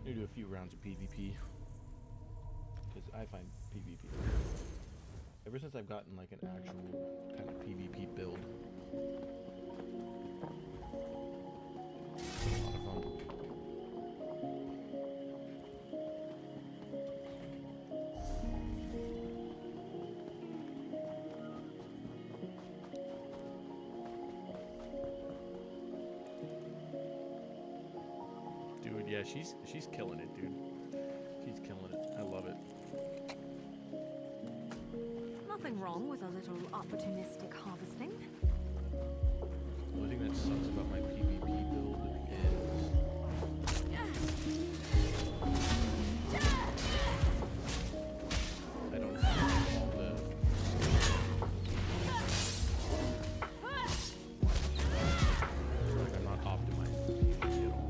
I'm gonna do a few rounds of PvP because I find PvP ever since I've gotten like an actual kind of PvP build. It's a lot of fun. Dude, yeah, she's killing it, dude. She's killing it. I love it. Nothing wrong with a little opportunistic harvesting. The only thing that sucks about my PvP build is I don't have all the like I'm not optimized for PvP at all.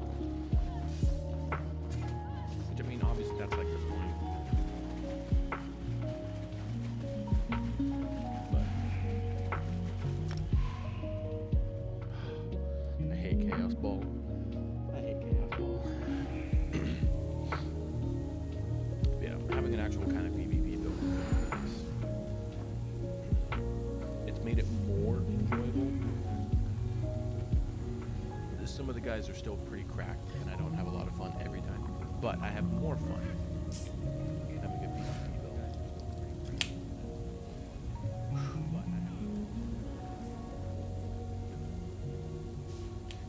Which I mean, obviously that's like the point. I hate Chaos Ball. I hate Chaos Ball. Yeah, having an actual kind of PvP build it's made it more enjoyable. Some of the guys are still pretty cracked, and I don't have a lot of fun every time. But I have more fun having a PvP build.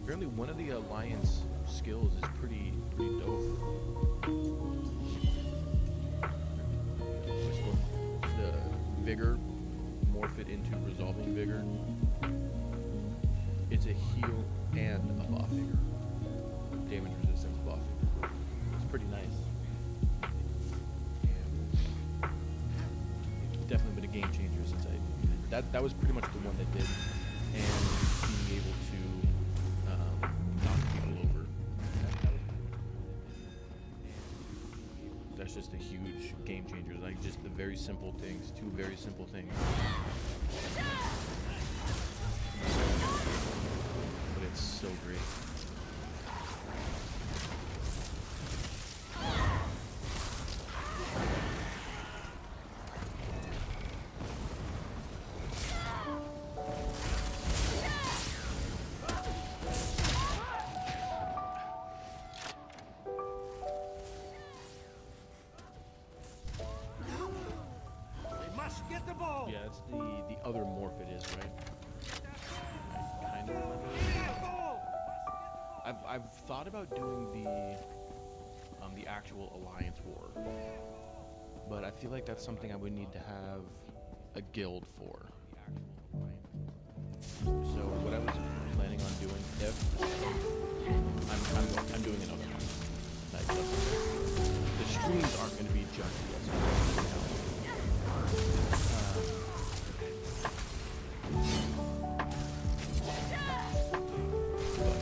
Apparently one of the alliance skills is pretty dope. The vigor, morph it into resolving vigor. It's a heal and a buff. Damage resistance buff. It's pretty nice. Definitely been a game changer since that was pretty much the one that did. And being able to knock people over. That's just a huge game changer. Like just the very simple things, two very simple things. But it's so great. that's the other morph it is, right? I kind of remember. I've thought about doing the actual Alliance War, but I feel like that's something I would need to have a guild for. So what I was planning on doing, if I'm doing another one. Like, the streams aren't going to be just ESO. But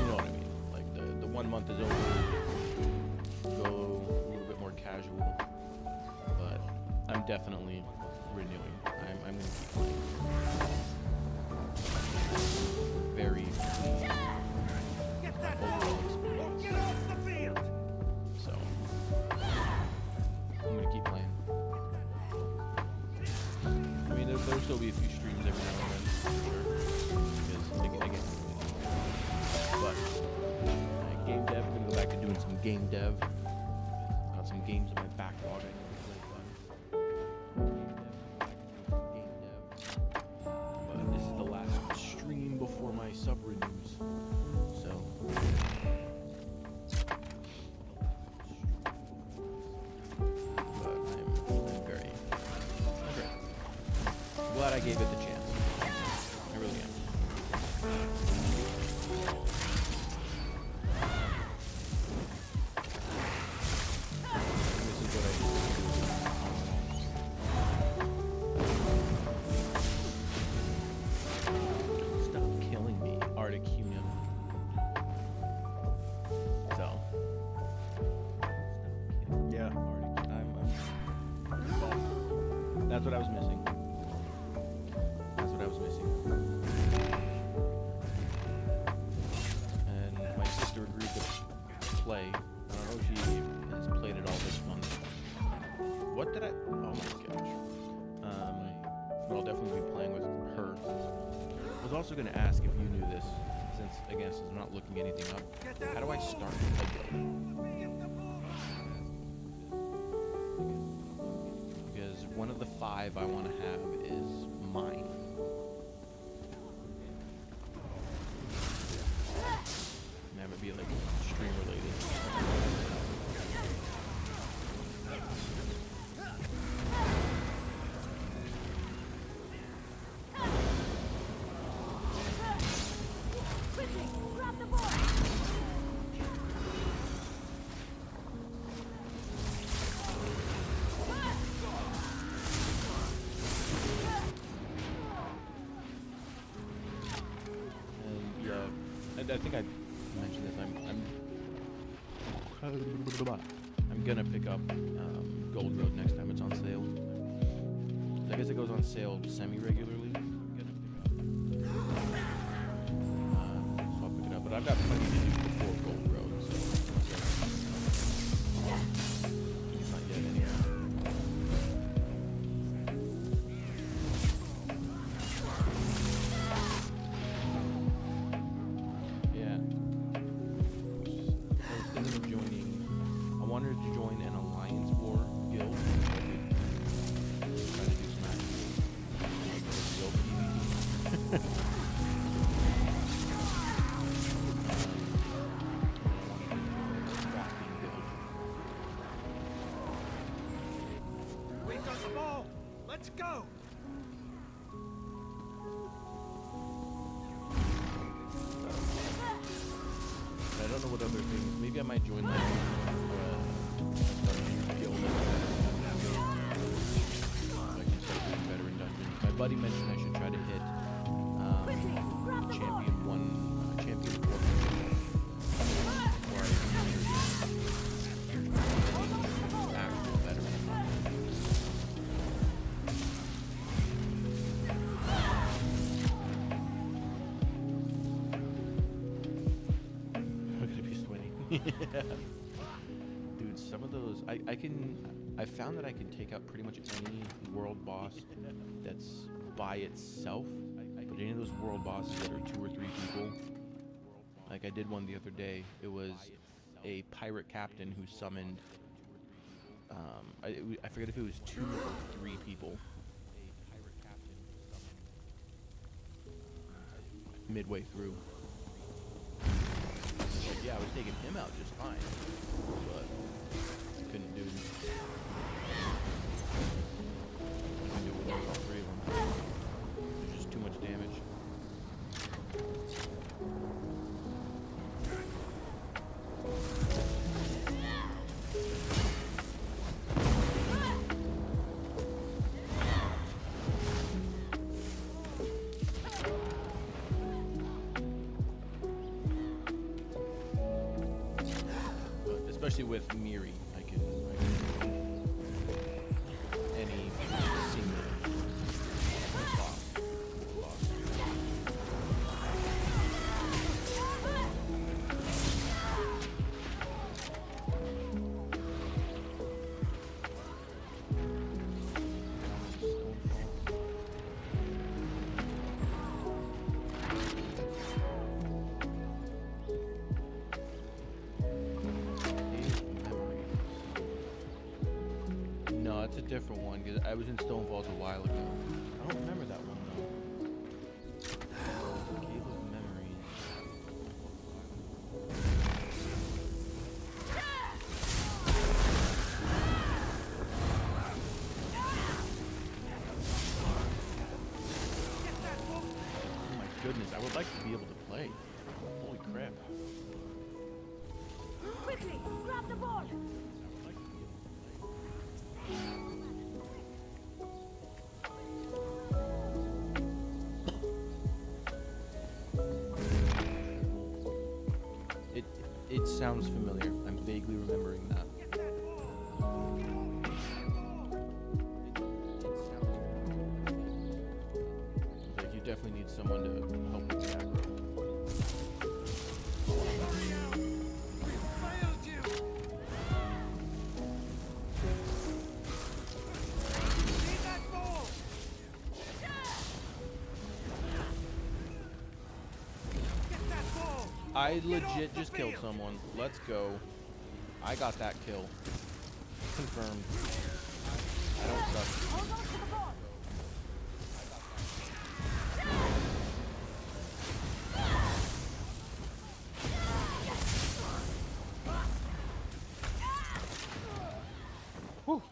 you know what I mean. Like the 1 month is over. Go a little bit more casual. But I'm definitely renewing. I'm going to keep playing. Very pleased with my overall experience. So I'm going to keep playing. I mean, there'll still be a few streams every now and then, for sure. Because again, but game dev. I'm going to go back to doing some game dev. Got some games in my backlog I need to play fun. Game dev. But this is the last stream before my sub renews. So but I'm very glad I gave it the chance. I really am. This is what I do. Stop killing me, Arctic Human. So. Yeah. That's what I was missing. That's what I was missing. And my sister agreed to play. I don't know if she has played it all this month. What did I? Oh my gosh. But I'll definitely be playing with her. I was also going to ask if you knew this, since I'm not looking anything up. How do I start a guild? Because one of the 5 I want to have is mine. And that would be like stream related. Grab the ball! I think I mentioned this. I'm gonna pick up Gold Road next time it's on sale. I guess it goes on sale semi-regularly. So I'll pick it up. But I've got plenty to do before Gold Road, so it's not yet anyway. Let's go! I don't know what other things. Maybe I might join like a guild. I can start doing veteran dungeons. My buddy mentioned I should try to hit champion 1, champion 4. Before I actual veteran. Yeah. Dude, some of those I found that I can take out pretty much any world boss that's by itself. But any of those world bosses that are 2 or 3 people, like I did one the other day. It was a pirate captain who summoned I forget if it was 2 or 3 people. midway through. Like, yeah, I was taking him out just fine, but couldn't do it with all three of them. There's just too much damage. Especially with Miri, I can any single boss. No, it's a different one because I was in Stone Falls a while ago. I don't remember that one though. Cave of Memories. Oh my goodness, I would like to be able to play. Holy crap. Quickly, grab the ball. It sounds familiar. I'm vaguely remembering that. It sounds familiar. Like you definitely need someone to help with the aggro. I legit just killed someone. Let's go. I got that kill. Confirmed. I don't suck. Hold on to the ball. Whew.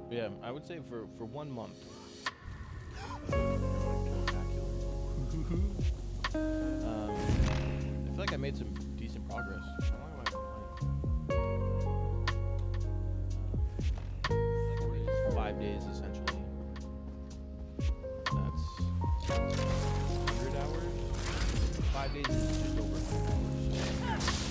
Yeah, I would say for 1 month. I feel like I made some decent progress. How long have I been playing? 5 days essentially. That's 100 hours. 5 days is just over 100 hours.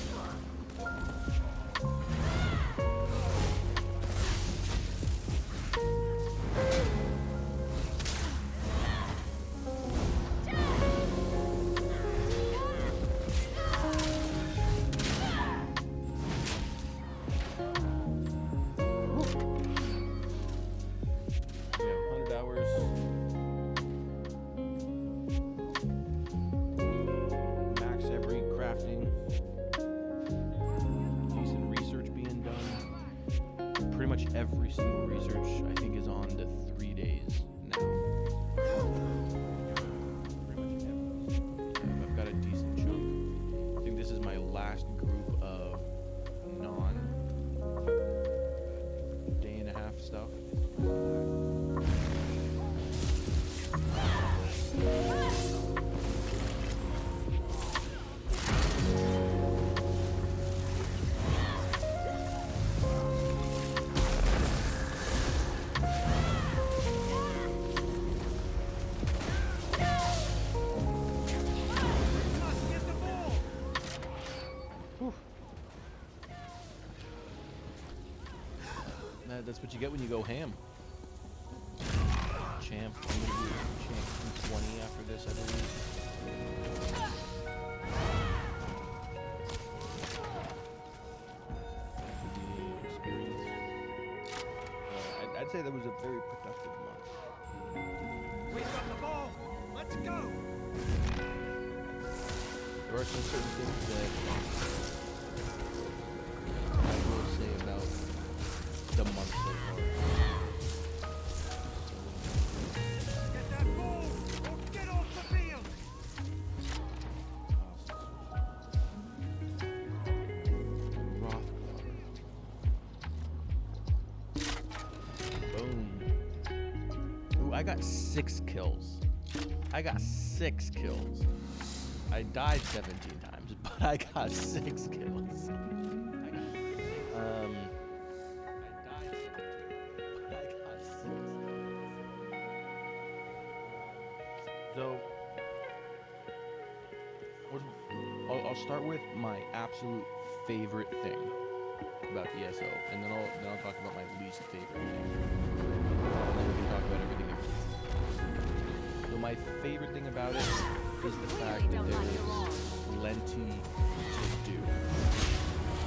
Pretty much every single research I think is on to 3 days now. Pretty much every. Yeah, I've got a decent chunk. I think this is my last group of non-day and a half stuff. That's what you get when you go ham. Champ. I'm gonna do champ 20 after this, I believe. For the experience. I'd say that was a very productive month. We've got the ball. Let's go. There are some certain things that I will say about the month so far. Get that ball or get off the field! Boom. Ooh, I got 6 kills. I got 6 kills. I died 17 times, but I got 6 kills. So, I'll start with my absolute favorite thing about ESO, and then I'll talk about my least favorite thing. And then we can talk about everything else. So my favorite thing about it is the fact that there's plenty to do.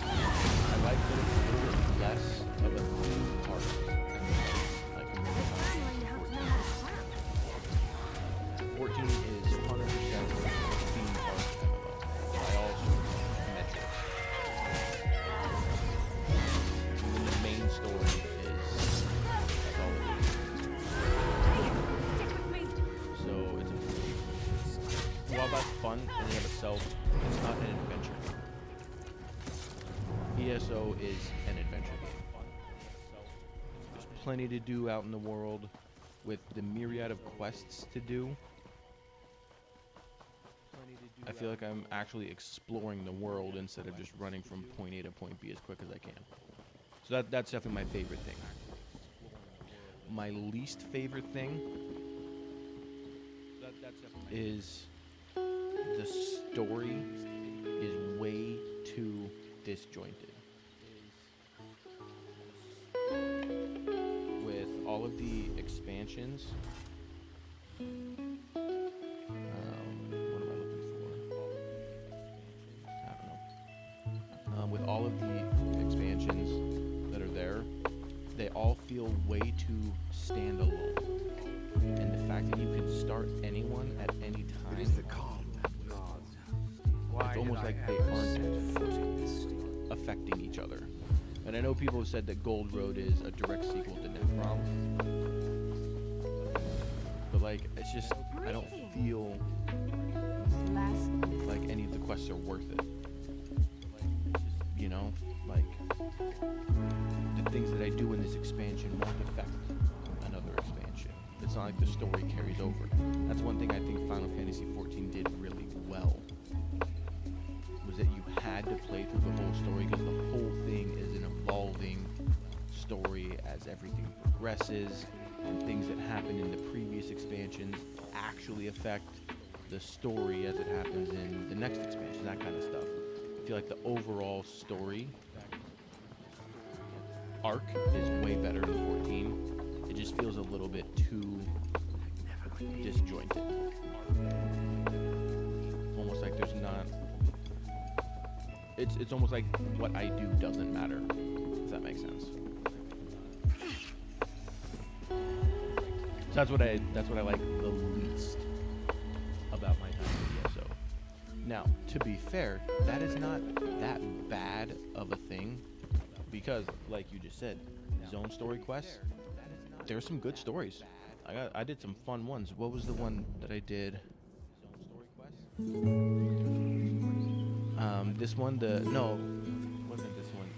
I like that it's a little bit less of a theme park than like Finally, you have to know how to swim. 14 is 100% theme park MMO by all sorts of metrics. Even the main story is that's all it is. Stick with me. So while that's fun in and of itself, it's not an adventure game. ESO is an adventure game. There's plenty to do out in the world with the myriad of quests to do. I feel like I'm actually exploring the world instead of just running from point A to point B as quick as I can. So that's definitely my favorite thing. My least favorite thing is the story is way too disjointed. With all of the expansions, what am I looking for? I don't know. With all of the expansions that are there, they all feel way too standalone. And the fact that you can start anyone at any time, It is the calm that nods. Why it's almost like they aren't affecting each other. And I know people have said that Gold Road is a direct sequel to Necrom, but like it's just I don't feel Last like any of the quests are worth it. You know, like the things that I do in this expansion won't affect another expansion. It's not like the story carries over. That's one thing I think Final Fantasy XIV did really well. Was that you had to play through the whole story because the whole thing is an evolving story as everything progresses, and things that happen in the previous expansions actually affect the story as it happens in the next expansion, that kind of stuff. I feel like the overall story arc is way better in 14. It just feels a little bit too disjointed. Almost like there's not... It's almost like what I do doesn't matter, if that makes sense. So that's what I like the least about my time with ESO. Now, to be fair, that is not that bad of a thing, because, like you just said, zone story quests, there's some good stories. I did some fun ones. What was the one that I did? This one, no, wasn't this one.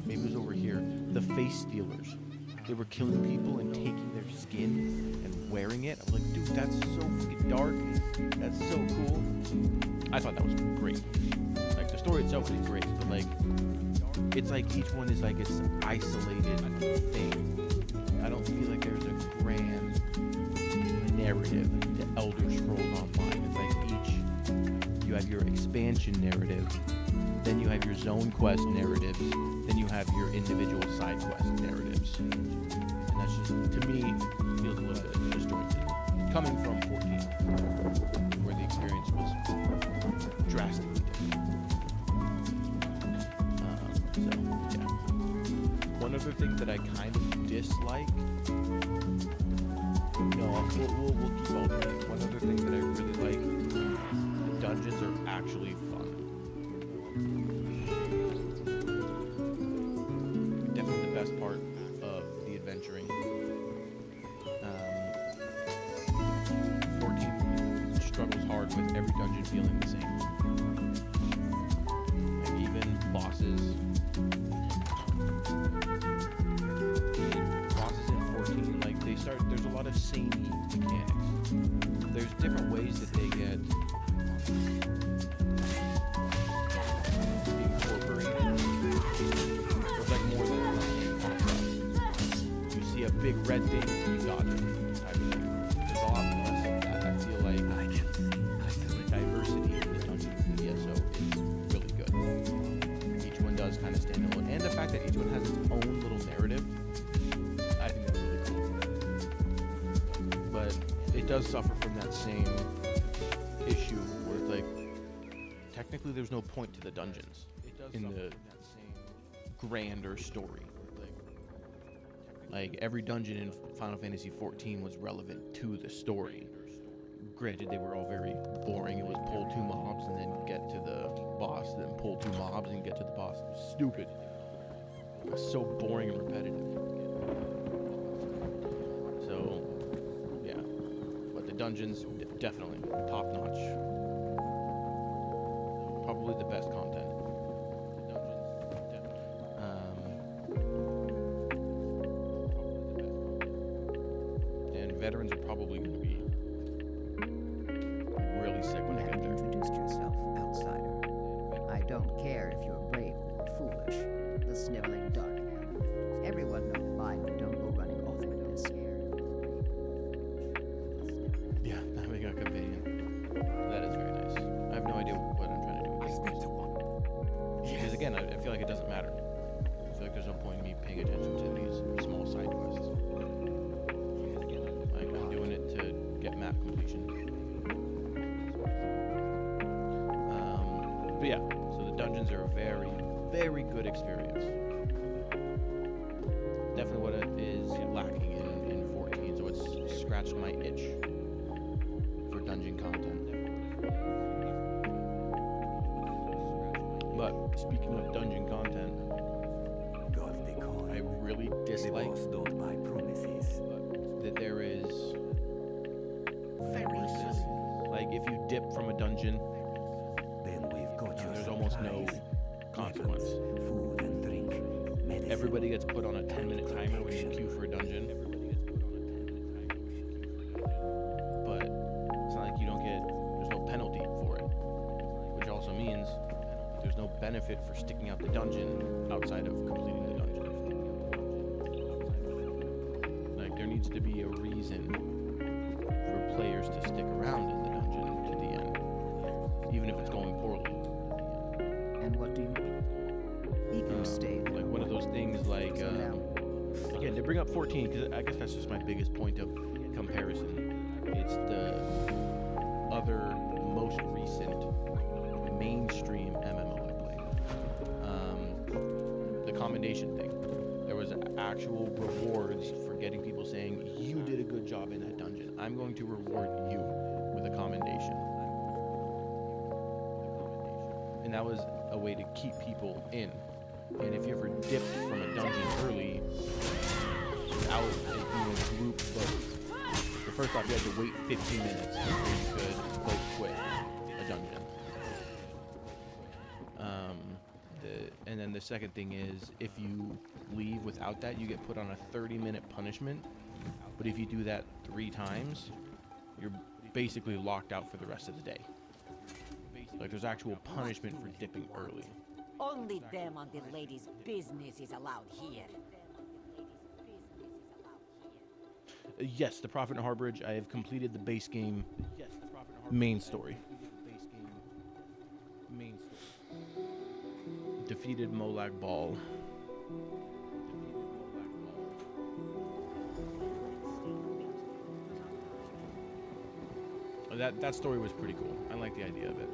Maybe it was over here. The Face Stealers. They were killing people and taking their skin and wearing it. I was like, dude, that's so fucking dark. That's so cool. I thought that was great. Like, the story itself is great, but like, it's like each one is like its isolated thing. I don't feel like there's a grand narrative to Elder Scrolls Online. It's like you have your expansion narrative, then you have your zone quest narratives, then you have your individual side quest narratives. And that's just, to me, feels a little bit disjointed. Coming from 14, where the experience was drastically different. So, yeah. One other thing that I kind of dislike, no, we'll keep all three. One other thing that I really like, the dungeons are actually fun. Definitely the best part of the adventuring. 14 struggles hard with every dungeon feeling the same. Like even bosses in 14, like they start, there's a lot of samey mechanics. There's different ways that they get incorporated. There's like more than the same concept. You see a big red thing, you dodge it, type of thing. There's a lot less of that. I feel like the diversity in the dungeons in the ESO is really good. Each one does kind of stand alone, and the fact that each one has its own little narrative, I think that's really cool. But it does suffer from that same issue where it's like, technically there's no point to the dungeons in the grander story. Like every dungeon in Final Fantasy XIV was relevant to the story. Granted, they were all very boring. It was pull 2 mobs and then get to the boss, then pull 2 mobs and get to the boss. It was stupid. It was so boring and repetitive. So, yeah. But the dungeons, definitely top notch. Probably the best content. And veterans are probably going to be really sick when they get there. Introduced yourself, outsider. I don't care if you're brave or foolish. The sniveling dark. Everyone knows mine, but don't go running off with this. Yeah, having a companion. That is very nice. I have no idea what I'm trying to do with this quest. Because again, I feel like it doesn't matter. I feel like there's no point in me paying attention to these small side quests. Like, I'm doing it to get map completion. But yeah, so the dungeons are a very, very good experience. Definitely what it is lacking in 14, so it's scratched my itch for dungeon content. But speaking of dungeon content, I really dislike that there is fairness. Like if you dip from a dungeon, there's almost no consequence. Everybody gets put on a 10-minute timer when you queue for a dungeon. But it's not like you don't get, there's no penalty for it. Which also means there's no benefit for sticking out the dungeon outside of completing the dungeon. Like there needs to be a reason for players to stick around in the dungeon to the end. Even if it's going poorly. And what do you mean? He can stay. Like one of those things like, again, to bring up 14, because I guess that's just my biggest point of comparison. It's the other most recent mainstream MMO I played. The commendation thing. There was actual rewards for getting people saying, you did a good job in that dungeon. I'm going to reward you with a commendation. And that was a way to keep people in. And if you ever dipped from a dungeon early without a group vote, so first off you had to wait 15 minutes before you could vote quit a dungeon. And then the second thing is if you leave without that, you get put on a 30-minute punishment. But if you do that 3 times, you're basically locked out for the rest of the day. Like there's actual punishment for dipping early. Only them on the ladies' business is allowed here. Yes, the Prophet and Harborage. I have completed the base game main story. Defeated Molag Bal. That story was pretty cool. I like the idea of it.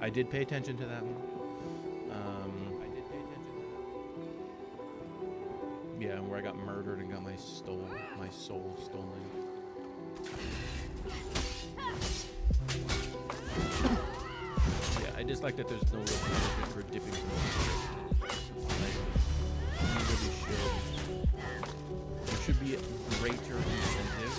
I did pay attention to that one. Yeah, where I got murdered and got my soul stolen. I dislike that there's no real punishment for dipping through. Like, you really should. There should be a greater incentive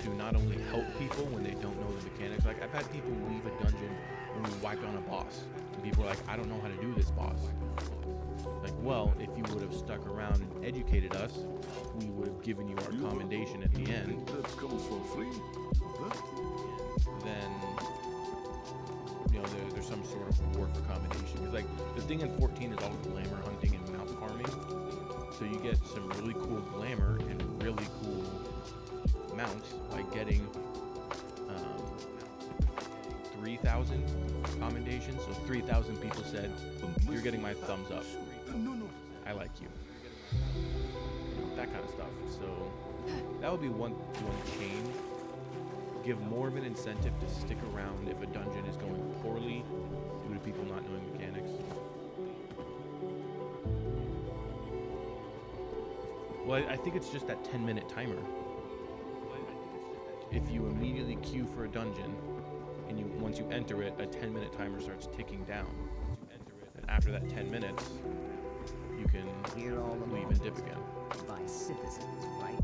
to not only help people when they don't know the mechanics. Like, I've had people leave a dungeon when we wiped on a boss. And people are like, I don't know how to do this, boss. Like, well, if you would have stuck around and educated us, we would have given you our commendation at the end. That comes for free. Then, you know, there's some sort of reward for commendation. Because, like, the thing in 14 is all glamour hunting and mount farming. So you get some really cool glamour and really cool mounts by getting 3,000 commendations. So 3,000 people said, you're getting my thumbs up. I like you. That kind of stuff. So that would be one change. Give more of an incentive to stick around if a dungeon is going poorly due to people not knowing mechanics. Well, I think it's just that 10-minute timer. If you immediately queue for a dungeon, and once you enter it, a 10-minute timer starts ticking down. And after that 10 minutes, you can Here all leave along and dip again. by citizens, right?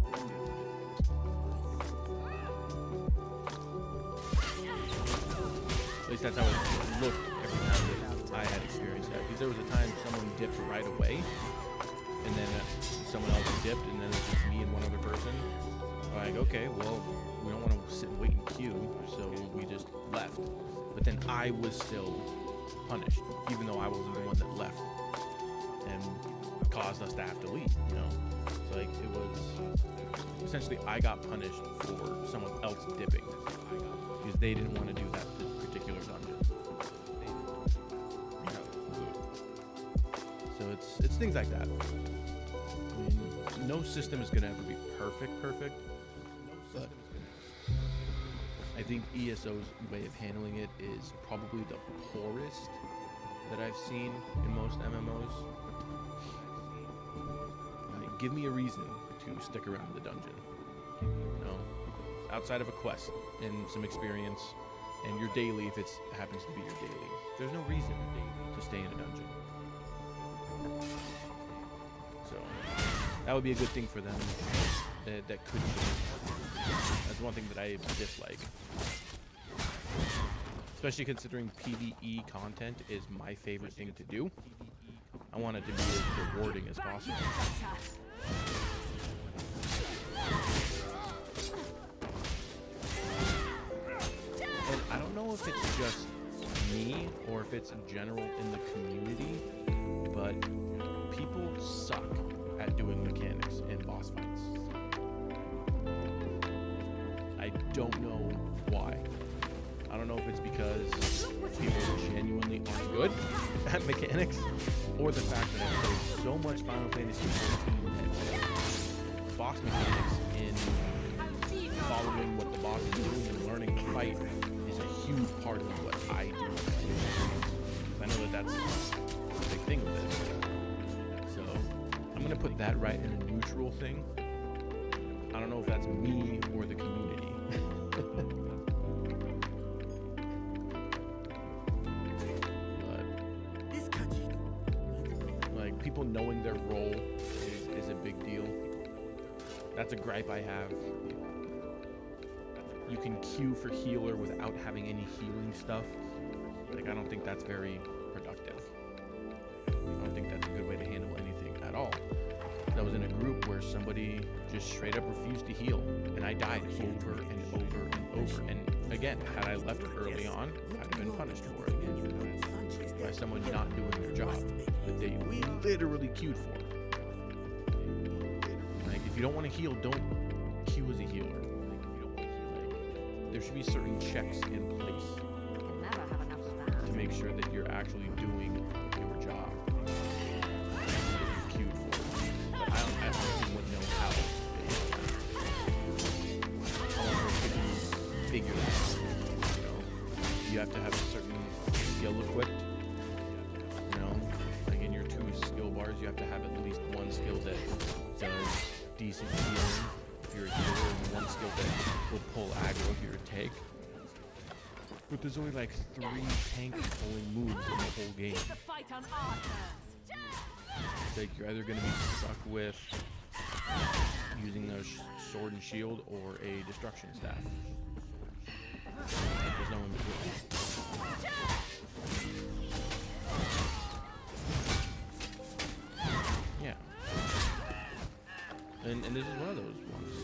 At least that's how it looked every time that I had experienced that. Because there was a time someone dipped right away, and then someone else dipped, and then it was just me and one other person. Like, okay, well, we don't want to sit and wait in queue, so we just left. But then I was still punished, even though I wasn't the one that left, and caused us to have to leave, you know? So, like, it was essentially I got punished for someone else dipping because they didn't want to do that particular dungeon. So it's things like that. I mean, no system is gonna ever be perfect, but I think ESO's way of handling it is probably the poorest that I've seen in most MMOs. Like, give me a reason to stick around the dungeon. You know, outside of a quest and some experience and your daily, if it happens to be your daily. There's no reason to stay in a dungeon. So that would be a good thing for them. That could change. That's one thing that I dislike. Especially considering PvE content is my favorite thing to do. I want it to be as rewarding as possible. And I don't know if it's just me or if it's general in the community, but people suck at doing mechanics in boss fights. I don't know why. I don't know if it's because people genuinely aren't good at mechanics, or the fact that I've played so much Final Fantasy XIV that boss mechanics in following what the boss is doing and learning to fight is a huge part of what I do. I know that that's a big thing with it. So I'm gonna put that right in a neutral thing. I don't know if that's me or the community. Like, people knowing their role is a big deal. That's a gripe I have. You can queue for healer without having any healing stuff. Like, I don't think that's very productive. I don't think that's a good way to handle anything at all. I was in a group where somebody just straight up refused to heal, and I died over and over and over. And again, had I left early on, I'd have been punished for it by someone not doing their job that they literally queued for. Like, if you don't want to heal, don't queue as a healer. There should be certain checks in place Can never have enough of that. to make sure that you're actually doing your job that you're queued for. But I honestly wouldn't know how to figure that out. You know, you have to have a certain skill equipped. You know, like in your 2 skill bars, you have to have at least one skill that does decent healing if you're a healer, and one skill that will pull aggro if you're a tank. But there's only like 3 tank pulling moves in the whole game. The fight on our terms. It's like you're either going to be stuck with using a sword and shield or a destruction staff. There's no in between. Yeah. And this is one of those ones.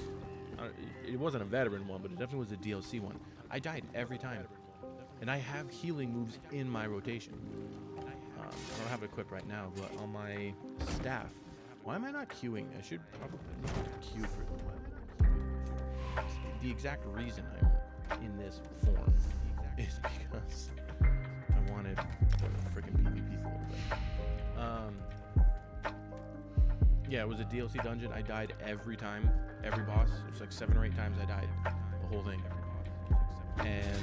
It wasn't a veteran one, but it definitely was a DLC one. I died every time. And I have healing moves in my rotation. I don't have it equipped right now, but on my staff. Why am I not queuing? I should probably queue for the exact reason I'm in this form is because I wanted freaking PvP for a little bit. Yeah, it was a DLC dungeon. I died every time, every boss. It was like 7 or 8 times I died, the whole thing. And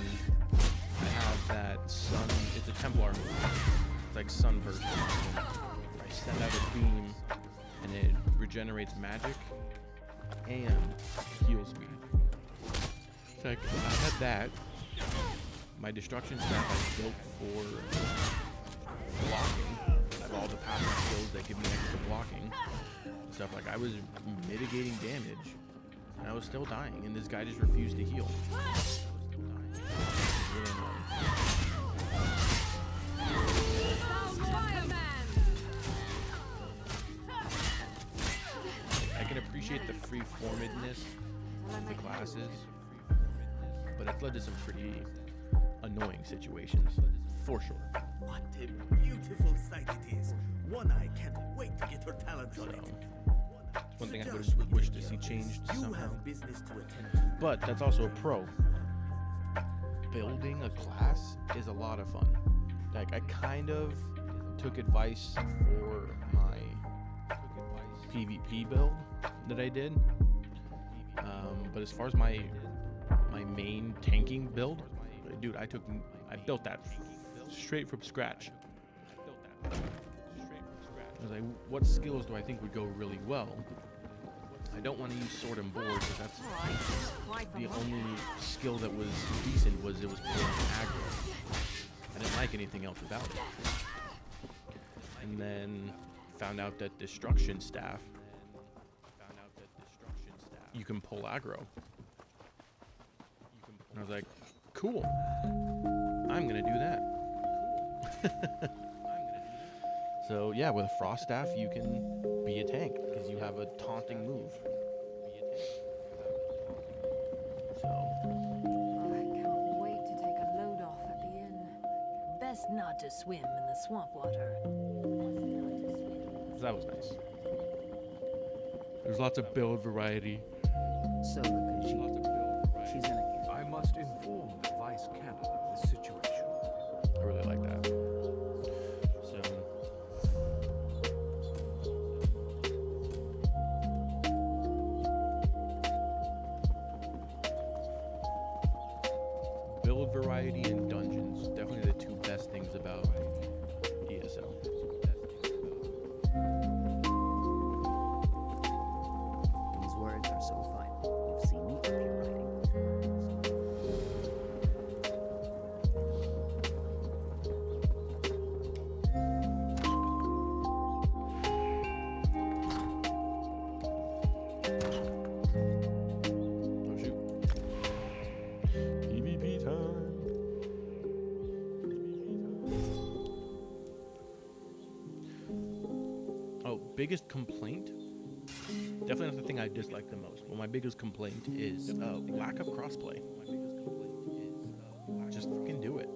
I have that sun. It's a Templar move. It's like sunburst. I send out a beam, and it regenerates magic and heals me. So I had that. My destruction staff I built for blocking. I have all the passive skills that give me extra blocking. Stuff like I was mitigating damage, and I was still dying, and this guy just refused to heal. Really annoying. I can appreciate the free-formedness of the classes, but it's led to some pretty annoying situations, for sure. What a beautiful sight it is. One eye can't wait to get her talents on it. It's one thing I would wish to see changed You somehow. have business to attend to. But that's also a pro. Building a class is a lot of fun. Like, I kind of took advice for my PvP build that I did. But as far as my main tanking build, dude, I built that straight from scratch. I was like, what skills do I think would go really well? I don't want to use sword and board because that's the only skill that was decent was it was pulling aggro. I didn't like anything else about it. And then found out that destruction staff, you can pull aggro. And I was like, cool. I'm gonna do that. So yeah, with a frost staff, you can be a tank because you have a taunting move. So I can't wait to take a load off at the inn. Best not to swim in the swamp water. that was nice. There's lots of build variety. So the Khajiit, she's in a I must inform the Vice Canon of this situation. I really like that. So build variety and dungeons, definitely the 2 best things about ESO. These words are so fine. You've seen me earlier writing. Oh shoot. PvP time. Oh, biggest complaint? Definitely not the thing I dislike the most. Well, my biggest complaint is lack of crossplay. Just fucking do it.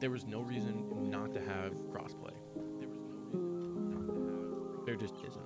There was no reason not to have crossplay. There just isn't.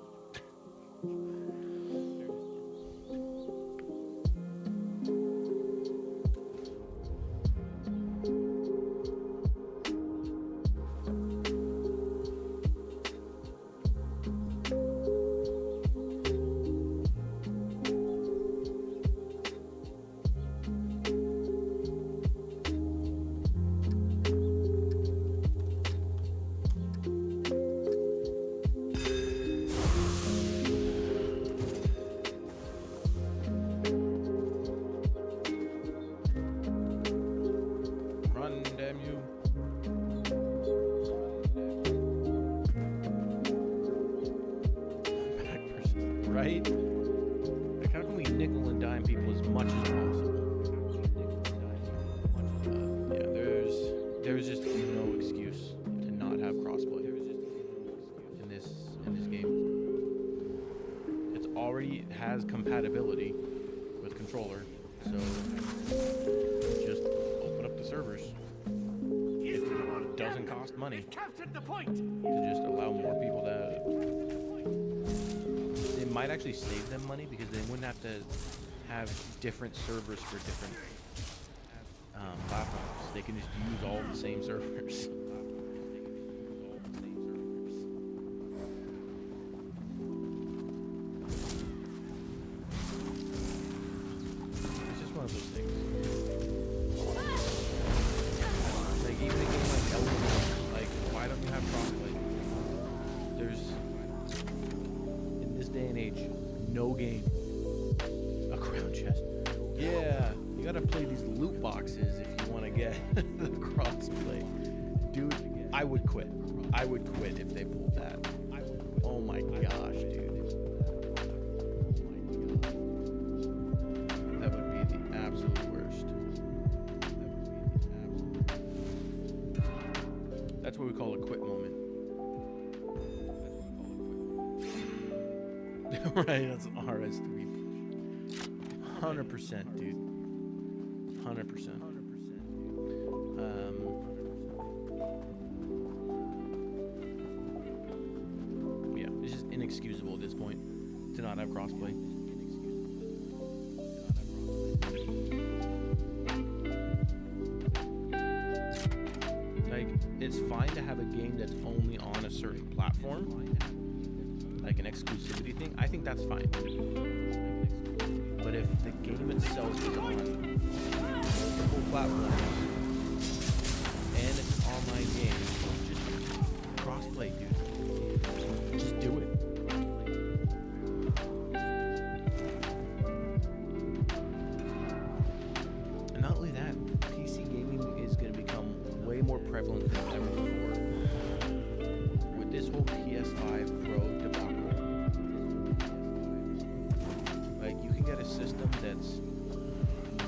right? Like, how can we nickel and dime people as much as possible? Yeah, there's just no excuse to not have crossplay in this game. It's already has compatibility with controller, so just open up the servers. It doesn't cost money to just allow more people to. It might actually save them money because they wouldn't have to have different servers for different platforms. They can just use all the same servers. It's just one of those things. Like even a game like Elden Ring, like why don't you have crossplay? There's in this day and age, no game. A crown chest. Yeah, you gotta play these loot boxes if you want to get the crossplay. Dude, I would quit. I would quit if they pulled that. Oh my gosh, dude. That would be the absolute worst. That's what we call a quit moment. Right, that's RS3. 100%, dude. 100%. Yeah, it's just inexcusable at this point to not have crossplay. Like, it's fine to have a game that's only on a certain platform, like an exclusivity thing. I think that's fine. But if the game itself is on multiple platforms and it's an online game, just crossplay, dude. Just do it. And not only that, PC gaming is going to become way more prevalent than ever before. With this whole PS5 Pro debacle, like you can get a system that's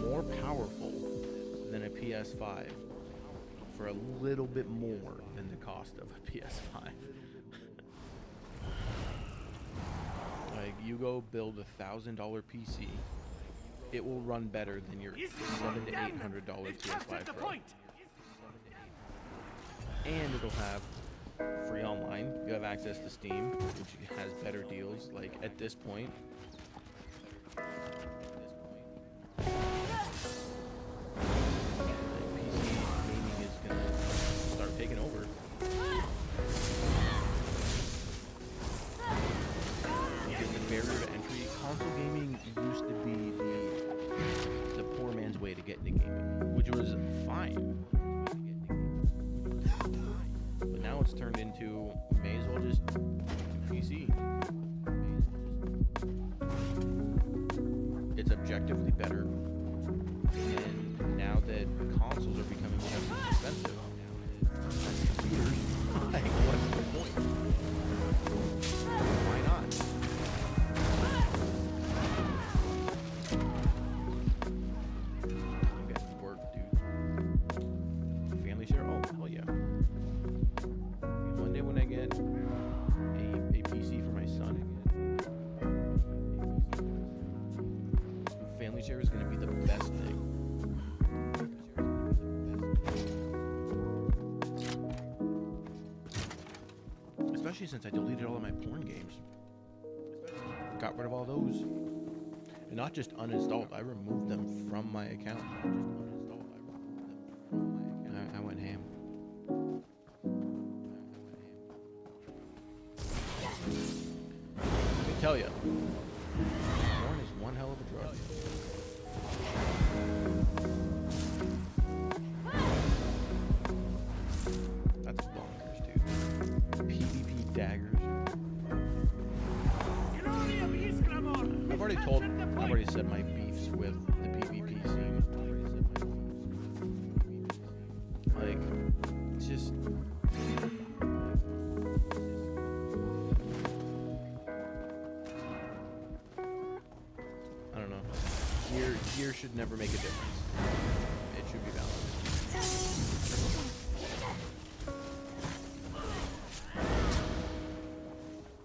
more powerful than a PS5 for a little bit more than the cost of a PS5. Like you go build $1,000 PC, it will run better than your $700 to $800 PS5 Pro. And it'll have free online. You have access to Steam, which has better deals. Like at this point, PC gaming is gonna start taking over. Because the barrier to entry, console gaming used to be the poor man's way to get into gaming, which was fine. But now it's turned into may as well just do PC. It's objectively better. And now that consoles are becoming just as expensive as computers, like what's the point? Why not? I'm getting work, dude. Family share? Oh, hell yeah. One day when I get a PC for my son, family share is going to be the best thing. Especially since I deleted all of my porn games. Got rid of all those. And not just uninstalled, I removed them from my account. I went ham. Let me tell you, porn is one hell of a drug. That's bonkers, dude. PvP daggers. I've already said my beefs with the PvP scene. Like, it's just. don't know. Gear should never make a difference. It should be balanced.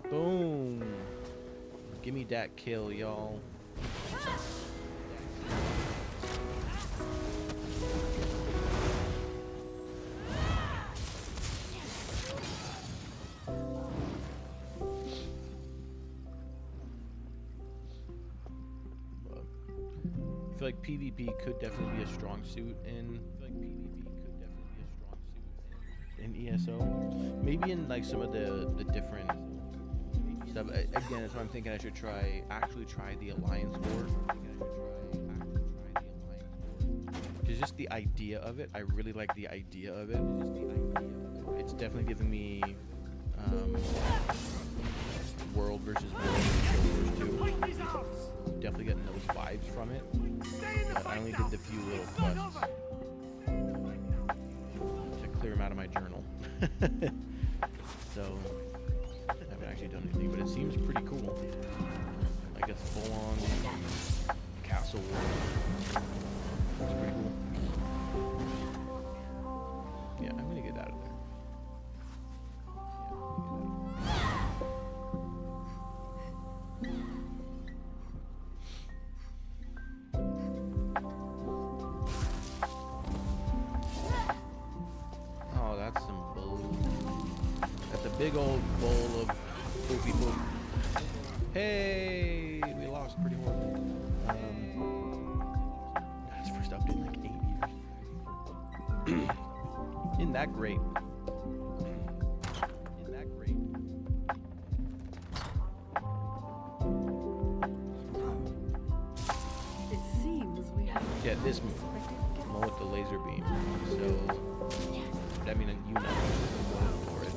Boom! Give me that kill, y'all. I feel like PvP could definitely be a strong suit in ESO. Maybe in like some of the different stuff. Again, that's why I'm thinking I should actually try the Alliance War. Because just the idea of it, I really like the idea of it. It's definitely giving me world versus world too. Definitely getting those vibes from it. But I only did the few little quests to clear them out of my journal. So I haven't actually done anything, but it seems pretty cool. I guess full on castle war. That's pretty cool. Yeah, I'm gonna get out of there. Big old bowl of poopy poop. Hey, we lost pretty horribly. That's the first update in like 8 years. Isn't that great? Isn't that great? It seems we have. Yeah, this move. The one with the laser beam. So, I mean, you know for it.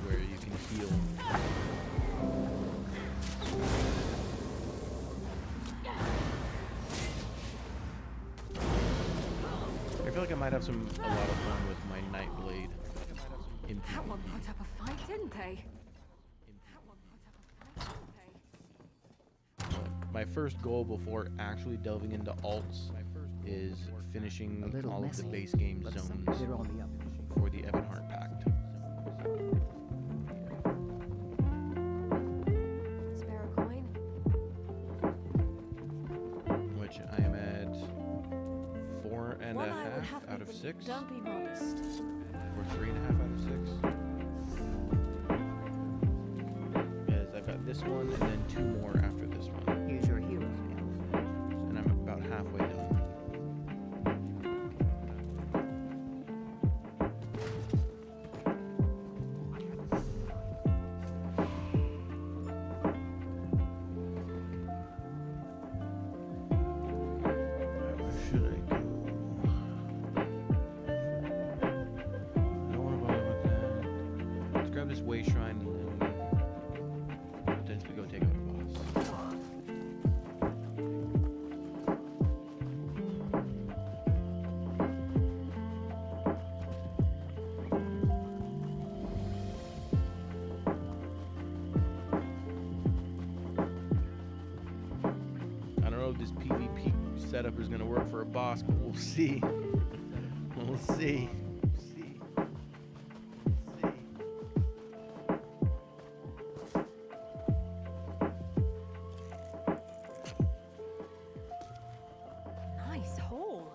Where you can heal. I feel like I might have a lot of fun with my Nightblade. That one put up a fight, didn't they? My first goal before actually delving into alts is finishing all of the base game zones for the Ebonheart Pact. Spare a coin? Which I am at 4.5 out of 6. Don't be modest. Or 3.5 out of 6. Yes, I've got this one and then 2 more after this one. Here's your hero skill. And I'm about halfway done. Where should I go? I don't want to bother with that. Let's grab this way shrine and then potentially go take out a boss. I don't know if this PvP setup is going to work for a boss, but we'll see. We'll see. Nice hole.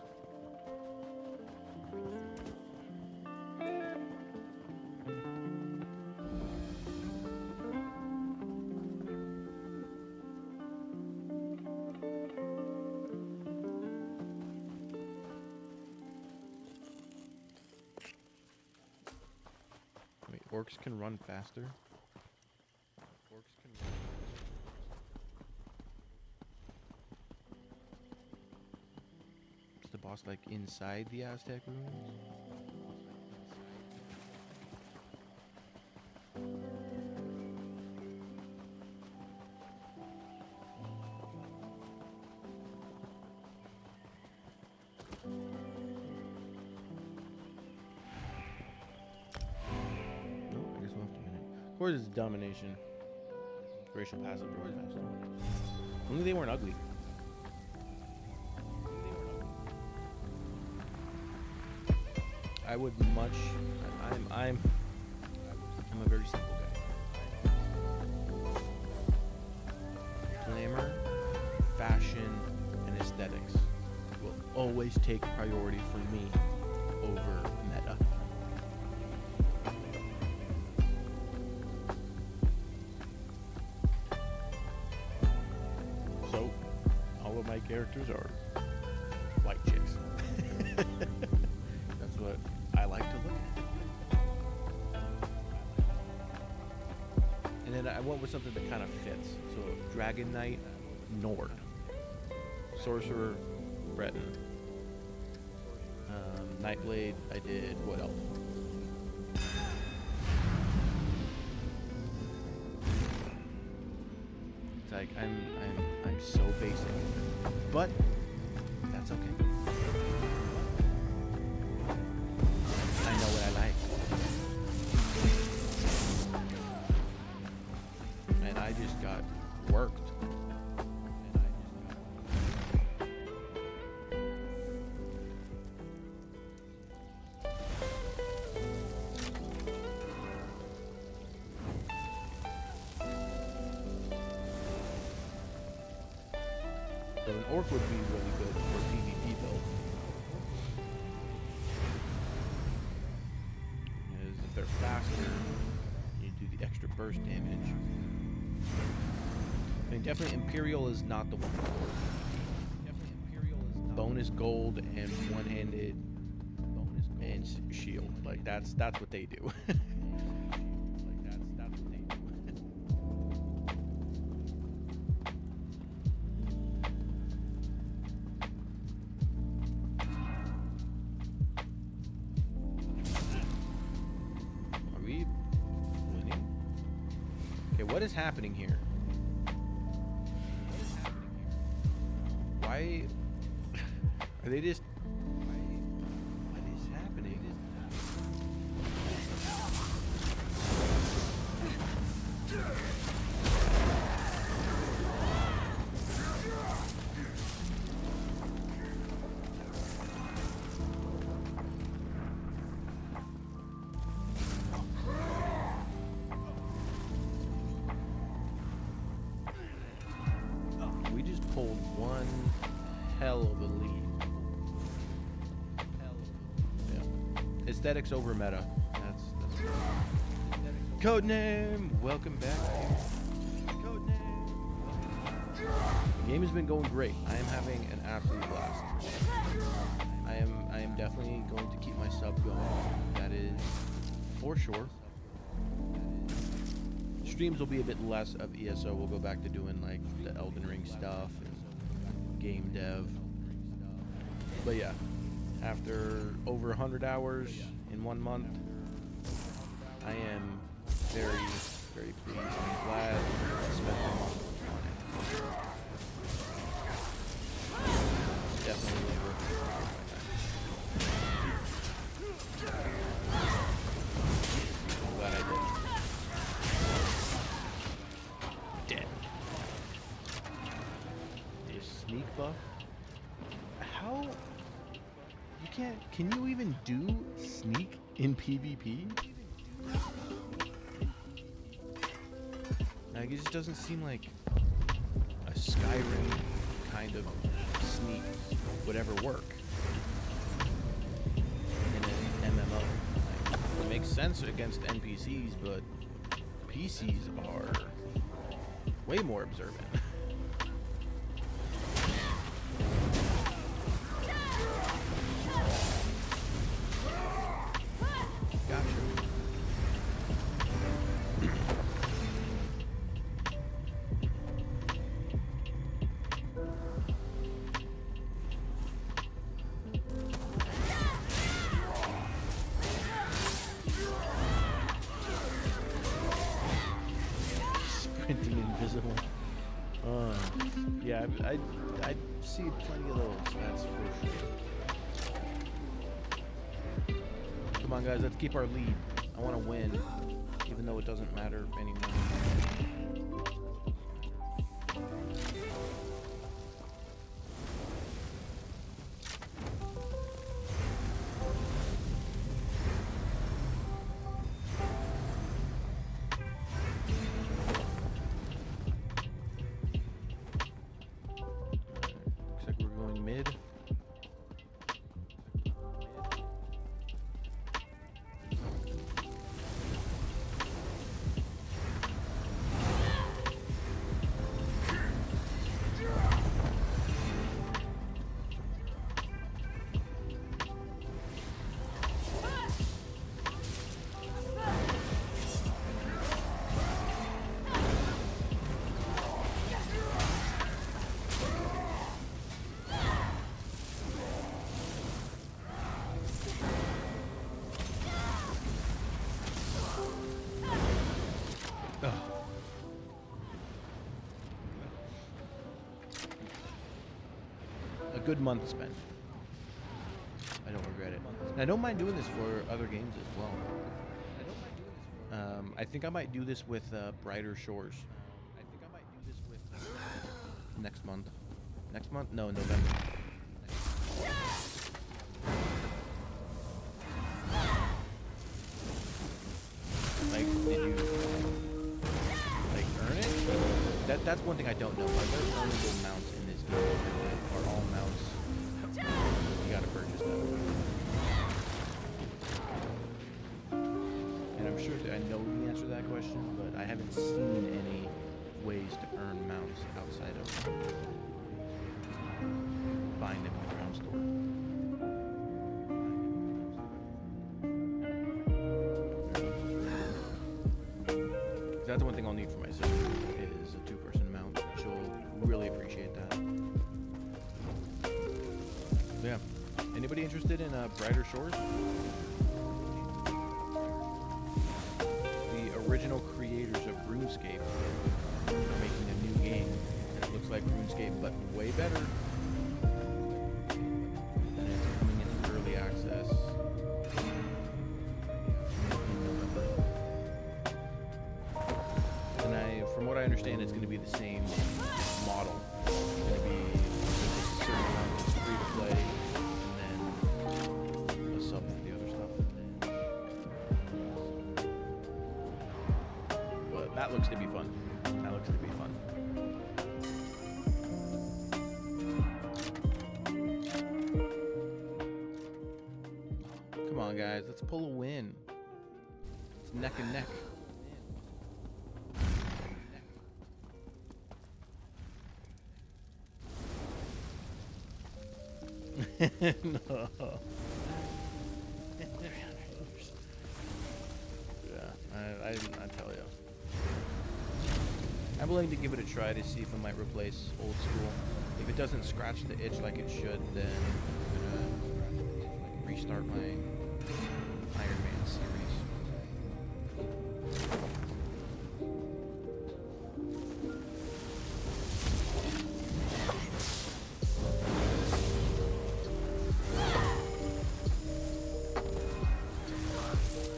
Wait, orcs can run faster? Orcs can run Is the boss like inside the Aztec ruins? No, I guess we'll have to minute. Of course, it's domination. Racial passive droid faster. Only they weren't ugly. I would much. I'm a very simple guy. Glamour, fashion, and aesthetics will always take priority for me over meta. So, all of my characters are white chicks. That's what I like to look at. And then I went with something that kind of fits. So, Dragon Knight, Nord. Sorcerer, Breton. Nightblade, I did what else? It's like I'm so basic, but that's okay. I know what I like, and I just got worked. So an orc would be really good for PvP build. Because if they're faster, you do the extra burst damage. I mean, definitely Imperial is not the one for orc. Bonus gold and one-handed and shield. Like that's what they do. What is happening here? Why are they just? What is happening? Pulled one hell of a lead. Yeah. Aesthetics over meta. That's Codename. Welcome back. Codename. The game has been going great. I am having an absolute blast. I am definitely going to keep my sub going. That is for sure. Streams will be a bit less of ESO. We'll go back to doing like the Elden Ring stuff and game dev. But yeah, after over 100 hours in 1 month, I am very, very pleased. I'm glad I spent the month on it. Definitely worth it. I'm glad I did. Sneak buff? How? You can't. Can you even do sneak in PvP? Like, it just doesn't seem like a Skyrim kind of sneak would ever work in an MMO. Like, it makes sense against NPCs, but PCs are way more observant. Invisible. Yeah, I see plenty of those. That's for sure. Come on, guys, let's keep our lead. I want to win, even though it doesn't matter anymore. good month spent. I don't regret it. And I don't mind doing this for other games as well. I think I might do this with Brighter Shores. Next month. Next month? No, November. Like, did you like earn it? That's one thing I don't know. Are there earnable mounts in this game? Are all mounts you gotta purchase them? And I'm sure that I know the answer to that question, but I haven't seen any ways to earn mounts outside of buying them in the ground store. That's one thing I'll need for my sister is a 2-person mount. She'll really appreciate that. But yeah. Anybody interested in Brighter Shores? The original creators of RuneScape are making a new game that looks like RuneScape but way better. And it's coming into early access in November. And from what I understand, it's going to be the same model. It's going to be a certain amount that's free to play, and then a sub for the other stuff. But that looks to be fun. That looks to be fun. Come on, guys. Let's pull a win. It's neck and neck. No. Yeah, I tell you. I'm willing to give it a try to see if it might replace old school. If it doesn't scratch the itch like it should, then I'm gonna restart my Iron Man series.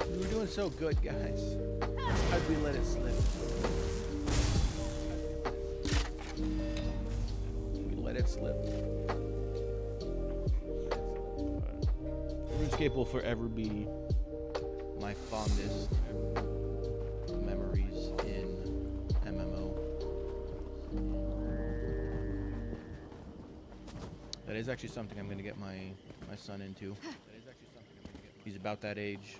We were doing so good, guys. How'd we let it slip? We let it slip. RuneScape will forever be my fondest memories in MMO. That is actually something I'm going to get my son into. He's about that age.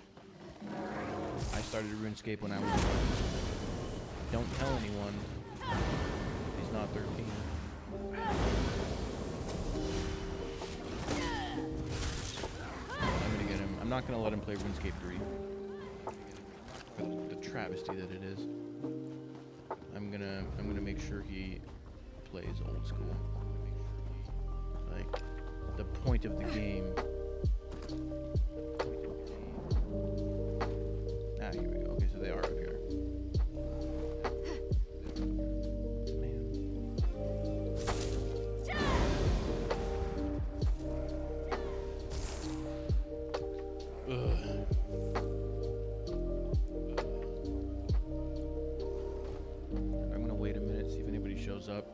I started RuneScape when I was 11. Don't tell anyone. He's not 13. I'm gonna get him. I'm not gonna let him play RuneScape 3. For the travesty that it is. I'm gonna make sure he plays old school. Like the point of the game. Ah, here we go. Okay, so they are up here. Man. Ugh. I'm gonna wait a minute, see if anybody shows up.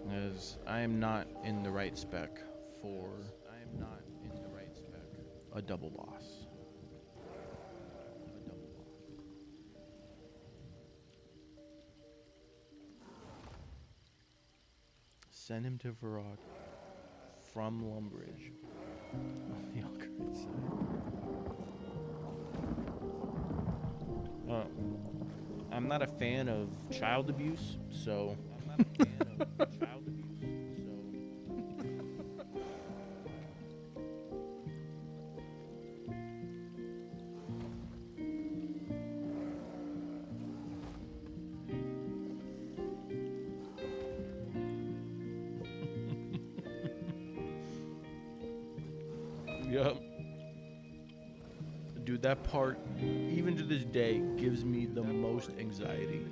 Because I am not in the right spec for a double boss. Send him to Varrock from Lumbridge on the Alcrate side. I'm not a fan of child abuse, so. Yep. Dude, that part, even to this day, gives me the most anxiety.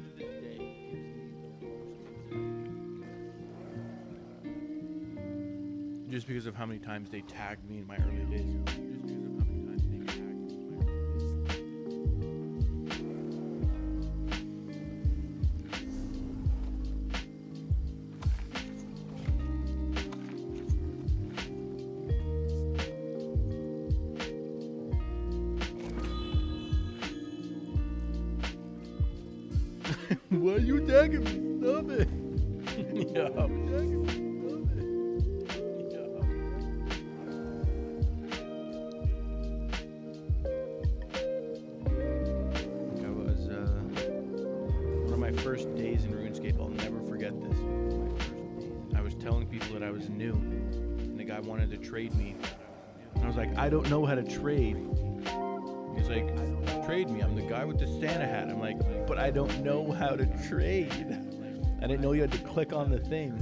Just because of how many times they tagged me in my early days. Just because of how many times they tagged me in my early days. Why are you tagging me? Stop it. Yeah. I was one of my first days in RuneScape. I'll never forget this. I was telling people that I was new, and the guy wanted to trade me. And I was like, I don't know how to trade. He's like, trade me. I'm the guy with the Santa hat. I'm like, but I don't know how to trade. I didn't know you had to click on the thing.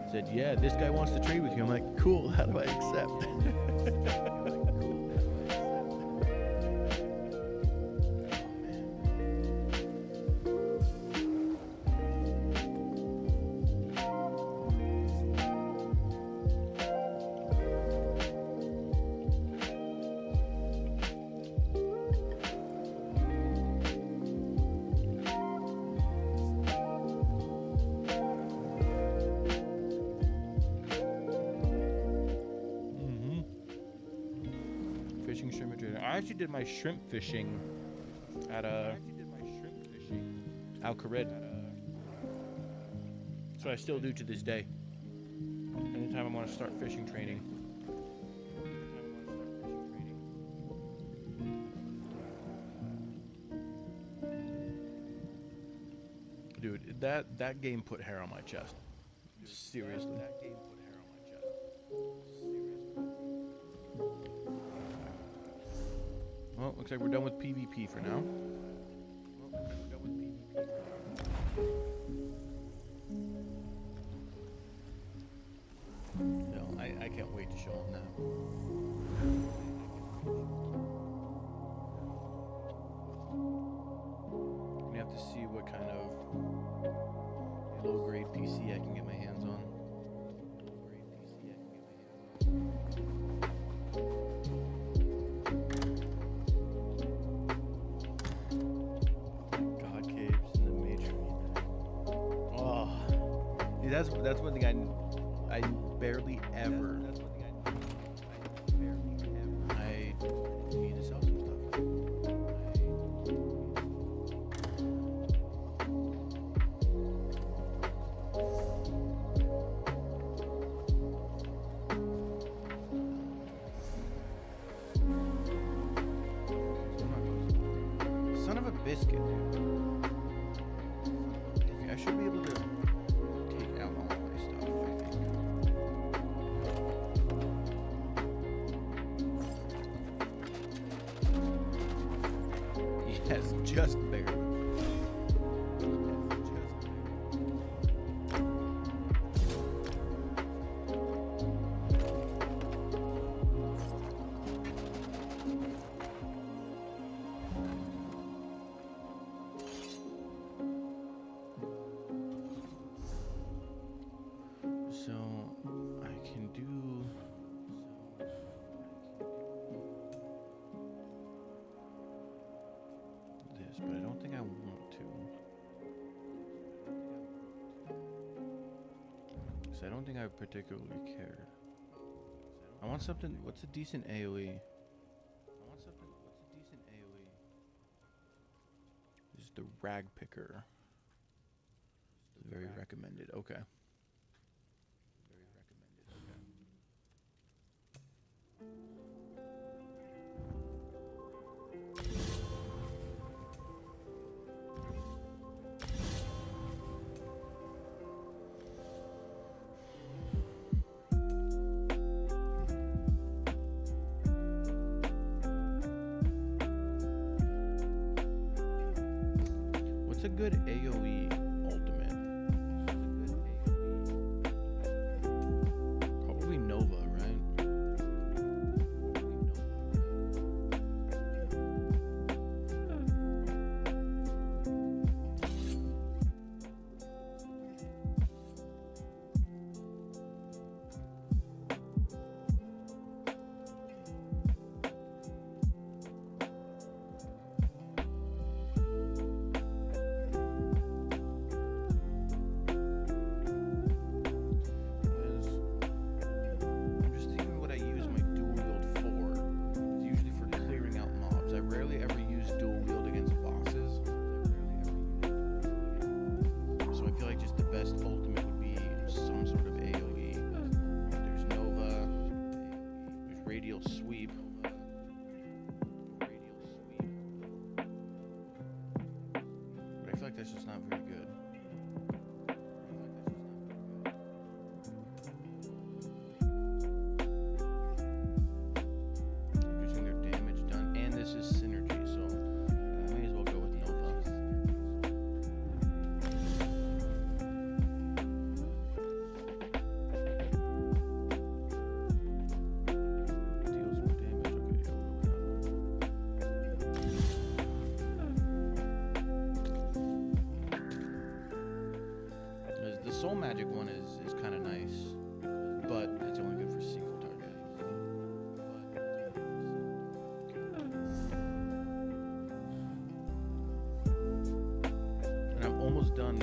He said, yeah, this guy wants to trade with you. I'm like, cool. How do I accept? Fishing, shrimp, trading. I actually did my shrimp fishing at Al Kharid. So I still do to this day. Anytime I want to start fishing training. Dude, that game put hair on my chest. Seriously. That game put hair on my chest. Well, looks like we're done with PvP for now. No, I can't wait to show them that. We have to see what kind of low-grade PC I can get my hands on. God caves in the major. Oh, see, that's one thing I barely ever. I need to sell some stuff. Son of a biscuit, dude. Okay, I should be able to take out all of my stuff, I think. Yes, just barely. So I can do this, but I don't think I want to. Because I don't think I particularly care. I want something. What's a decent AoE? This is the rag picker. Very recommended. Okay. What's a good AoE ultimate? Probably Nova, right? magic one is kind of nice, but it's only good for single target. And I'm almost done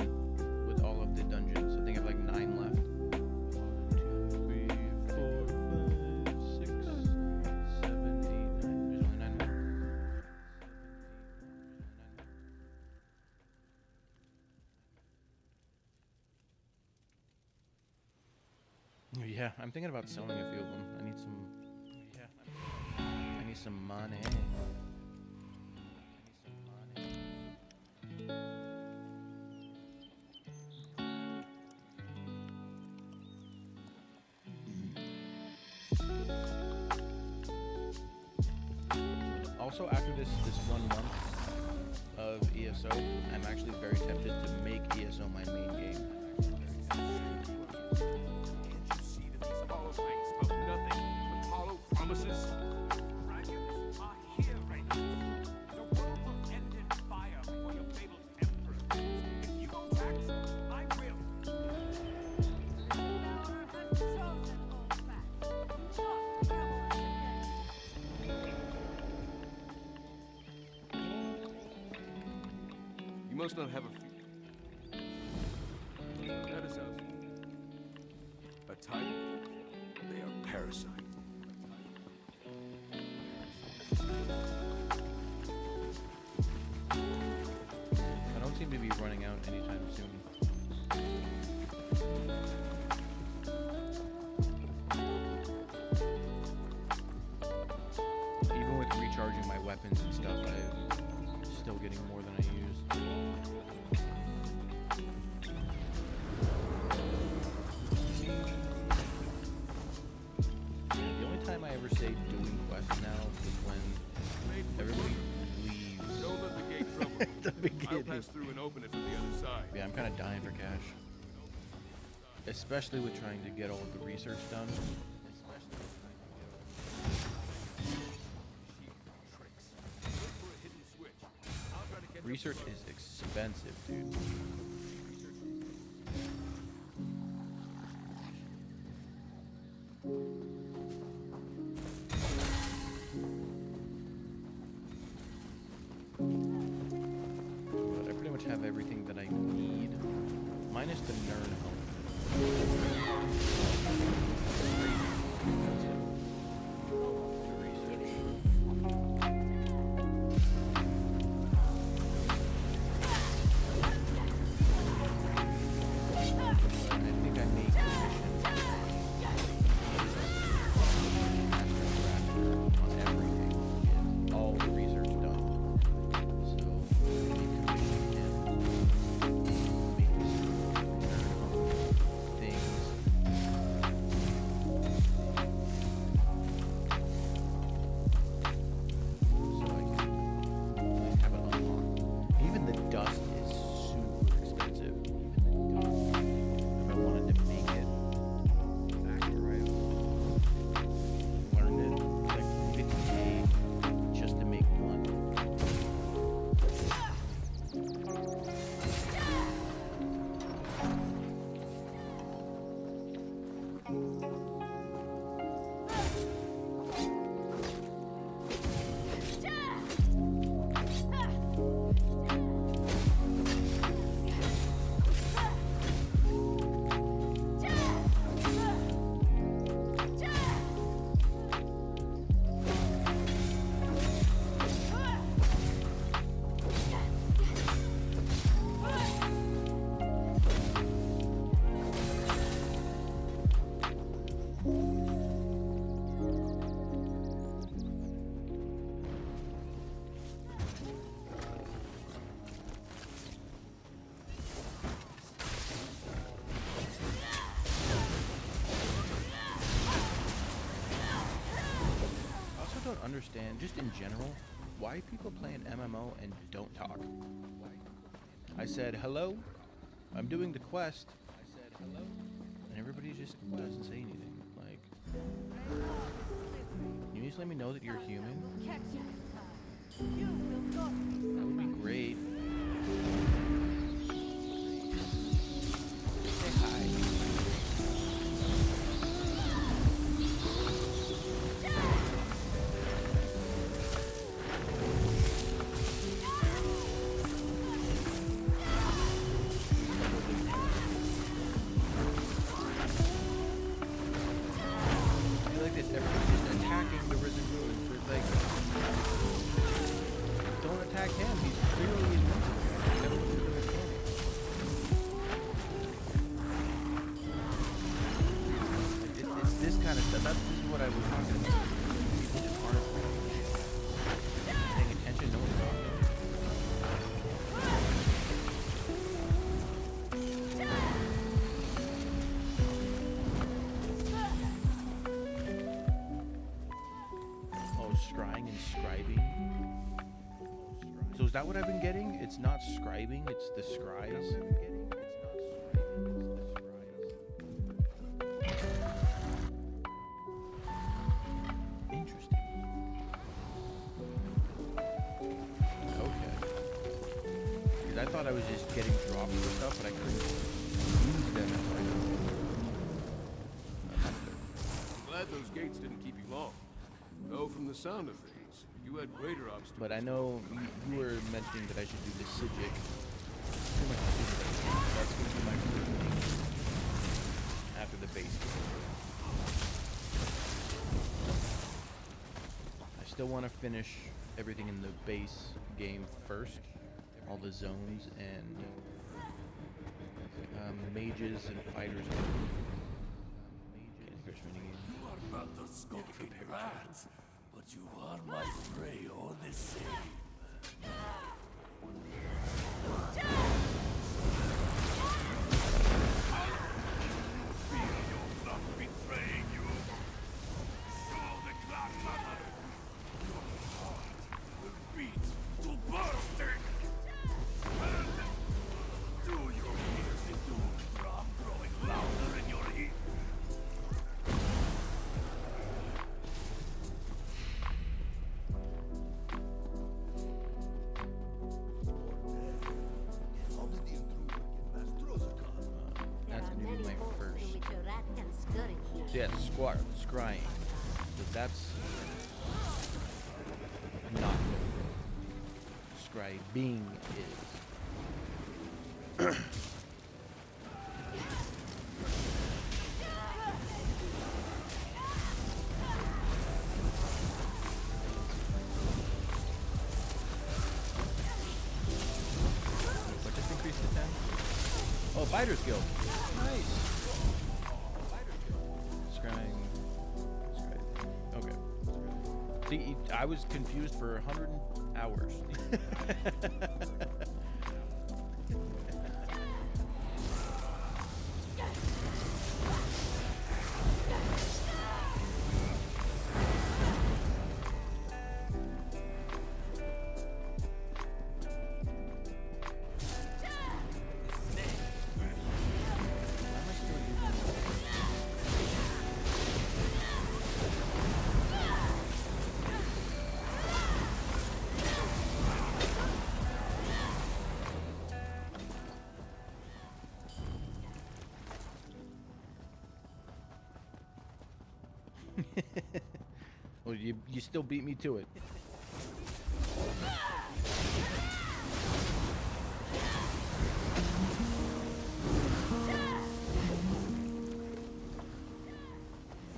with all of the dungeons. I think I have like 9 left. 1, 2, 3, 4, 5, 6, 7, 8, 9. There's only 9 more. Yeah, I'm thinking about selling a few of them. I need some. Yeah, I need some money. Also, after this 1 month of ESO, I'm actually very tempted to make ESO my main game. Can't you see that these hollow things spoke nothing but hollow promises? Dragons are here, Rangers. The world will end in fire before your fabled emperor. If you don't tax, I will. You must not have a that is a type. They are parasites. I don't seem to be running out anytime soon. Even with recharging my weapons and stuff, I'm still getting more than I use. The only time I ever say doing quests now is when everybody leaves. Don't let the gate trouble you. The I'll beginning. pass through and open it from the other side. Yeah, I'm kind of dying for cash. Especially with trying to get all of the research done. Tricks. Look for a hidden switch. I'll try to catch up Research to is expensive, dude. But I pretty much have everything that I need, minus the nerd I think I make the mission on everything, get all the research done. So keep commissioning him, make things. So I can at least have it unlocked. Even the dust is super expensive. Even the dust. If I wanted to make it back where I learned it, like 50K just to make one. I also don't understand, just in general, why people play an MMO and don't talk. I said, hello, I'm doing the quest. I said, hello. And everybody just doesn't say anything. Like, you just let me know that you're human? That would be great. Say hi. this kind of stuff. This is what I was talking about. People just aren't paying attention. No one's talking. Oh, scrying and scribing. So is that what I've been getting? It's not scribing, it's the scries. Interesting. Okay. Because I thought I was just getting drops for stuff, but I couldn't use them until I I'm glad those gates didn't keep you long. Though from the sound of things, you had greater obstacles. But I know you were mentioning that I should do the Sigic. Pretty much that's going to be my first thing after the base game. I still want to finish everything in the base game first. All the zones and mages and fighters. Candy Crush minigame. You are not the skulking rat, but you are my prey all the same. Not betraying you. Show the grandmother. Your heart will beat to bursting. And do your ears into a drum growing louder in your ear. That's going to be my first. which a rat can scurry here. So yeah, scrying. So that's not what scribing is. What just increased to 10? Oh, Fighter's Guild. Nice. Scrying. Okay. See, I was confused for 100 hours. Well, you still beat me to it.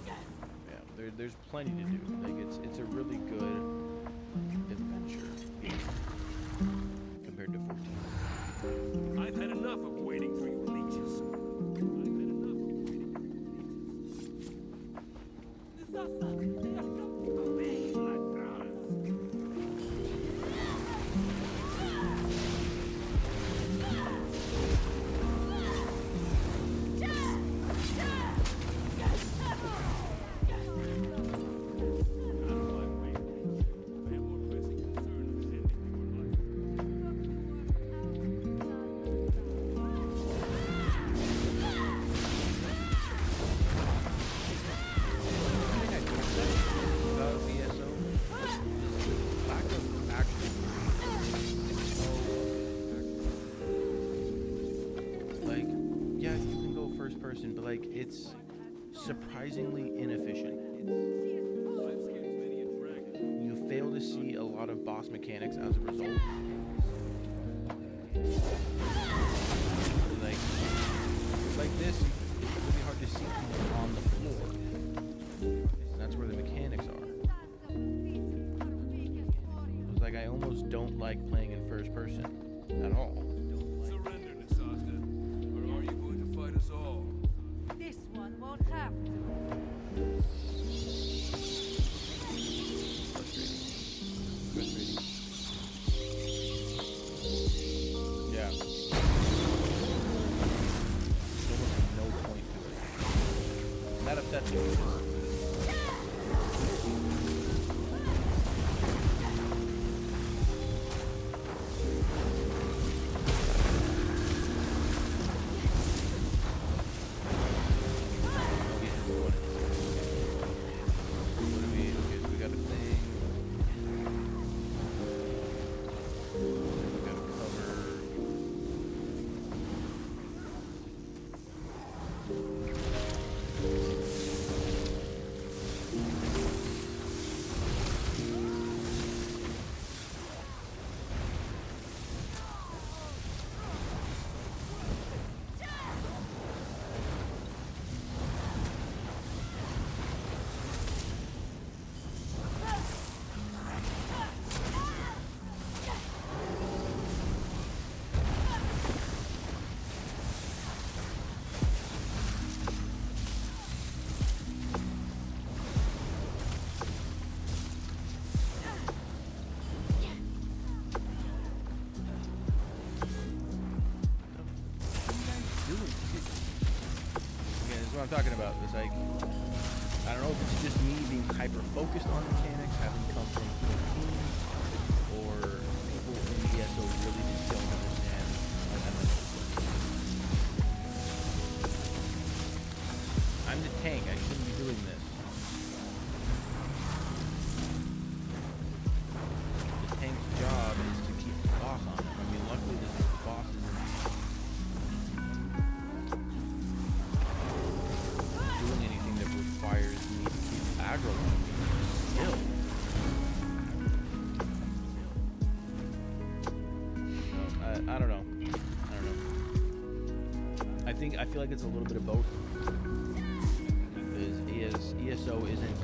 Yeah, there's plenty to do. Like it's a really good adventure compared to 14. I've had enough of waiting for you leeches. One thing I don't like about ESO is the lack of actual like, yeah, you can go first person, but like it's surprisingly inefficient. You fail to see a lot of boss mechanics as a result. Like this, it's really hard to see people on the floor. And that's where the mechanics are. It's like I almost don't like playing in first person at all. Surrender, Nasazda, or are you going to fight us all? This one won't have to. That upsets me. What I'm talking about is like, I don't know if it's just me being hyper focused on mechanics, having come from 14, or people in the ESO really just don't understand. I'm the tank, I shouldn't be doing this. The tank's job is to keep the boss on him. I mean, luckily the boss isn't doing anything that requires me to keep aggro still. I don't know. I feel like it's a little bit of both. Because ESO isn't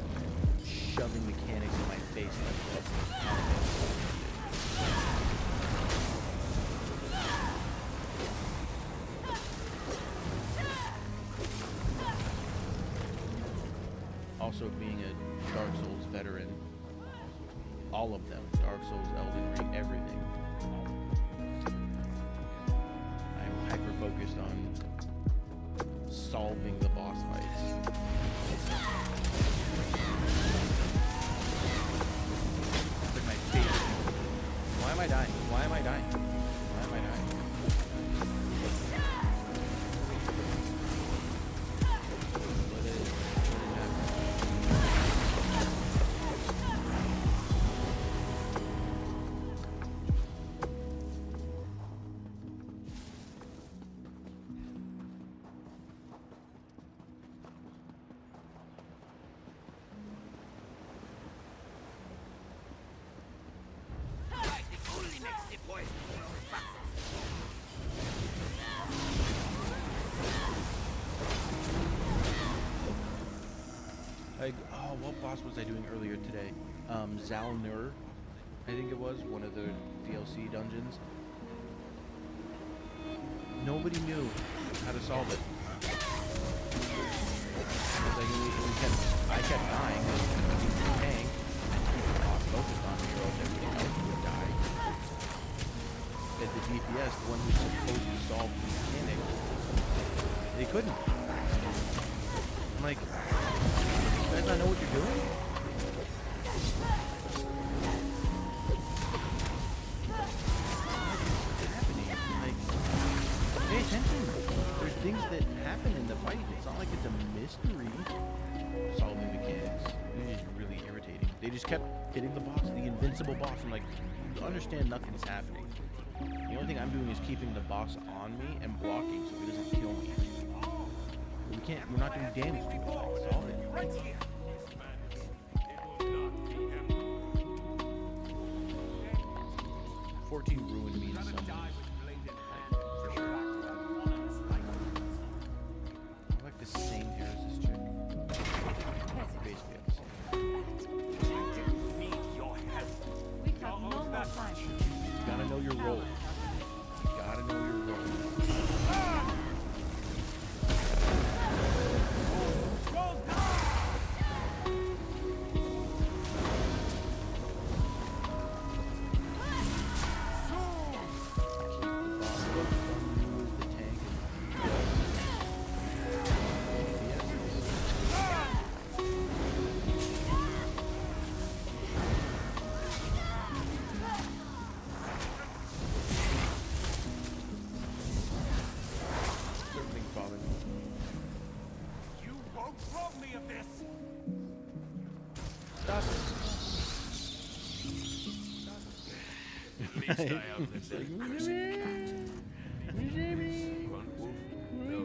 shoving mechanics in my face like that. Also being a Dark Souls veteran, all of them, Dark Souls, Elden Ring, everything. I'm hyper focused on solving the boss fights. It's like my favorite. Why am I dying? Why am I dying? Why am I dying? Like, oh, what boss was I doing earlier today? Zalnur, I think it was, one of the DLC dungeons. Nobody knew how to solve it. Like, I kept dying, the tank, the boss focused on me, or else everything else would die. At the DPS, the one who's supposed to solve the mechanic, they couldn't. I'm like, you guys not know what you're doing? What's happening? Like, pay attention. There's things that happen in the fight. It's not like it's a mystery. Solving mechanics. It's just really irritating. They just kept hitting the boss, the invincible boss. I'm like, you understand nothing's happening. The only thing I'm doing is keeping the boss on me and blocking so he doesn't kill me. We're not doing damage to it. Like, solve it. Right here. 14 ruined me in some ways. I like the same hair as this chick. Basically, I have the same. Need your help. We have no more time. You gotta know your role. You gotta know your role. Don't rob me of this! Stop it. At least I outlived that cursed cat. Run, wolf? No.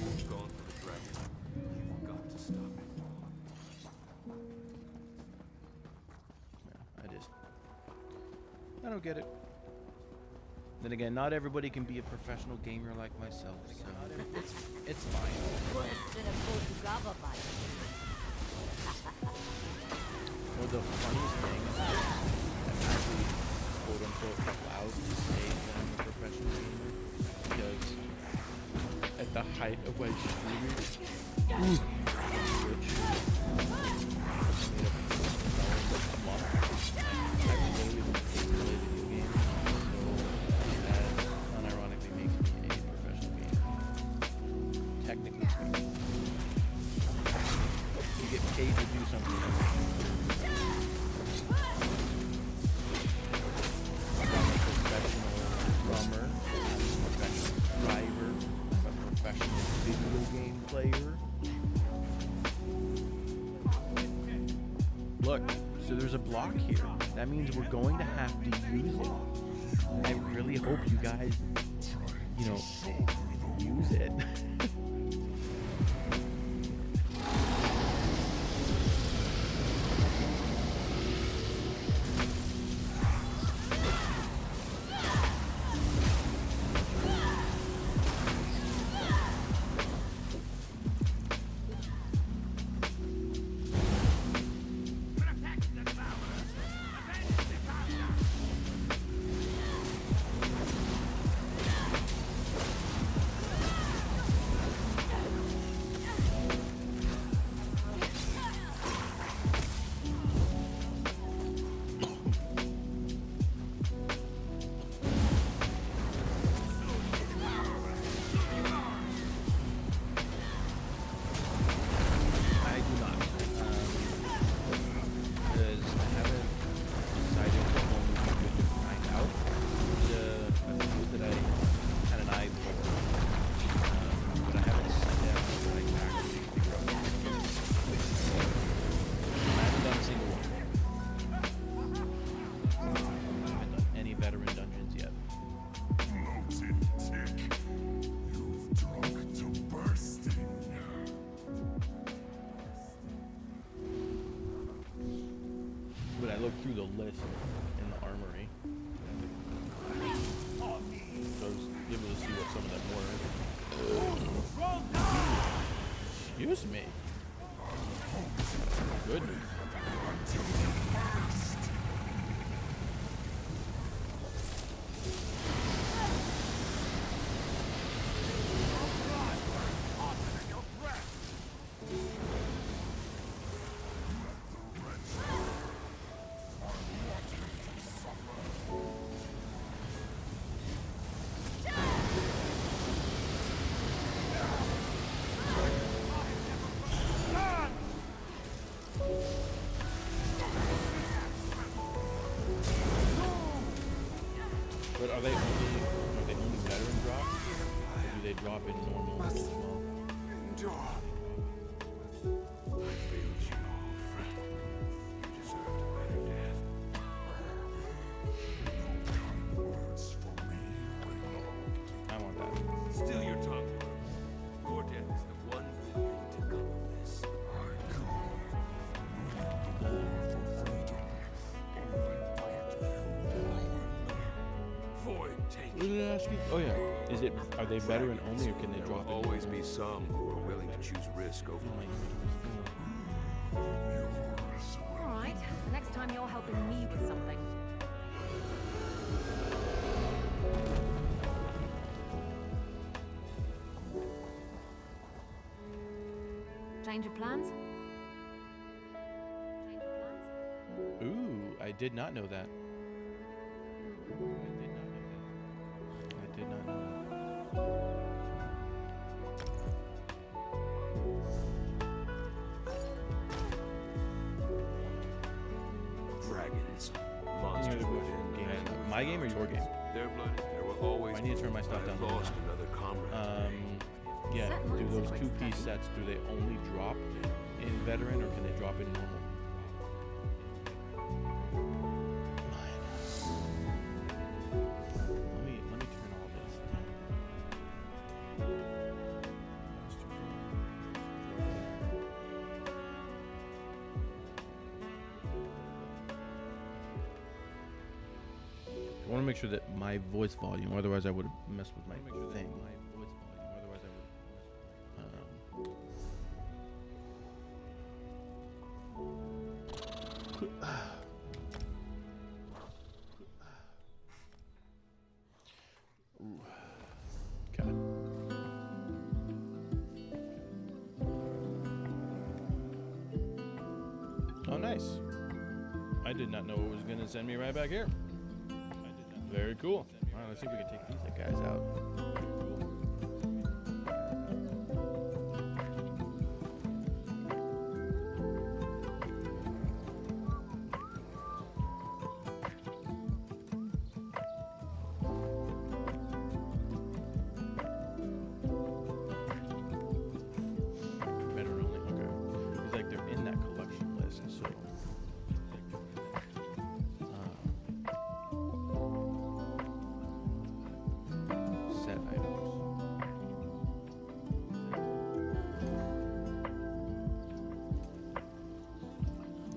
Wolf's gone for the dragon. You've got to stop it. I don't get it. Then again, not everybody can be a professional gamer like myself, so it's fine. Or the funniest thing, I'm actually quote unquote allowed to say that I'm a professional gamer because at the height of my streaming, Twitch, made $1 a month. I really been paid to play video games, so that unironically makes me a professional gamer. Technically speaking, you get paid to do something. Drummer, I'm a professional driver, I'm a professional video game player. Look, so there's a block here. That means we're going to have to use it. I really hope you guys, use it. Through the list in the armory. So I was able to see what some of them were. Excuse me. Goodness. But are they only veteran drops? Or do they drop in normal as well? Endure. I failed you, old friend. You deserved a better death. Words for me, I want that. still your tongue. Your death is the one good thing to come of this. Void, take What did I ask you? Oh yeah. Are they veteran only or can they There drop will in always normal? be some who are willing to choose risk over Alright, next time you're helping me with something. Change of plans? Ooh, I did not know that. I did not know that. dragons. Monsters within Game. and My game or your game? their blood, there will always I need to turn my stuff I have down. lost another comrade. Yeah, Set do mine's a those quick two-piece study. sets, do they only drop in veteran or can they drop in normal? Let me turn all this down. I want to make sure that my voice volume, otherwise I would have messed with my thing. Okay. Oh, nice. I did not know it was going to send me right back here. Very cool. All right, let's see if we can take these guys out. Veteran only. Okay. It's like they're in that collection list, so. Set items.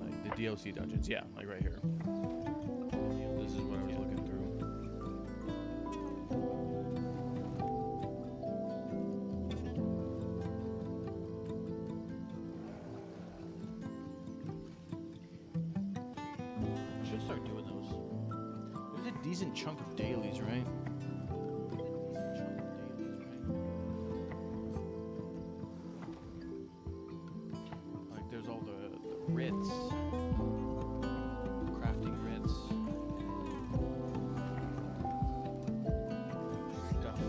Like the DLC dungeons, yeah, like right here. This is what I was looking through. Should start doing those. There's a decent chunk of dailies, right? Like there's all the writs, crafting writs, stuff.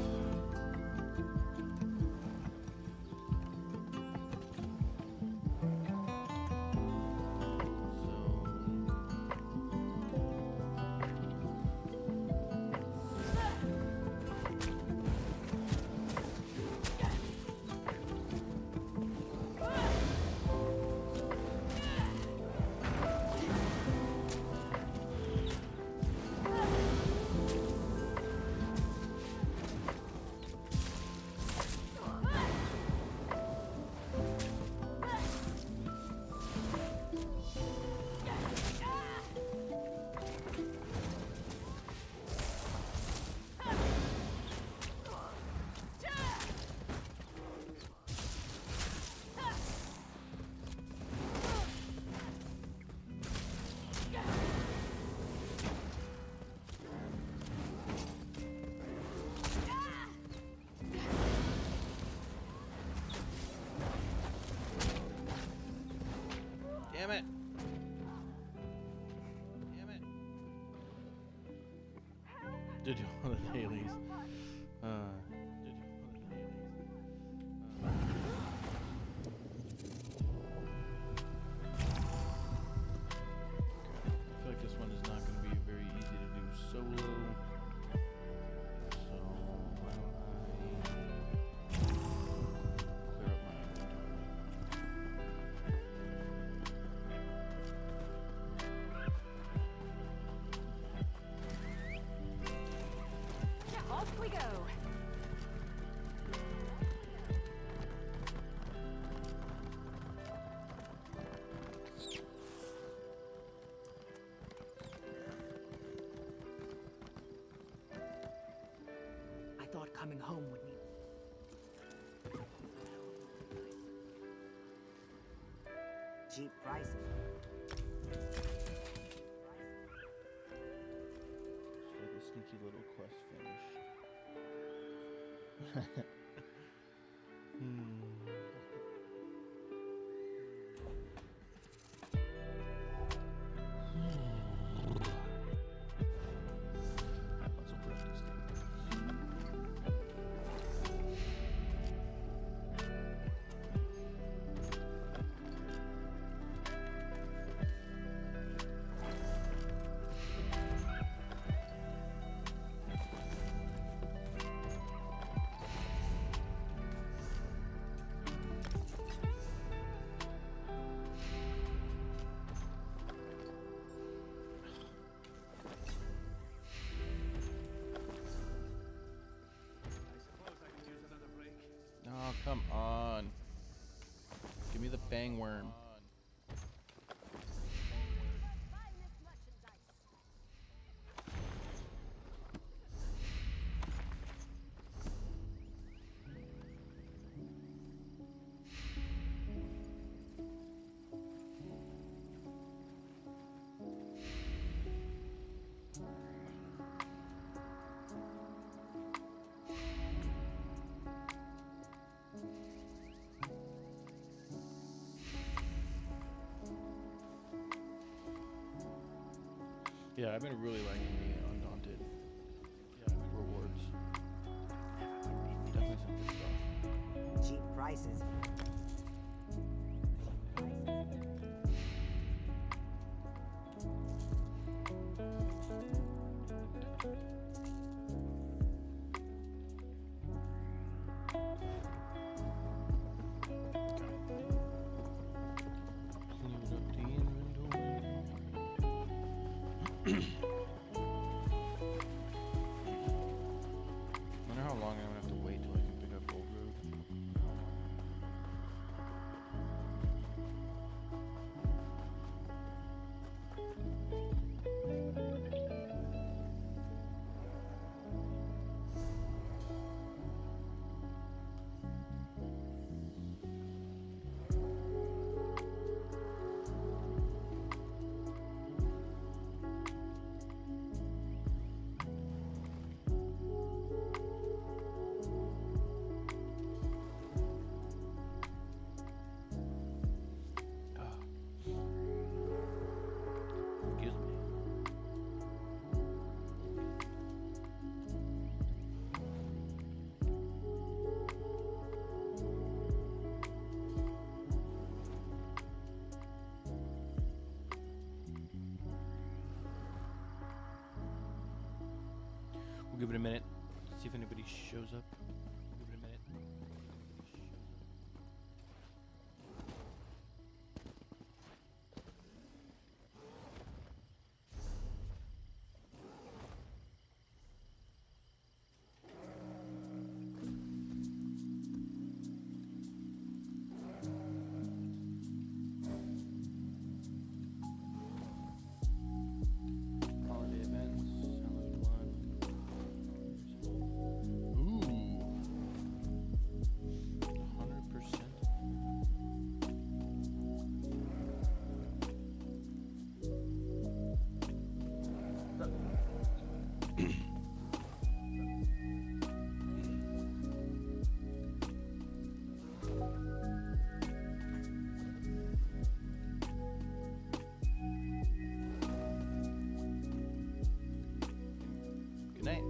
Damn it! Damn it! Did all the dailies. I feel like this one is not going to be very easy to do solo. So why don't I clear up my Off we go. I thought coming home would mean cheap prices. Get the sneaky little quest finished. Alright, let's open up these things. Come on. Give me the fang worm. Yeah, I've been really liking the Undaunted rewards. Definitely some good stuff. Cheap prices. Clean up the inventory. Wonder how long I'm gonna have to wait till I can pick up Old Road. Excuse me. We'll give it a minute. See if anybody shows up. Give it a minute. Holiday events. Halloween one. Ooh. 100%. Good night.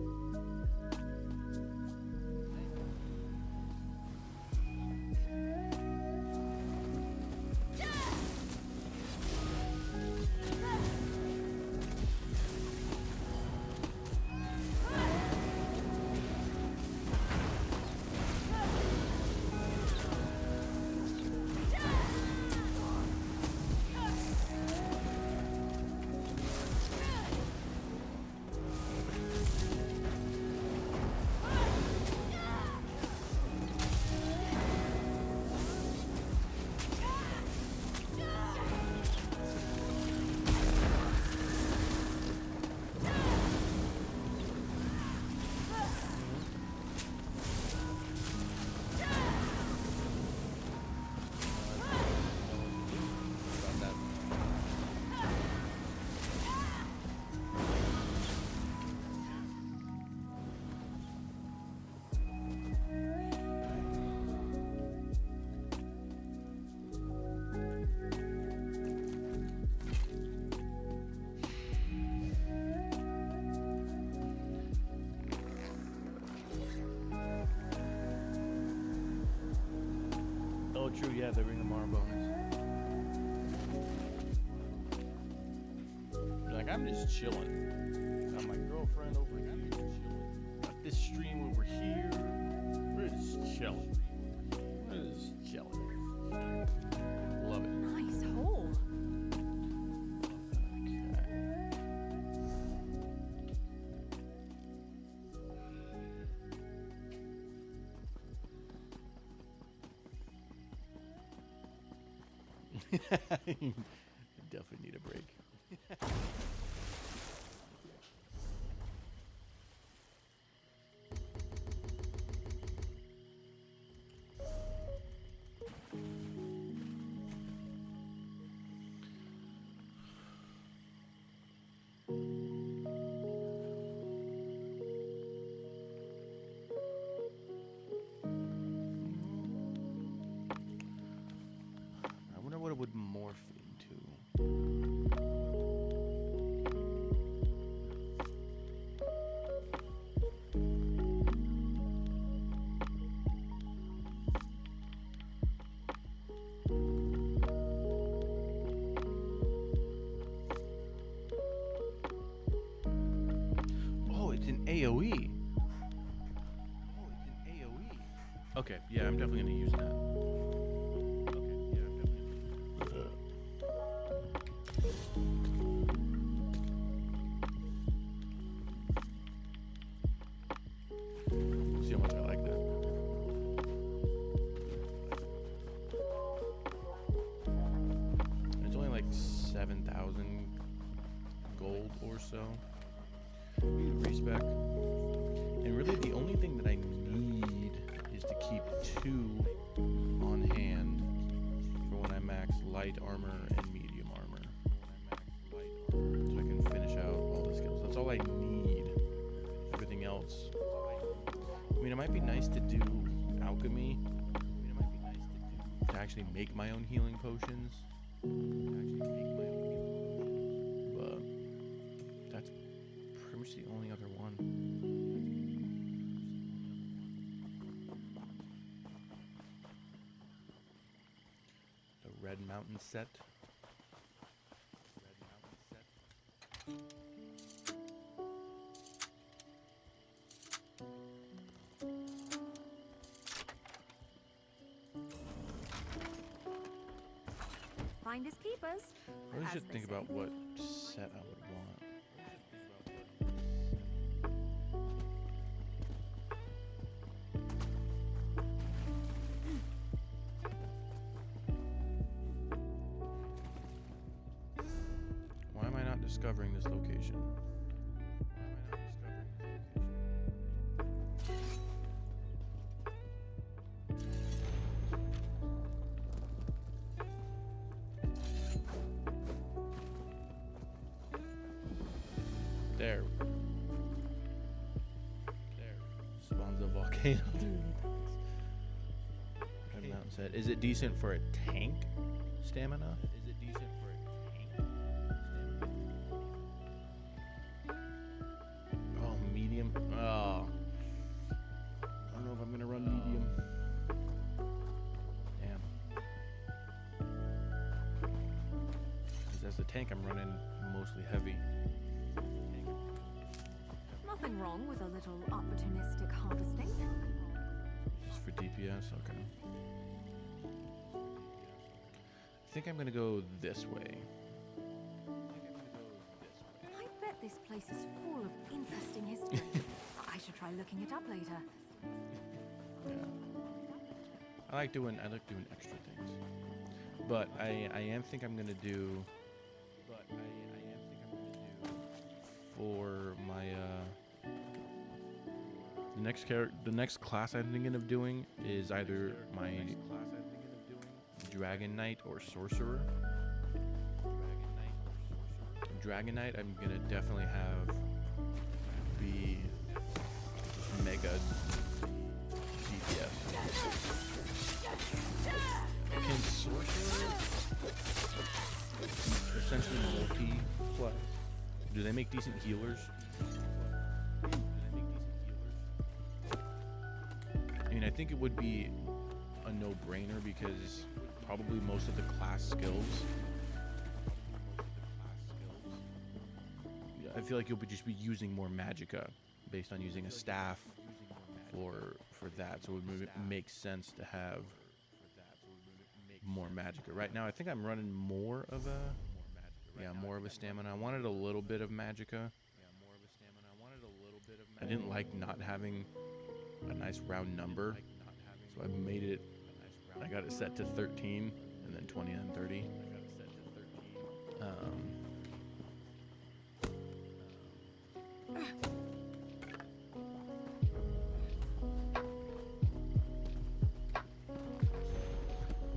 About that. Oh, true. Yeah, the Ring of Mara bonus. You're like, I'm just chilling. Got my girlfriend over here. Got this stream over here. We're just chilling. We're just chilling. Love it. Nice hole. Okay. Definitely need a break. I wonder what it would morph into. Oh, it's an AoE. Okay, yeah, I'm definitely gonna use that. See how much I like that. It's only like 7,000 gold or so. Respec. And really the only thing that I need is to keep 2 on hand for when I max light armor and medium armor. So I can finish out all the skills. That's all I need. Everything else. I mean, it might be nice to do alchemy. To actually make my own healing potions. But that's pretty much the only other one. The Red Mountain set. Finders keepers. I really as should they think say. about what set I would want. Why am I not discovering this location? There. Spawns a volcano. Red Mountain set. Is it decent for a tank stamina? Oh, medium. Oh. I don't know if I'm gonna run medium. Damn. Because as the tank, I'm running mostly heavy. Nothing wrong with a little opportunistic harvesting. Just for DPS, okay. I think I'm gonna go this way. I bet this place is full of interesting history. I should try looking it up later. Yeah. I like doing extra things. But I think I'm gonna do for my the next class I'm thinking of doing is either my Dragon Knight or Sorcerer. Dragon Knight I'm gonna definitely have be mega DPS. Can Sorcerer essentially multi-play? Do they make decent healers? I mean, I think it would be a no-brainer because probably most of the class skills. I feel like you'll just be using more magicka based on using a staff for that, so it would make sense to have more magicka. Right now, I think I'm running more of a stamina. I wanted a little bit of magicka. I didn't like not having a nice round number, so I made it. I got it set to 13, and then 20, and then 30.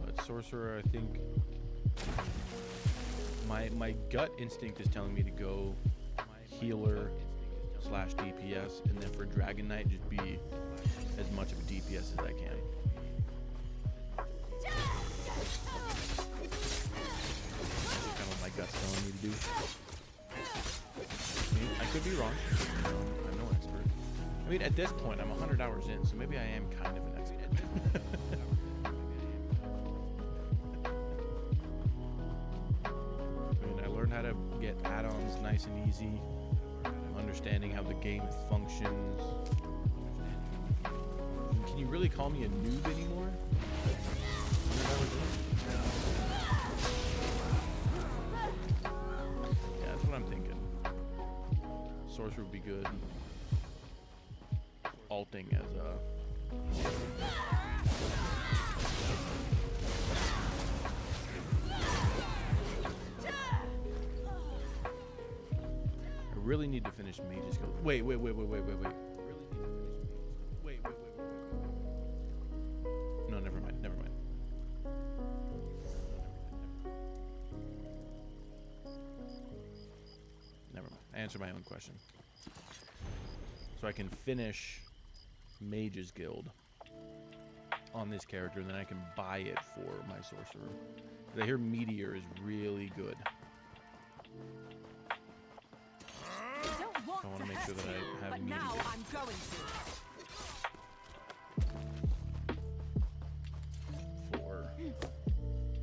But sorcerer, I think my gut instinct is telling me to go healer / DPS, and then for Dragon Knight, just be as much of a DPS as I can. That's kind of what my gut's telling me to do. I mean, I could be wrong. I'm no expert. I mean, at this point, I'm 100 hours in, so maybe I am kind of an expert. I mean, I learned how to get add-ons nice and easy. Understanding how the game functions. Can you really call me a noob anymore? Yeah, that's what I'm thinking. Sorcerer would be good. Alting as a... I really need to finish Mage's Guild. Wait. No, never mind. I answered my own question. So I can finish Mage's Guild on this character, and then I can buy it for my sorcerer. 'Cause I hear Meteor is really good. I want to make sure that I have Meteor. Now I'm going to. For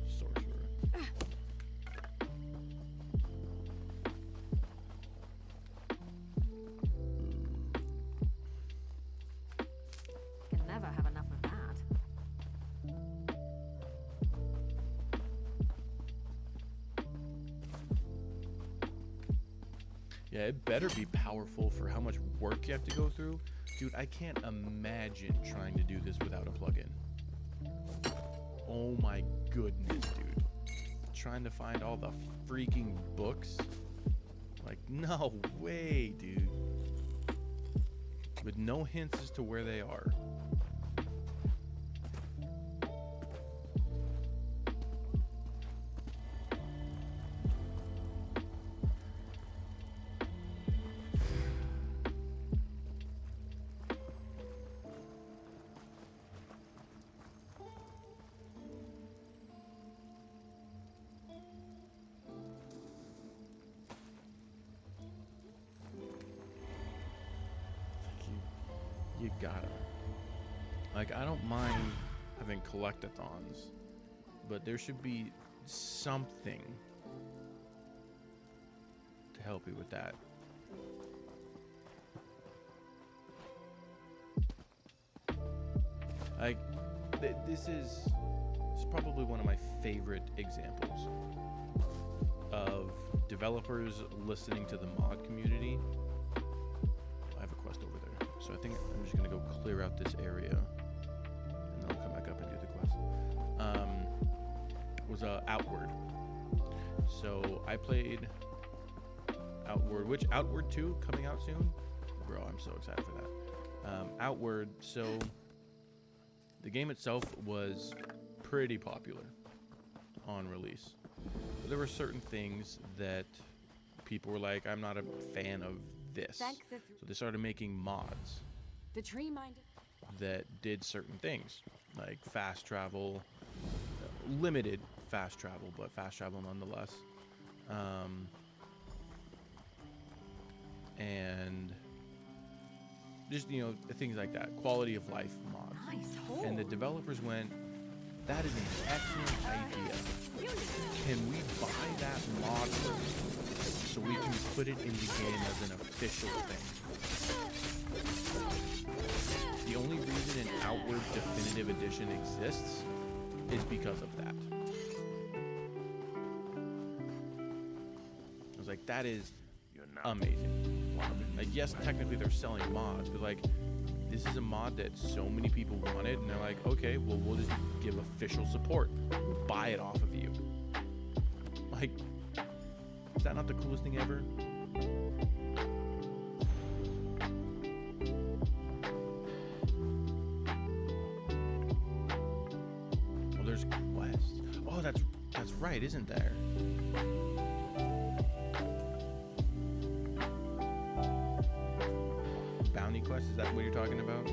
sorcerer. Can never have enough of that. Yeah, it better be powerful for how much work you have to go through. Dude, I can't imagine trying to do this without a plugin. Oh my goodness, dude. Trying to find all the freaking books. Like, no way, dude. With no hints as to where they are. You gotta. Like, I don't mind having collectathons, but there should be something to help you with that. Like, this is probably one of my favorite examples of developers listening to the mod community. I have a quest over there, so I think I'm just gonna go clear out this area, and then I'll come back up and do the quest. Was Outward. So I played Outward, which Outward 2 coming out soon. Bro, I'm so excited for that. Outward. So the game itself was pretty popular on release. But there were certain things that people were like, I'm not a fan of this. So they started making mods The tree minded. that did certain things, like fast travel, limited fast travel, but fast travel nonetheless. And just, you know, things like that, quality of life mods. Nice hole. And the developers went, that is an excellent idea. Can we buy that mod so we can put it in the game as an official thing? The only reason an Outward Definitive Edition exists is because of that. I was like, that is amazing. Like, yes, technically they're selling mods, but like, this is a mod that so many people wanted, and they're like, okay, well, we'll just give official support. We'll buy it off of Like, is that not the coolest thing ever? Well, there's quests. Oh, that's right, isn't there? Bounty quest, is that what you're talking about?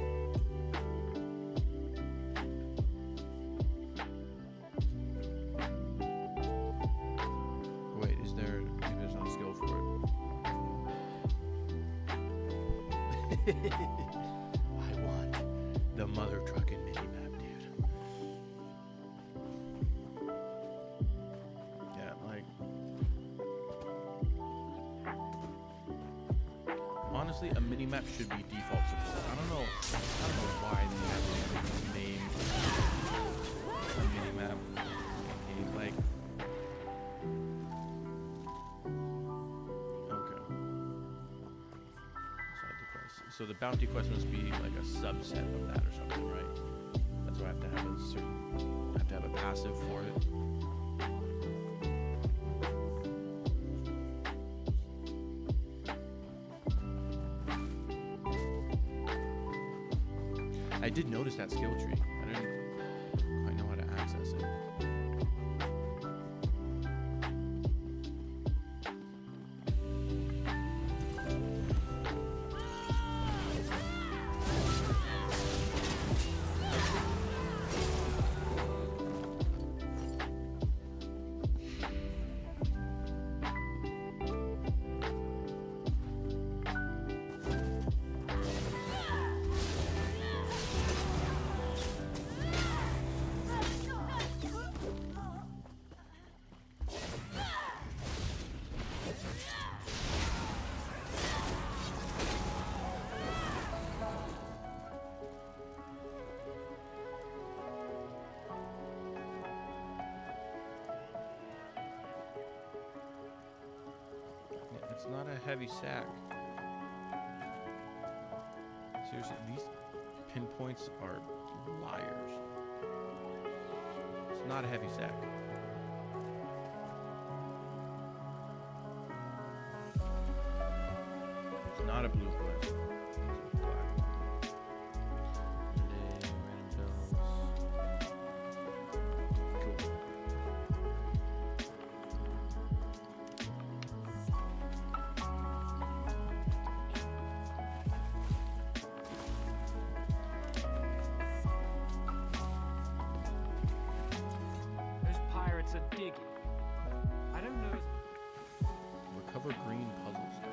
Wait, is there, maybe there's not a skill for it. I want the mother trucking minimap, dude. Yeah, like, honestly, a minimap should be default support. I don't know why they have to name a minimap game. Like, okay. Side the quest. So the bounty quest must be like a subset of that or something, right? That's why I have to have a certain, I have to have a passive for it. I did notice that skill tree. I didn't quite know how to access it. It's not a heavy sack. Seriously, these pinpoints are liars. It's not a heavy sack. It's not a blue quest. It's a black one. Monday, random bills. Cool. Those pirates are digging. I don't know. Recover green puzzle stone.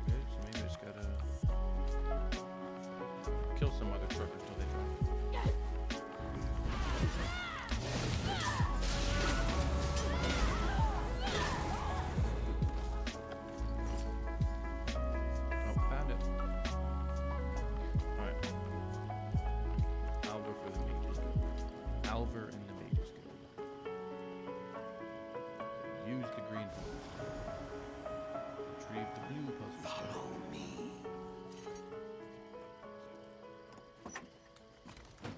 Okay, so maybe I just gotta kill some other truckers till they drop. Oh, found it. Alright. Alver for the Mages Guild. Alver in the Mages Guild. Use the green puzzle stone. Retrieve the blue puzzle stone. Follow me.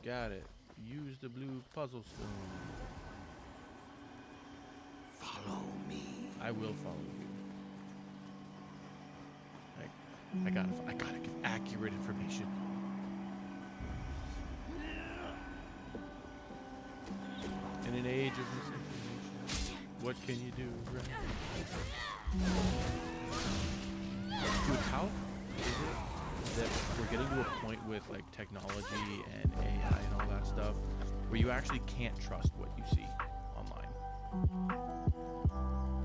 Got it. Use the blue puzzle stone. Follow me. I will follow you. I gotta give accurate information. In an age of misinformation, what can you do, right? Dude, how is it that we're getting to a point with like technology and AI and all that stuff where you actually can't trust what you see online?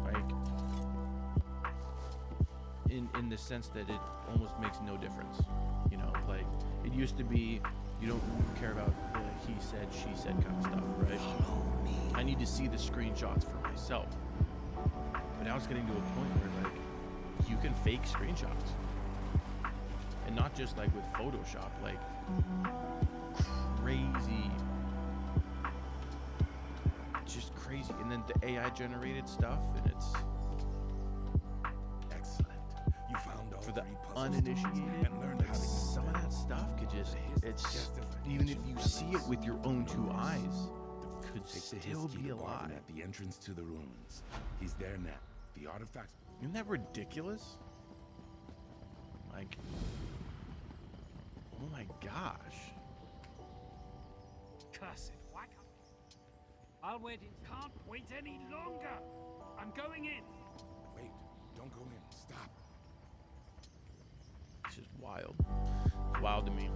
Like, in the sense that it almost makes no difference. You know, like it used to be you don't care about the he said, she said kind of stuff, right? I need to see the screenshots for myself. But now it's getting to a point where like you can fake screenshots. And not just like with Photoshop, like crazy, just crazy. And then the AI generated stuff, and it's Excellent. You found all for the 3 puzzles uninitiated. and learned Like how to use some of them. that stuff could just, it's even if you see it with your own 2 eyes, could Take the still His key be to Bargain alive. at the entrance to the ruins. He's there now. The artifacts. Isn't that ridiculous? Like, oh my gosh. Curse it, why can't I'll wait can't wait any longer. I'm going in. Wait, don't go in. Stop. It's just wild. It's wild to me.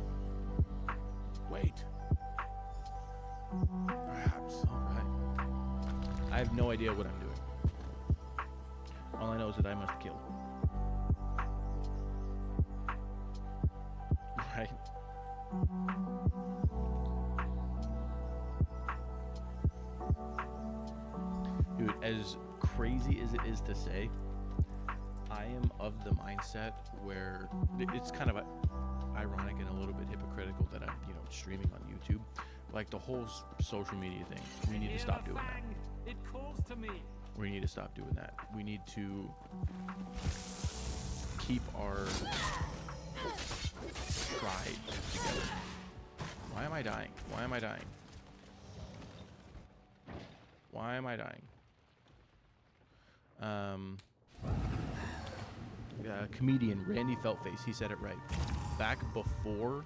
Wait. Perhaps. All right. I have no idea what I'm doing. All I know is that I must kill. Right? Dude, as crazy as it is to say, I am of the mindset where it's kind of ironic and a little bit hypocritical that I'm, streaming on YouTube. Like the whole social media thing, we need to stop doing that. It calls to me. We need to stop doing that. We need to keep our tribes together. Why am I dying? Why am I dying? Why am I dying? Comedian Randy Feltface, he said it right. Back before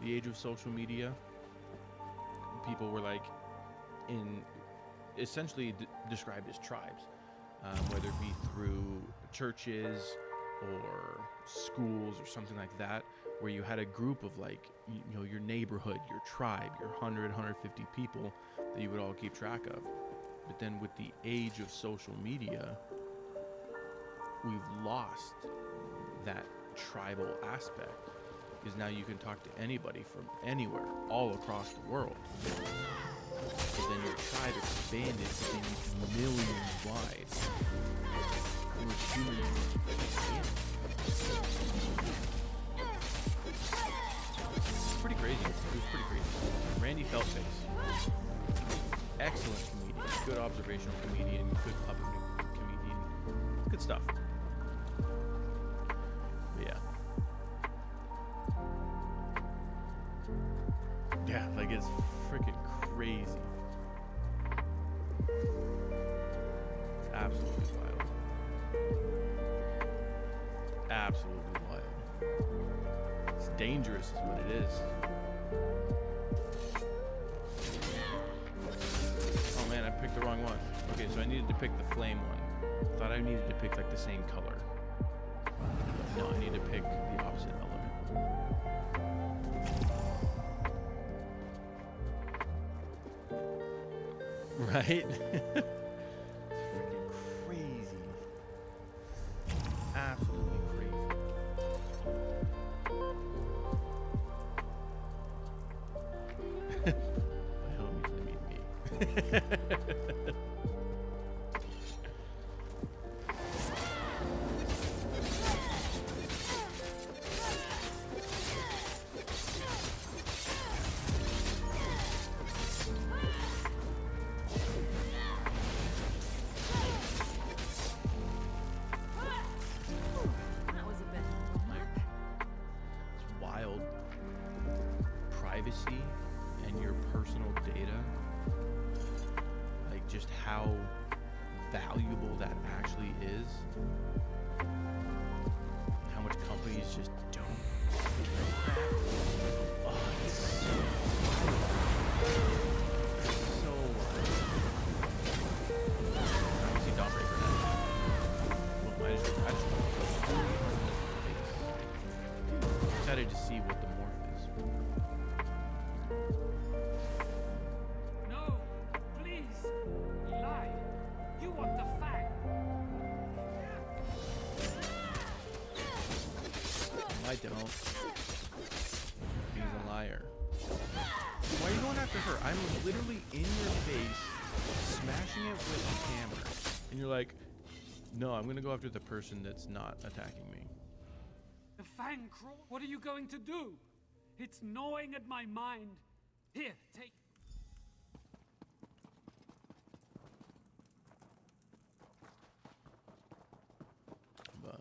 the age of social media, people were like essentially described as tribes, whether it be through churches or schools or something like that, where you had a group of like, your neighborhood, your tribe, your 100, 150 people that you would all keep track of. But then with the age of social media, we've lost that tribal aspect, because now you can talk to anybody from anywhere, all across the world. But then your tribe expanded to be millions wide, in which humans can't. It's pretty crazy. It was pretty crazy. Randy Feltface, excellent comedian, good observational comedian, good puppet comedian, good stuff. But yeah. Yeah, like it's freaking crazy. It's absolutely wild. Absolutely wild. It's dangerous is what it is. Oh man, I picked the wrong one. Okay, so I needed to pick the flame one. Thought I needed to pick like the same color. No, I need to pick the opposite element. Right? It's freaking crazy. Absolutely crazy. My homies, they mean me. That was a bit of It's wild. Privacy and your personal data, like just how valuable that actually is, and how much companies just don't care. Oh, it's so wild. I don't see Dawnbreaker now. Well, I just excited to see what the morph is. No, please. Lie. You want the fact. I don't. He's a liar. Why are you going after her? I'm literally in your face, it with a camera, and you're like, no, I'm gonna go after the person that's not attacking me. The fang crawl. What are you going to do? It's gnawing at my mind. Here, take. But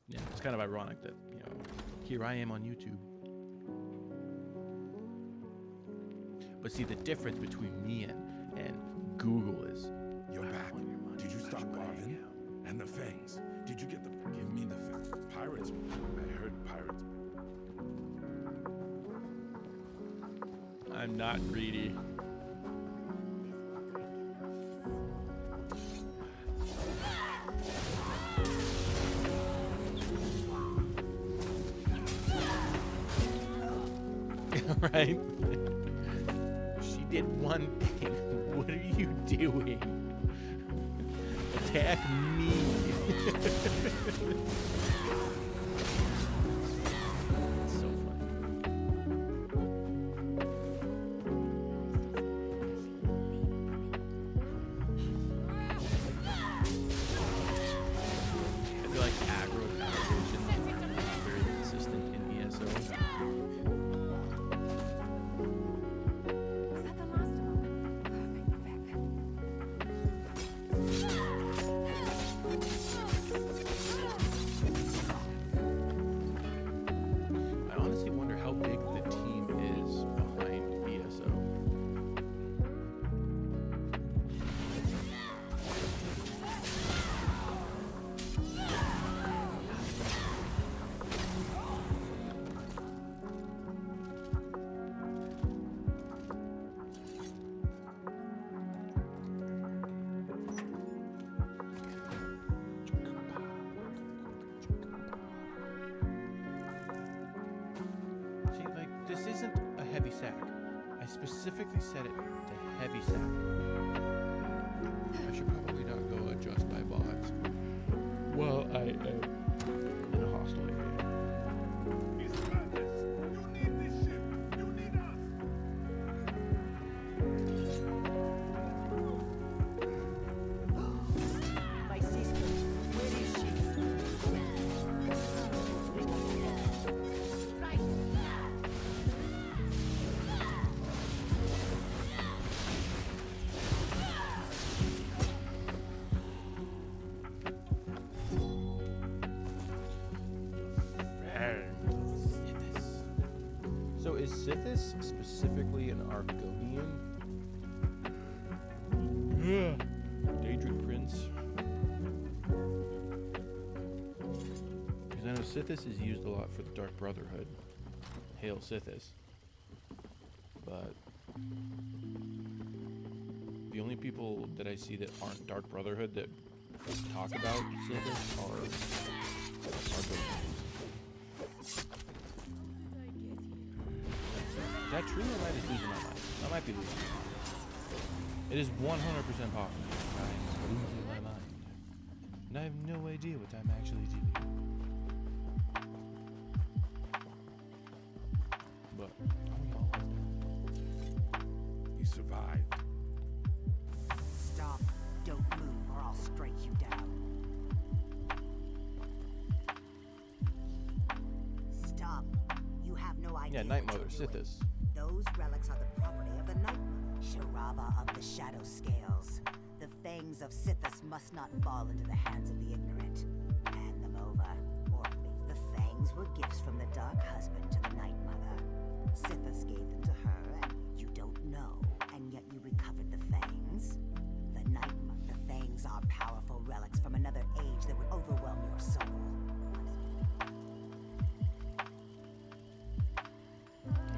yeah, it's kind of ironic that, you know, here I am on YouTube. But see, the difference between me and Google is You're back. Did you stop Garvin? And the fangs. Did you get the... Give me the fangs. Pirates. I heard pirates. I'm not greedy. Right? She did one thing. What are you doing? Attack me. It's so funny. I feel like aggro conversations are very consistent in ESO. Is that the last of them? I honestly wonder how big the team is behind ESO. See, like, this isn't a heavy sack. I specifically said it to heavy sack. I should probably not go adjust my bots. Well, I am in a hostile area. It's madness. You need this ship. You need us. My sister, where is she? So is Sithis specifically an Argonian? Daedric Prince. Because I know Sithis is used a lot for the Dark Brotherhood. Hail Sithis. But the only people that I see that aren't Dark Brotherhood that talk about Sithis are Argonians. Is that true, or am I just losing my mind? I might be losing my mind. It is 100% possible. I'm losing my mind. And I have no idea what I'm actually doing. But, He survived. Stop. Don't move or I'll strike you down. Stop. You have no idea. yeah, Night what Mother, you're doing. Sithis. Those relics are the property of the Night Mother, Sharava of the Shadow Scales. The fangs of Sithis must not fall into the hands of the ignorant. Hand them over, or the fangs were gifts from the Dark Husband to the Night Mother. Sithis gave them to her, and you don't know, and yet you recovered the fangs. The fangs are powerful relics from another age that would overwhelm your soul.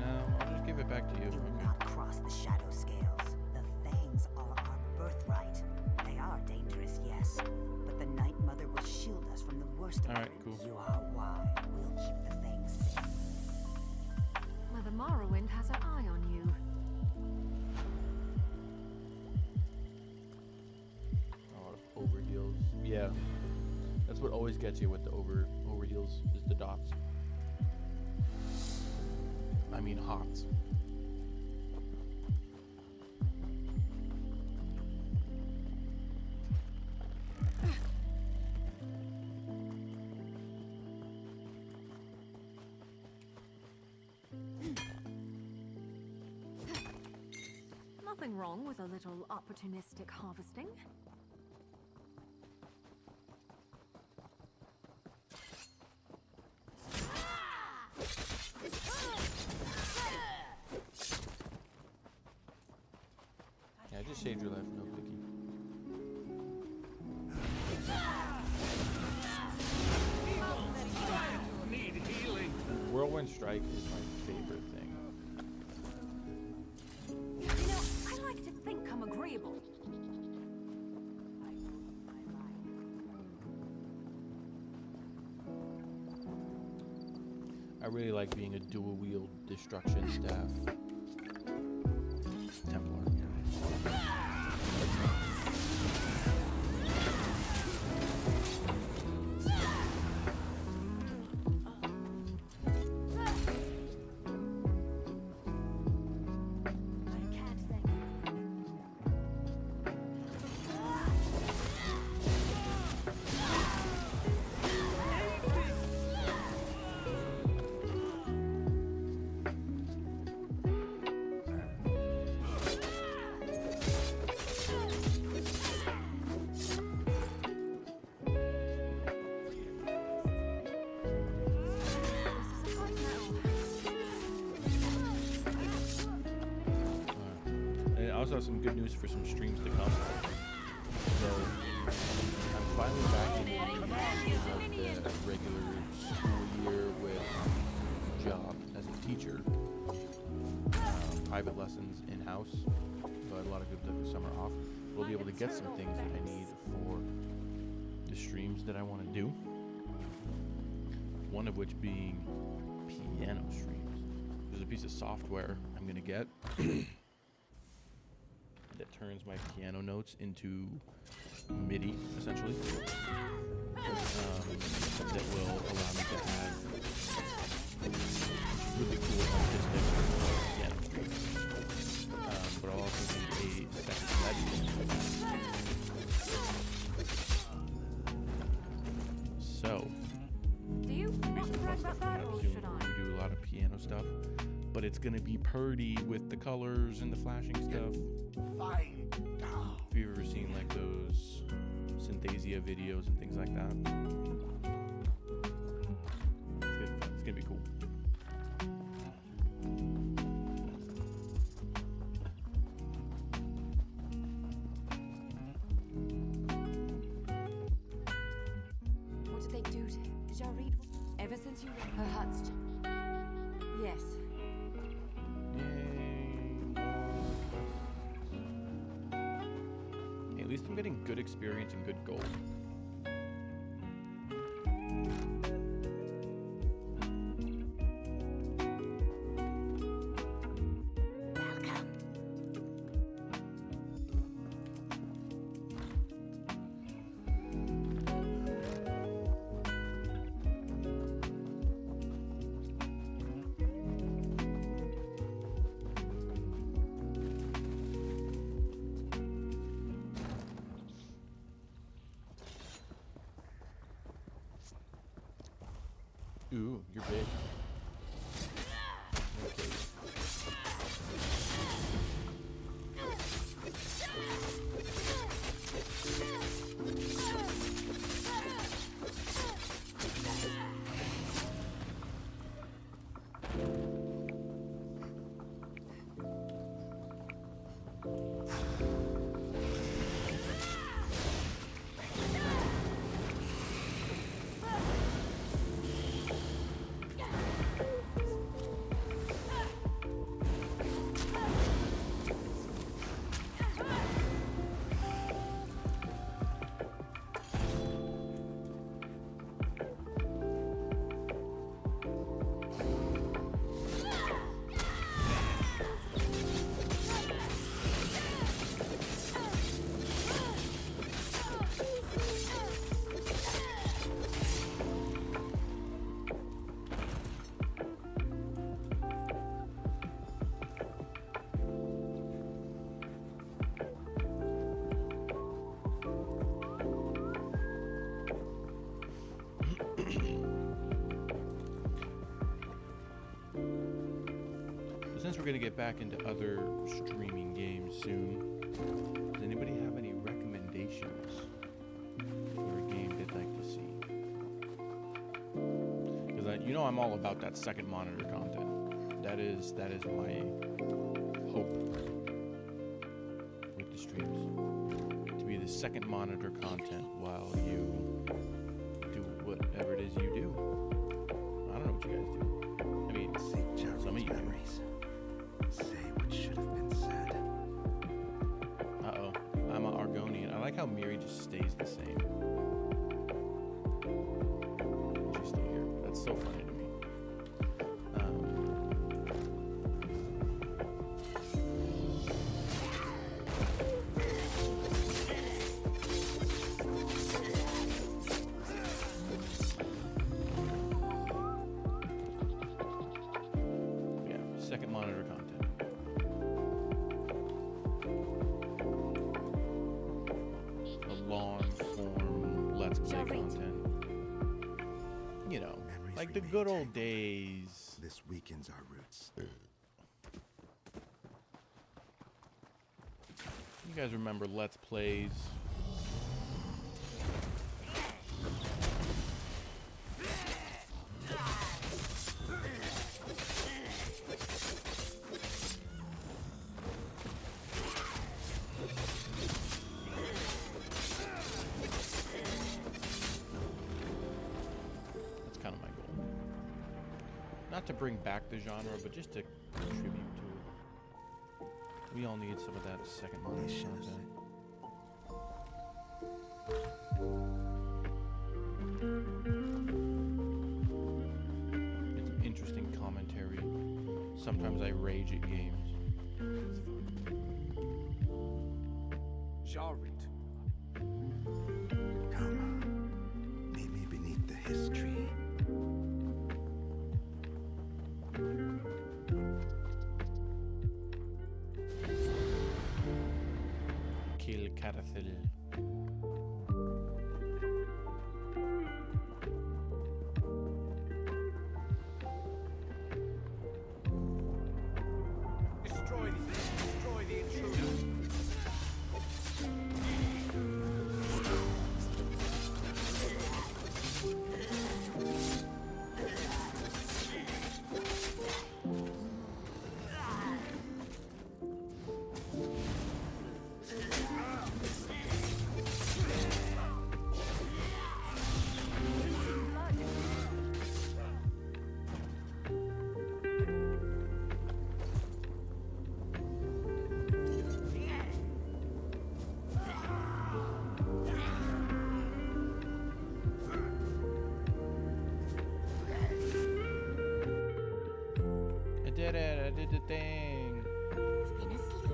No, I'll just give it back to you. Do Okay. not cross the shadow scales. The fangs are our birthright. They are dangerous, yes, but the Night Mother will shield us from the worst of Alright, it. cool. You are why. We'll keep the fangs safe. Mother Morrowind has her eye on you. A lot of overheals. Yeah. That's what always gets you with the overheals is the dots. I mean hots. nothing wrong with a little opportunistic harvesting. Yeah, I just saved your life, no biggie. Need healing. Whirlwind Strike is my favorite thing. You know, I like to think I'm agreeable. I really like being a dual-wield destruction staff. Templar. And I also have some good news for some streams to come. So I'm finally back in the regular school year with job as a teacher. Private lessons in-house. So I have a lot of good stuff for summer off. We'll be able to get some things that I need for the streams that I want to do. One of which being piano streams. There's a piece of software I'm going to get that turns my piano notes into MIDI, essentially. That will allow me to have really cool artistic piano streams. But I'll also need a second sled. So, Do you want to brag about that, or soon should I? we do a lot of piano stuff, but it's gonna be purdy with the colors and the flashing stuff. Fine. If you've ever seen like those Synthesia videos and things like that, it's gonna be cool. What did they do to Did y'all read? Ever since you... Her hut's... Yes. Yay, hey, at least I'm getting good experience and good gold. Welcome. Ooh, you're big. Okay. we're gonna get back into other streaming games soon. Does anybody have any recommendations for a game they'd like to see? Because you know I'm all about that second monitor content. That is my hope with the streams, to be the second monitor content while you do whatever it is you do. I don't know what you guys do. I mean, some of you memories. Say what should have been said. Uh-oh, I'm an Argonian. I like how Miri just stays the same. She's still here. That's so funny to me. Yeah, second monitor content. A long form Let's Play content. You know, Memories like the remain good old tangled. days. This weakens our roots. You guys remember Let's Plays? That's kind of my goal. Not to bring back the genre, but just to contribute to it. We all need some of that second monitor They should have content. It's interesting commentary. Sometimes I rage at games. It's fun. Jarit. Come, meet me beneath the history. Kill Carathil. Destroy the intruder. I did it! I did the thing! You've been asleep.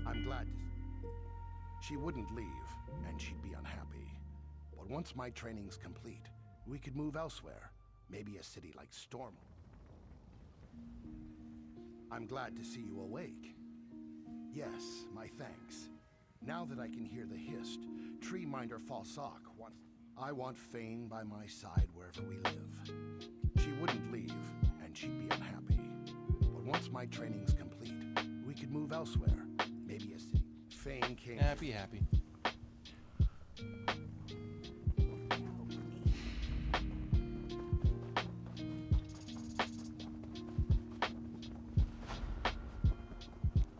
I'm glad she wouldn't leave, and she'd be unhappy. But once my training's complete, we could move elsewhere. Maybe a city like Storm. I'm glad to see you awake. Yes, my thanks. Now that I can hear the hist, Tree Minder Falsock wants... I want Fane by my side wherever we live. She wouldn't leave, and she'd be unhappy. But once my training's complete, we could move elsewhere. Maybe a city. Fane came... Happy, happy.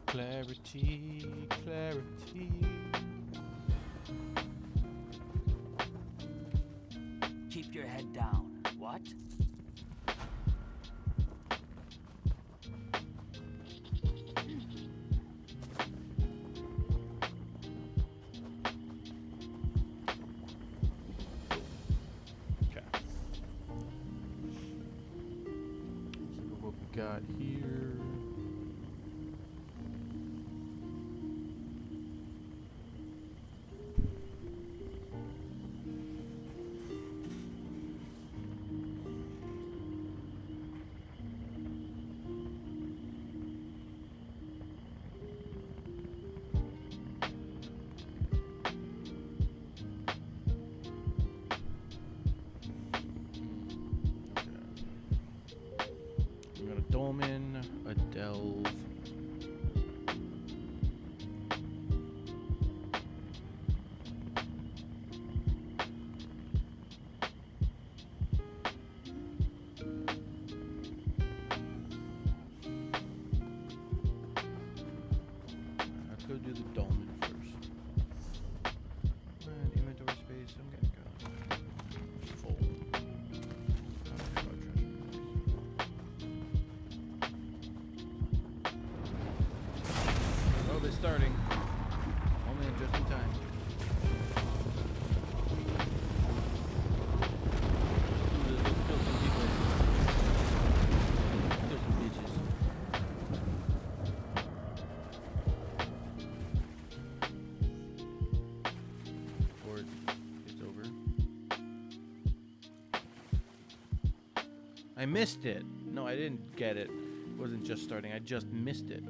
Clarity, clarity. Keep your head down. What? Okay. Let's look at what we got here. Omen, a Delve. Let's go do the Dolmen first. And inventory space, I'm gonna go full. Oh, they're starting. Only just in time. Ooh, let's kill some people. Kill some bitches. Before it's over. I missed it. No, I didn't get it. It wasn't just starting. I just missed it.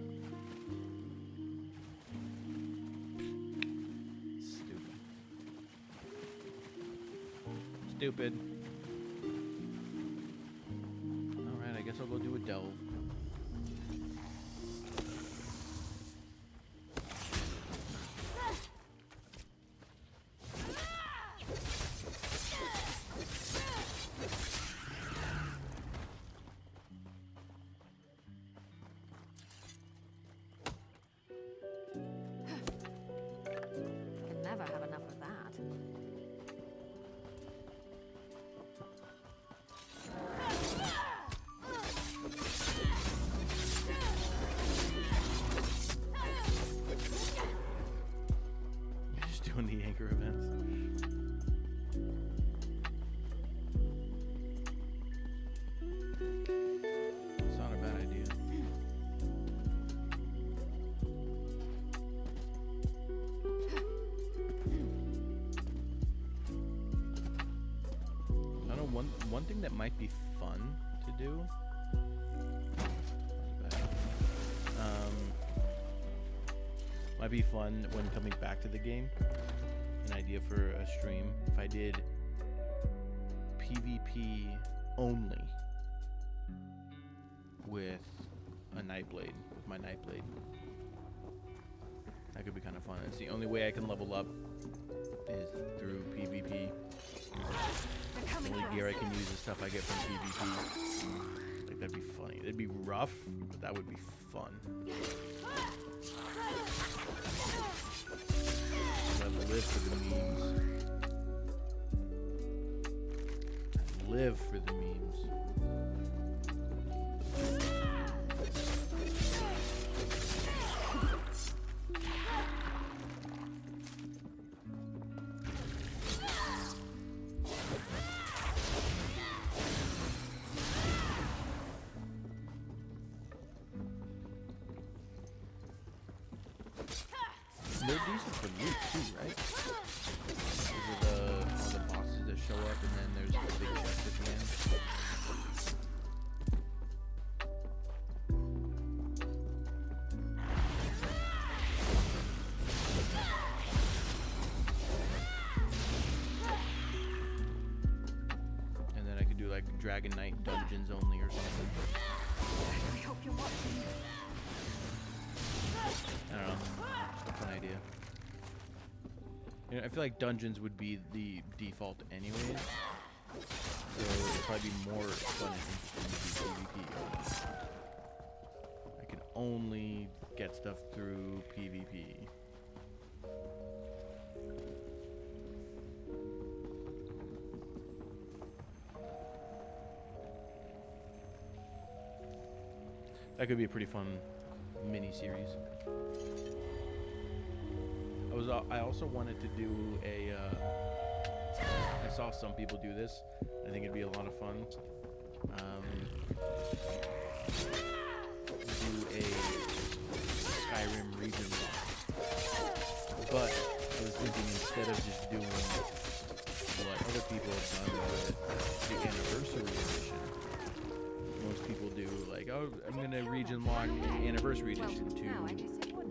Stupid. Alright, I guess I'll go do a delve. Can never have enough of that. Just doing the anchor events. It's not a bad idea. I know one thing that might be fun to do. Might be fun when coming back to the game. An idea for a stream. If I did PvP only with a Nightblade, with my Nightblade. That could be kind of fun. It's the only way I can level up is through PvP. The only gear I can use is stuff I get from PvP. Like, that'd be funny. It'd be rough, but that would be fun. I live for the memes. I live for the memes. They're decent for loot too, right? Those are all the bosses that show up, and then there's the big chest at the end. And then I could do like Dragon Knight dungeons only or something. I hope you're watching. I don't know. It's a fun idea. You know, I feel like dungeons would be the default anyways. So it'd probably be more fun and interesting to do PvP. I can only get stuff through PvP. That could be a pretty fun mini-series. I also wanted to do a, I saw some people do this. I think it'd be a lot of fun. Do a Skyrim region lock. But I was thinking instead of just doing what other people have done with the anniversary edition, most people do like, oh, I'm gonna region lock the anniversary edition to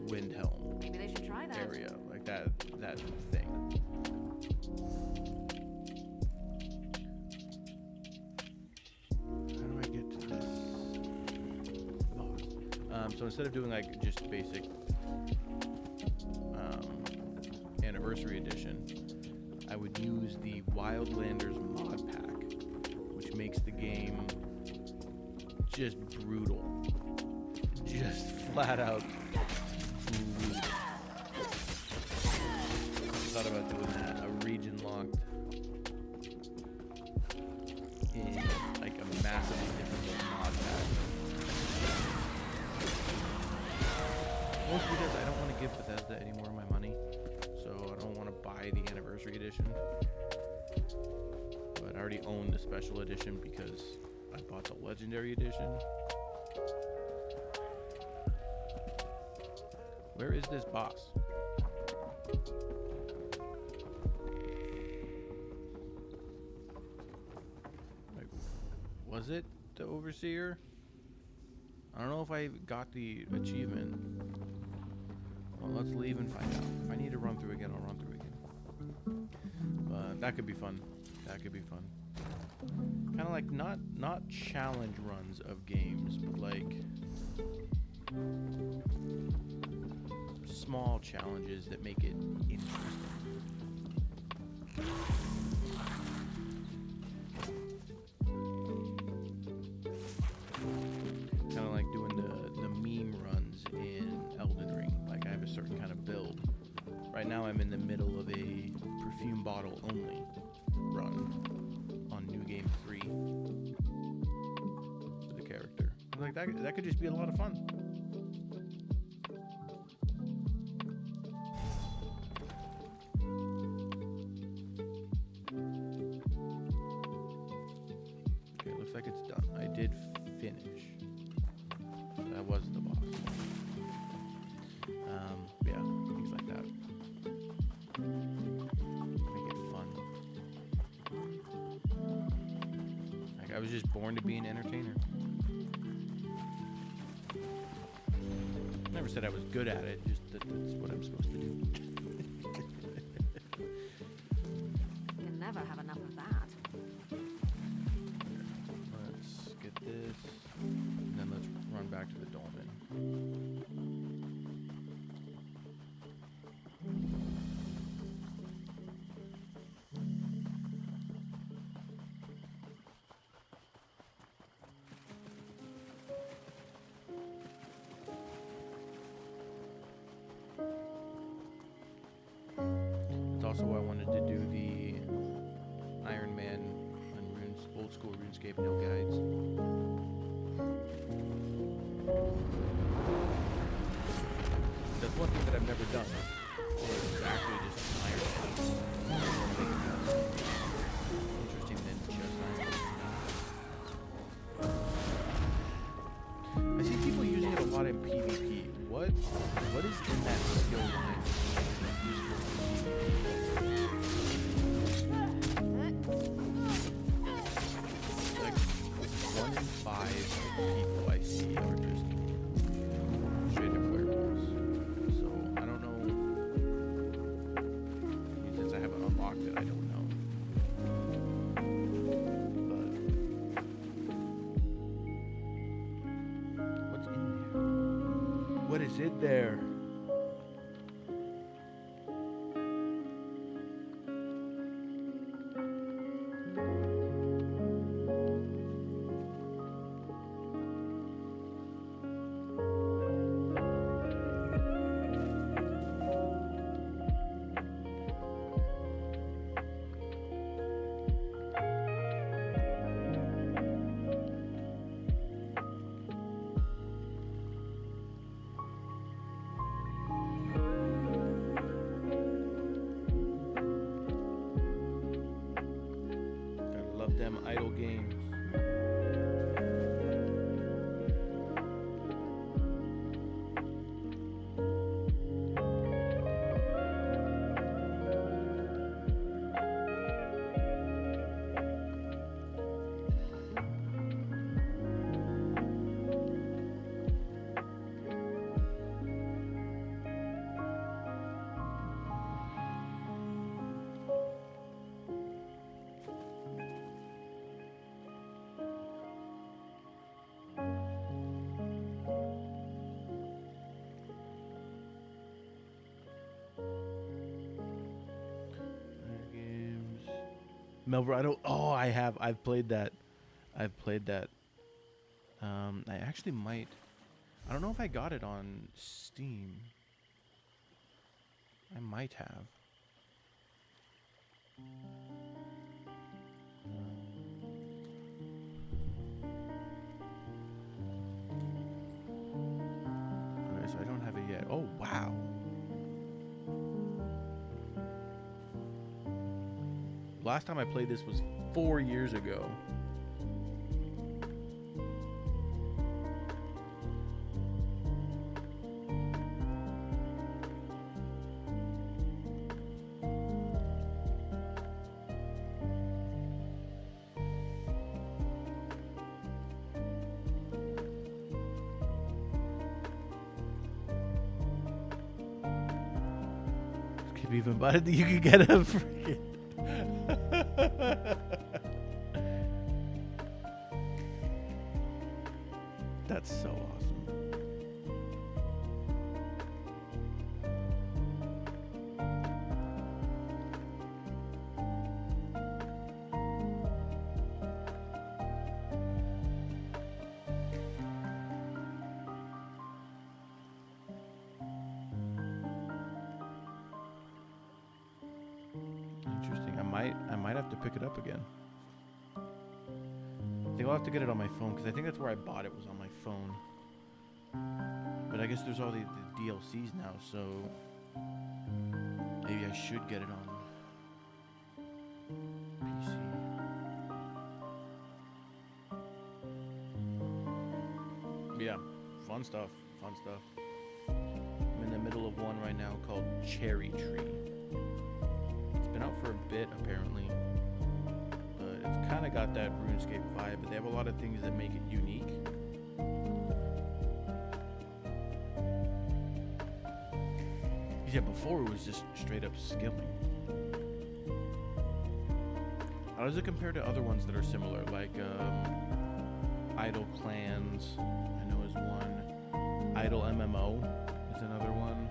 Windhelm Maybe they should try that. area, like that thing. How do I get to this? So instead of doing like just basic anniversary edition, I would use the Wildlanders mod pack, which makes the game just brutal. Just flat out brutal. Thought about doing that, a region locked in like a massively difficult mod pack. Mostly because I don't want to give Bethesda any more of my money, so I don't want to buy the anniversary edition. But I already own the special edition because I bought the legendary edition. Where is this boss? Like, was it the Overseer? I don't know if I got the achievement. Well, let's leave and find out. If I need to run through again, I'll run through again. But that could be fun. That could be fun. Kind of like not challenge runs of games, but like small challenges that make it interesting. Kind of like doing the meme runs in Elden Ring. Like I have a certain kind of build. Right now I'm in the middle of a perfume bottle only run on New Game 3 for the character. Like that could just be a lot of fun. Like it's done. I did finish. That was the boss. Yeah, things like that. Make it fun. Like I was just born to be an entertainer. Never said I was good at it, just that that's what I'm supposed to do. You can never have enough of that. This, and then let's run back to the dolmen. It's also why I wanted to do the Iron Man and old school RuneScape no guides. That's one thing that I've never done. Is actually just Iron Man. Interesting than just Iron Man. I see people using it a lot in PvP. What is in that skill line useful for PvP? Like 1 in 5 people I see are just straight up werewolves. So I don't know. Since I haven't unlocked it, I don't know. But what's in there? What is it there? Them idle games. Melver, I don't. Oh, I have. I've played that. I've played that. I actually might. I don't know if I got it on Steam. I might have. Okay, so I don't have it yet. Oh, wow. Last time I played this was 4 years ago. Even but you could get a freaking that's so awesome. I might have to pick it up again. I think I'll have to get it on my phone because I think that's where I bought it, was on my phone. But I guess there's all the DLCs now, so maybe I should get it on PC. Yeah, fun stuff. Fun stuff. I'm in the middle of one right now called Cherry Tree. Been out for a bit apparently, but it's kind of got that RuneScape vibe, but they have a lot of things that make it unique. Yeah, before it was just straight up skilling. How does it compare to other ones that are similar, like Idle Clans, I know is one, Idle MMO is another one.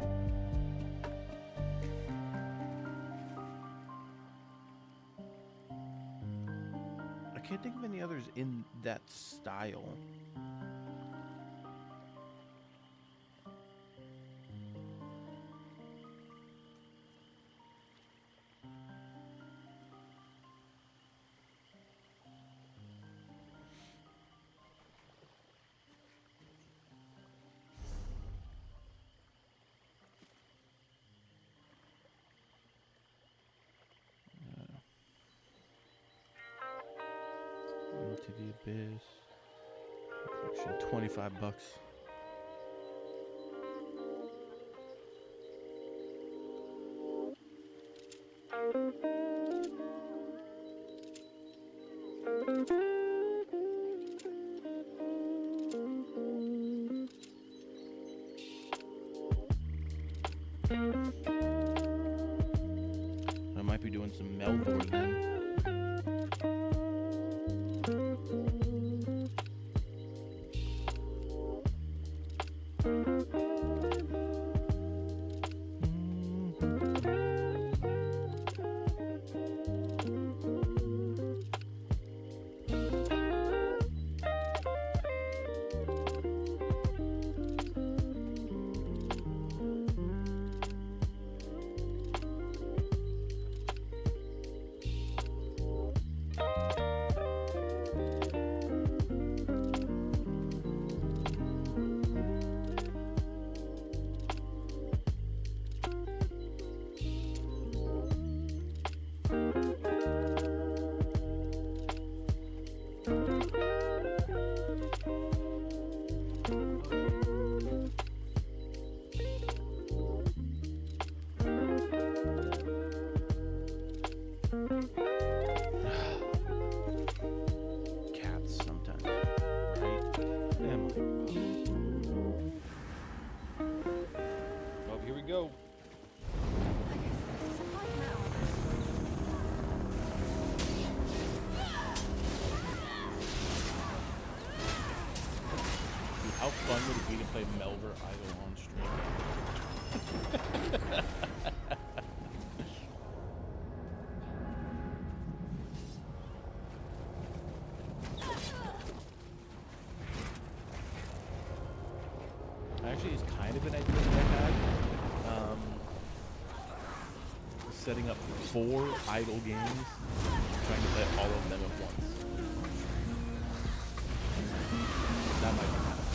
I can't think of any others in that style. To the Abyss. Collection, $25. I might be doing some Melvor then. Go. Dude, how fun would it be to play Melvor Idle on stream? actually is kind of an idea that I had. Setting up 4 idle games, trying to play all of them at once. That might be kind of fun.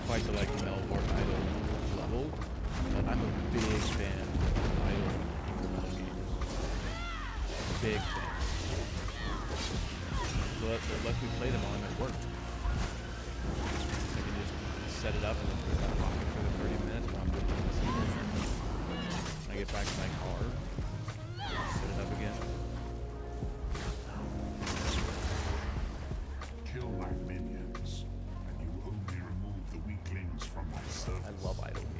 Quite to like Melbourne idle level, but I'm a big fan of idle incremental games. Big fan. So it lets me play them while I'm at work. I can just set it up and then put it in my pocket for the 30 minutes while I'm doing this. When I get back to my car, set it up again. Kill my minions, and you only remove the weaklings from my service. I love idle games.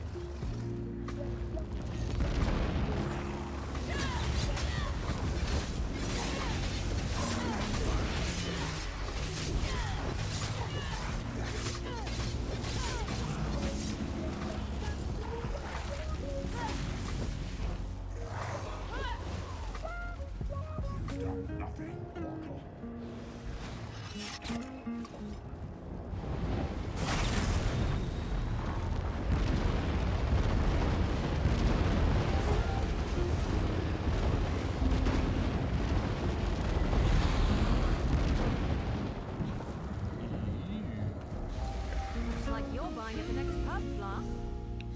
You've done nothing, mortal. Looks like you're buying at the next pub, Fla.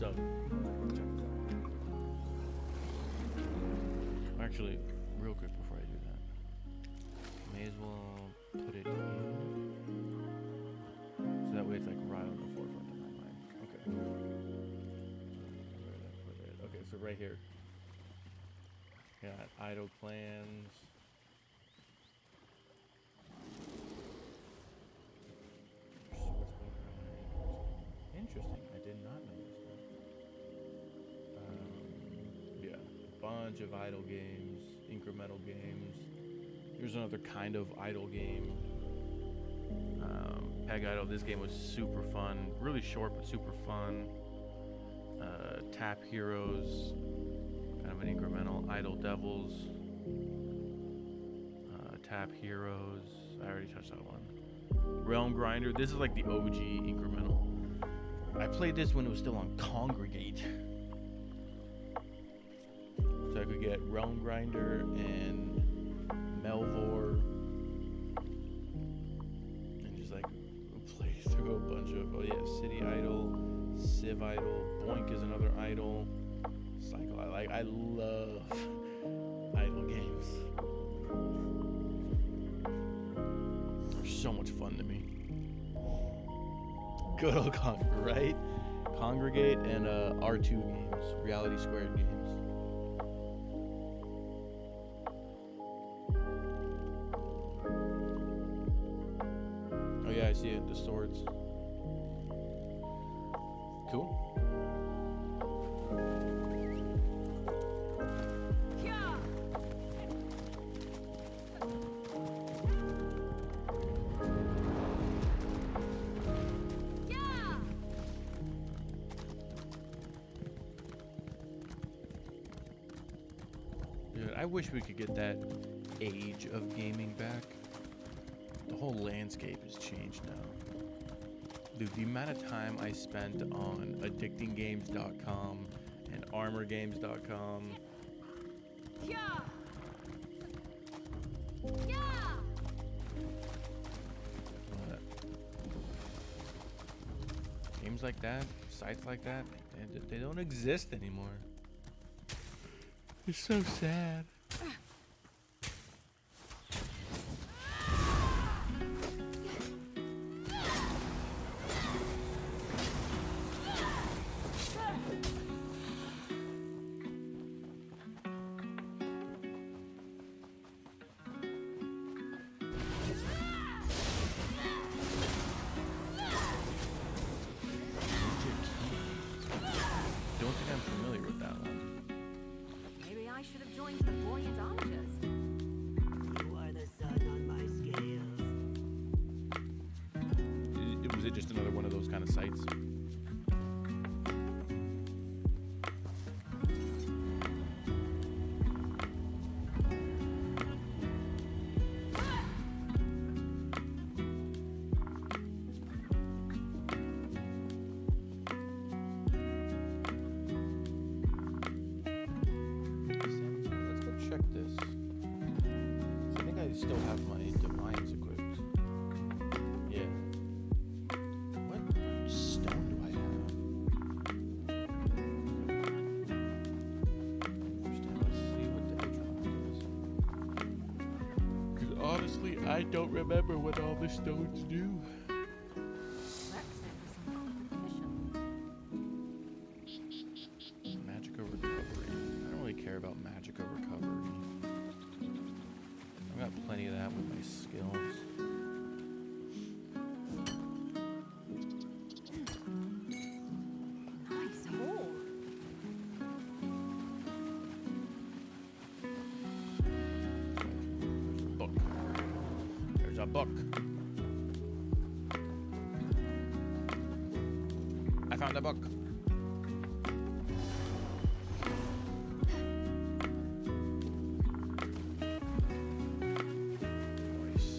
So, actually, real quick before I do that, may as well put it in, so that way it's like right on the forefront of my mind. Okay. Where did I put it? Okay, so right here. Got idle clans. Interesting. I did not notice that. Yeah, a bunch of idle games, incremental games. Here's another kind of idle game. Peg Idle. This game was super fun. Really short, but super fun. Tap Heroes. Kind of an incremental. Idle Devils. Tap Heroes. I already touched that one. Realm Grinder. This is like the OG incremental. I played this when it was still on Congregate. So I could get Realm Grinder and Melvor. And just like play through a bunch of, oh yeah, City Idol, Civ Idol, Boink is another idol. Cycle, I love idle games. They're so much fun to me. Good old right? Congregate and R2 games, Reality Squared games. Oh yeah, I see it. The swords. Cool. I wish we could get that age of gaming back. The whole landscape has changed now. Dude, the amount of time I spent on addictinggames.com and armorgames.com. Games like that, sites like that, they don't exist anymore. It's so sad. Don't think I'm familiar with that one. is it just another one of those kind of sites? Let's go check this. I think I still have my divines equipped. Yeah. What stone do I have? Interesting. Let's see what the hedgehog does. Because honestly, I don't remember what all the stones do. Magic over recovery. I don't really care about magic over recovery. I've got plenty of that with my skills. Nice hole. There's a book. There's a book. I found a book. Nice.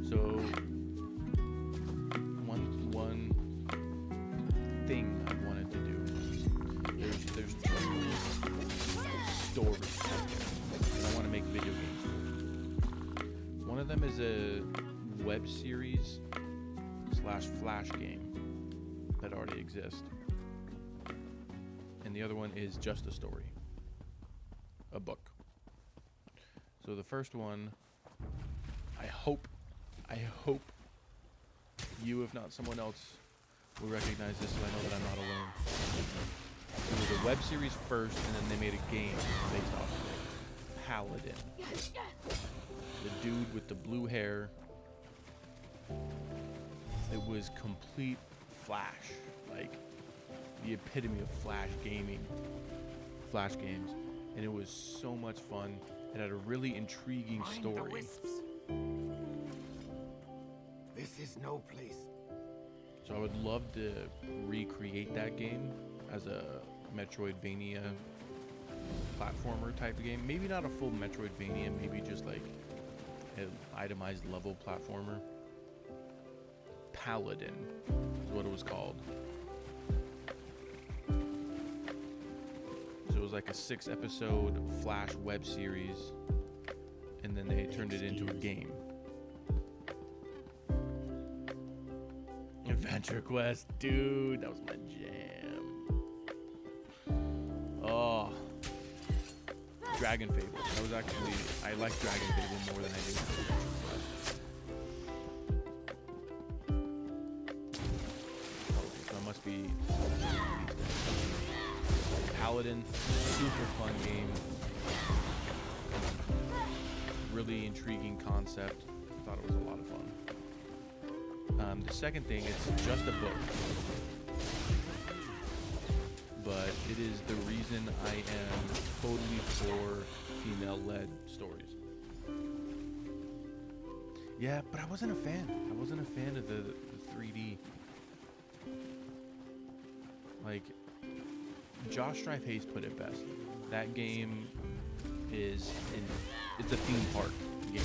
So one thing I wanted to do. There's two stories out there that I want to make video games for. One of them is a web series / flash game that already exists, and the other one is just a story, a book. So the first one, I hope you, if not someone else, will recognize this, so I know that I'm not alone. It was a web series first, and then they made a game based off of it. Paladin. The dude with the blue hair. It was complete Flash, like the epitome of Flash gaming, Flash games, and it was so much fun. It had a really intriguing story. This is no place. So I would love to recreate that game as a Metroidvania platformer type of game. Maybe not a full Metroidvania, maybe just like an itemized level platformer. Paladin is what it was called. So it was like a 6-episode Flash web series, and then they turned it into a game. Adventure Quest, dude, that was my jam. Oh, Dragon Fable. That was actually, I like Dragon Fable more than I do Adventure Quest. Okay, so it must be Paladin. Super fun game. Really intriguing concept. I thought it was a lot of fun. The second thing, it's just a book, but it is the reason I am totally for female-led stories. Yeah, but I wasn't a fan. I wasn't a fan of the 3D. Like, Josh Strife Hayes put it best. That game it's a theme park game.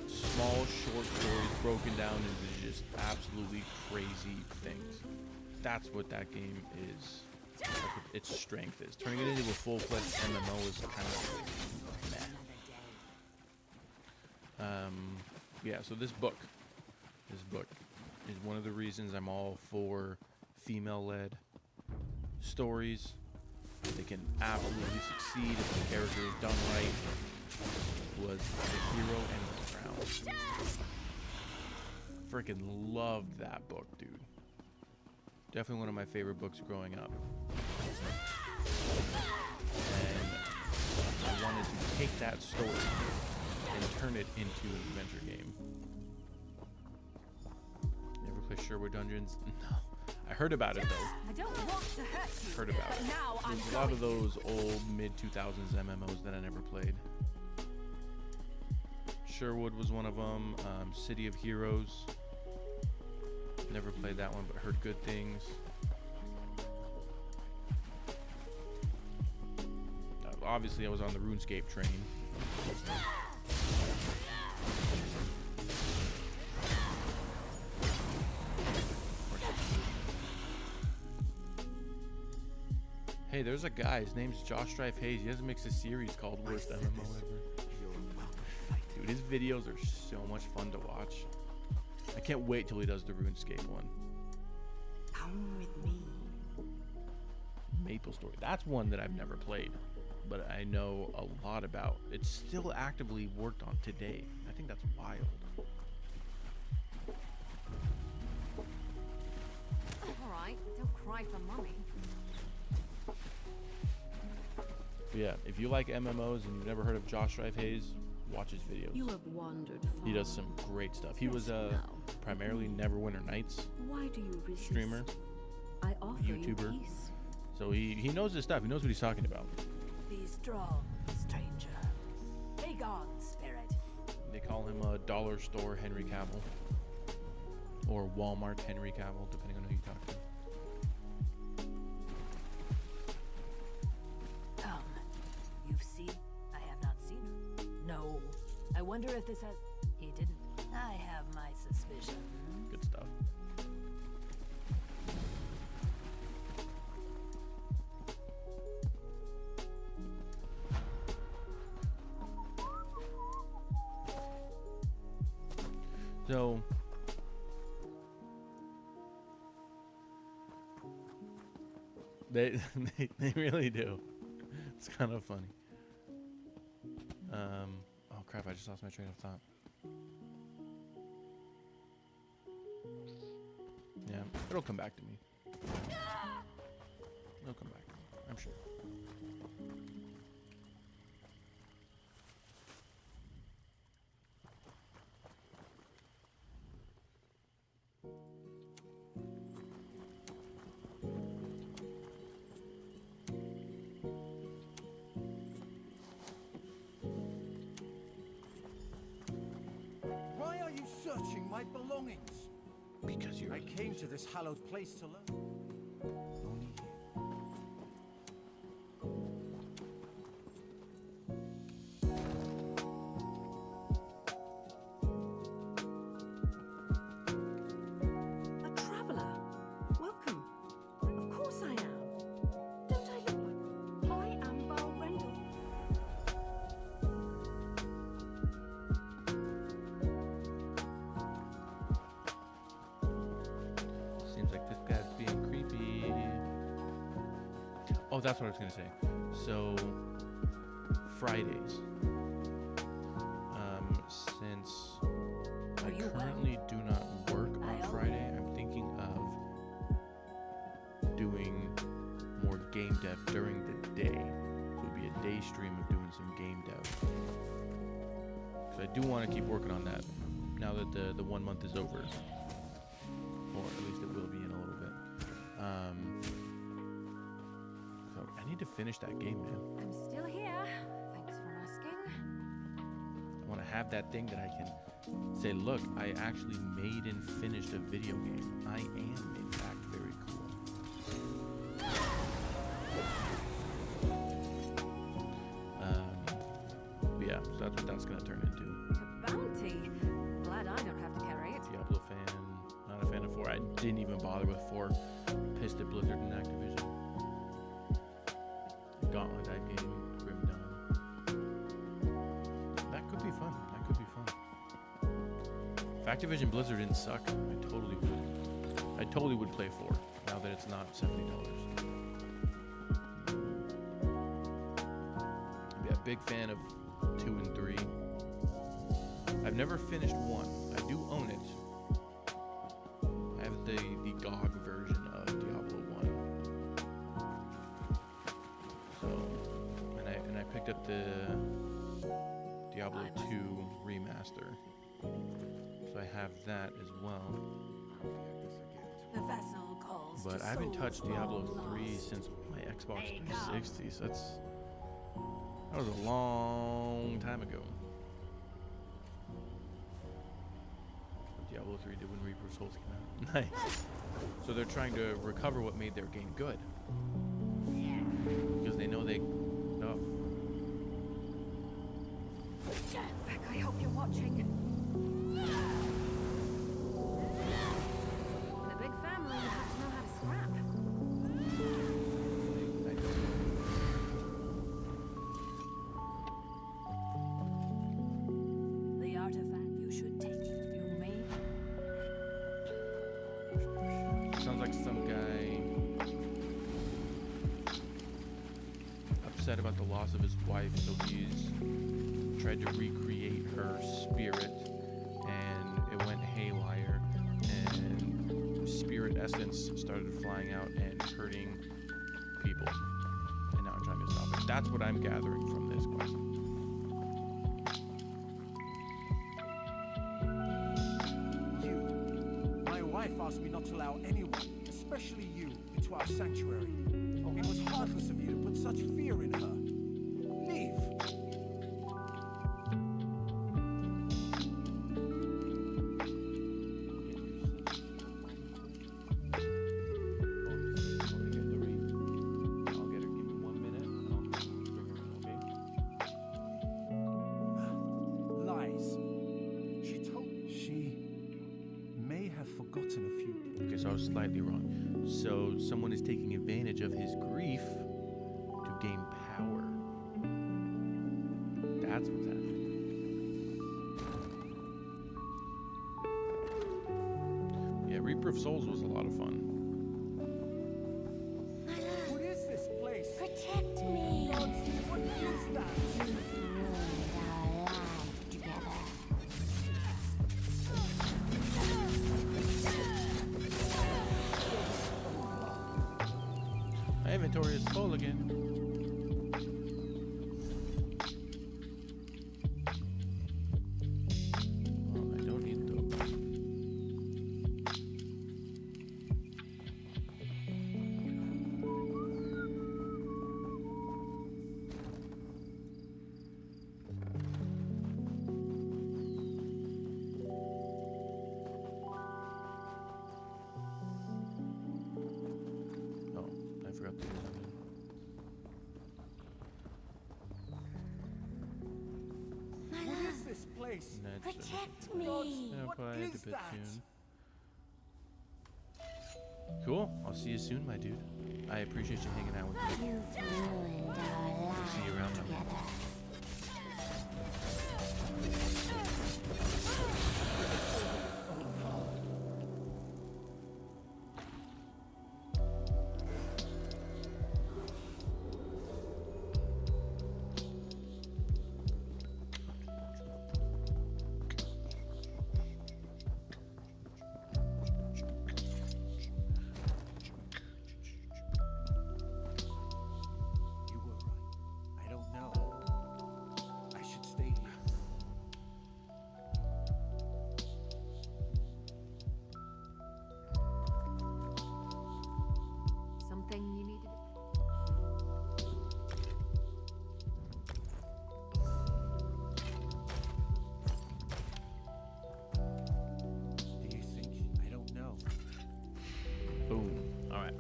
Small, short stories broken down into just absolutely crazy things. That's what that game is. That's what its strength is. Turning it into a full-fledged MMO is kind of meh. Yeah, so this book is one of the reasons I'm all for female-led stories. They can absolutely succeed if the character is done right. Was the hero and the crown. Freaking loved that book, dude. Definitely one of my favorite books growing up. And I wanted to take that story and turn it into an adventure game. Never play Sherwood Dungeons? No. I heard about it though. I don't want to hurt you. Heard about but it. now I'm There's a lot going. of those old mid-2000s MMOs that I never played. Sherwood was one of them. City of Heroes. Never played that one, but heard good things. Obviously, I was on the RuneScape train. Hey, there's a guy. His name's Josh Strife Hayes. He has makes a series called Worst MMO Ever. Dude, his videos are so much fun to watch. I can't wait till he does the RuneScape one. Come with me. Maple Story. That's one that I've never played, but I know a lot about. It's still actively worked on today. I think that's wild. Alright, don't cry for mommy. Yeah, if you like MMOs and you've never heard of Josh Strife Hayes, watch his videos. You have wandered far. He does some great stuff. He was primarily Neverwinter Nights Why do you resist? streamer, I offer YouTuber. you peace. So he knows his stuff. He knows what he's talking about. Be strong, stranger. Be gone, spirit. They call him a dollar store Henry Cavill, or Walmart Henry Cavill, depending on who you talk to. Come. You've seen? I have not seen her. No. I wonder if this has... He didn't. I have my suspicions. Good stuff. So they really do. It's kind of funny. Oh crap! I just lost my train of thought. Yeah, it'll come back to me. It'll come back to me, I'm sure. Why are you searching my belongings? Because you're. I came to this hallowed place to learn. Only here. A traveler. Welcome. Of course I am. Don't I look like... I am Val Rendell. Seems like this guy's being creepy. Oh, that's what I was gonna say. So Fridays. Since I Are you well? currently do not work on I Friday, I'm thinking of doing more game dev during the day. So it'd be a day stream of doing some game dev. Because I do want to keep working on that now that the 1 month is over. Or at least it will be in a little bit. So I need to finish that game, man. I'm still here. Thanks for asking. I want to have that thing that I can say, look, I actually made and finished a video game. I am, in fact, very cool. But yeah, so that's what that's going to turn into. A bounty. Glad I don't have to carry it. Diablo fan, not a fan of 4. I didn't even bother with 4. Pissed at Blizzard and Activision. Gauntlet, that game, Grim Dawn. That could be fun. That could be fun. If Activision Blizzard didn't suck, I totally would. I totally would play 4 now that it's not $70. I'd be a big fan of 2 and 3. I've never finished 1. I do own it. I have the GOG version of Diablo 1. So, and I picked up the Diablo 2 remaster. So I have that as well. The vessel calls. But I haven't touched Diablo 3 since my Xbox 360, so that was a long time ago. Diablo 3 did when Reaper of Souls came out. Nice. So they're trying to recover what made their game good. Because they know they... Oh. Beck, I hope you're watching. In a big family, you have to know how to scrap. The artifact you should take. You may. Sounds like some guy upset about the loss of his wife, so he's tried to recreate her spirit, and it went haywire, and spirit essence started flying out and hurting people, and now I'm trying to stop it. That's what I'm gathering from this quest. You. My wife asked me not to allow anyone, especially you, into our sanctuary. It was heartless of you to put such fear in her. Leave. I'll get her. Give me 1 minute, and I'll bring her in, okay? Lies. She told me she may have forgotten a few. Okay, so I was slightly wrong. So someone is taking advantage of his grief to gain power. That's what's happening. Yeah, Reaper of Souls was a lot of fun. What is this place? Protect me. God, what is that? Ruined our life together. My inventory is full again. Oh, I don't need those. Oh, I forgot to do something. What is this place? Protect me. What is that? Cool. I'll see you soon, my dude. I appreciate you hanging out with me. You've ruined our life See you around, man. together. You were right. I don't know. I should stay here. Something you needed. Do you think? I don't know. Boom. All right.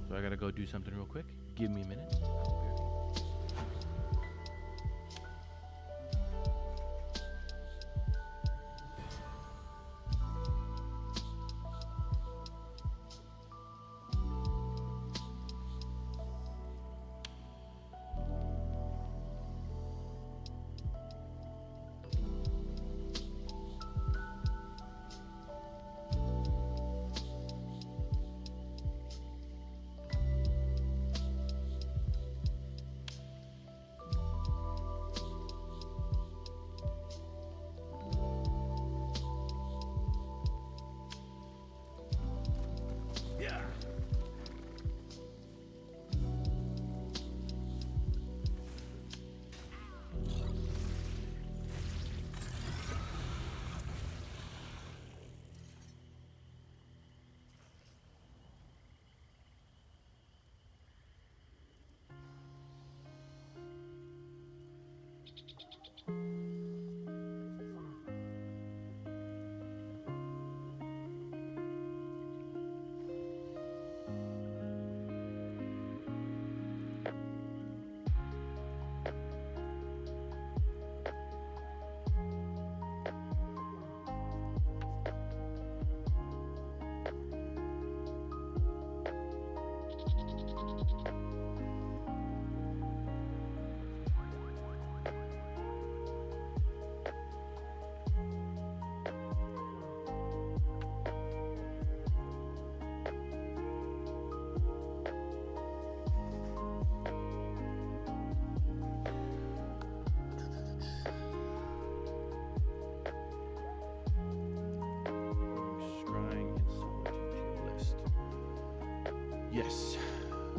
So I gotta go do something real quick. Give me a minute. I'll be right back. Yes.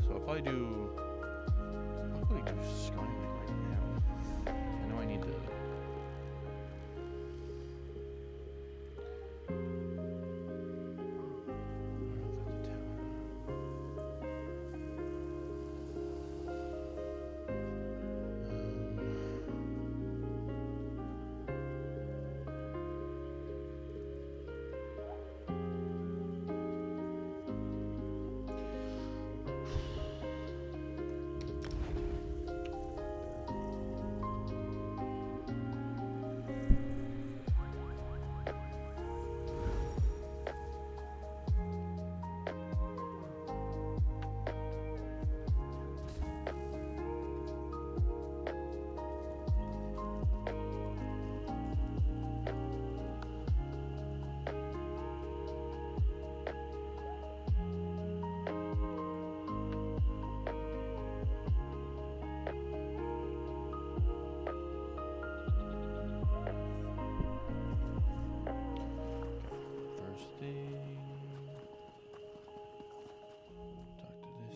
So I'll probably do scouting like right now. I know I need to.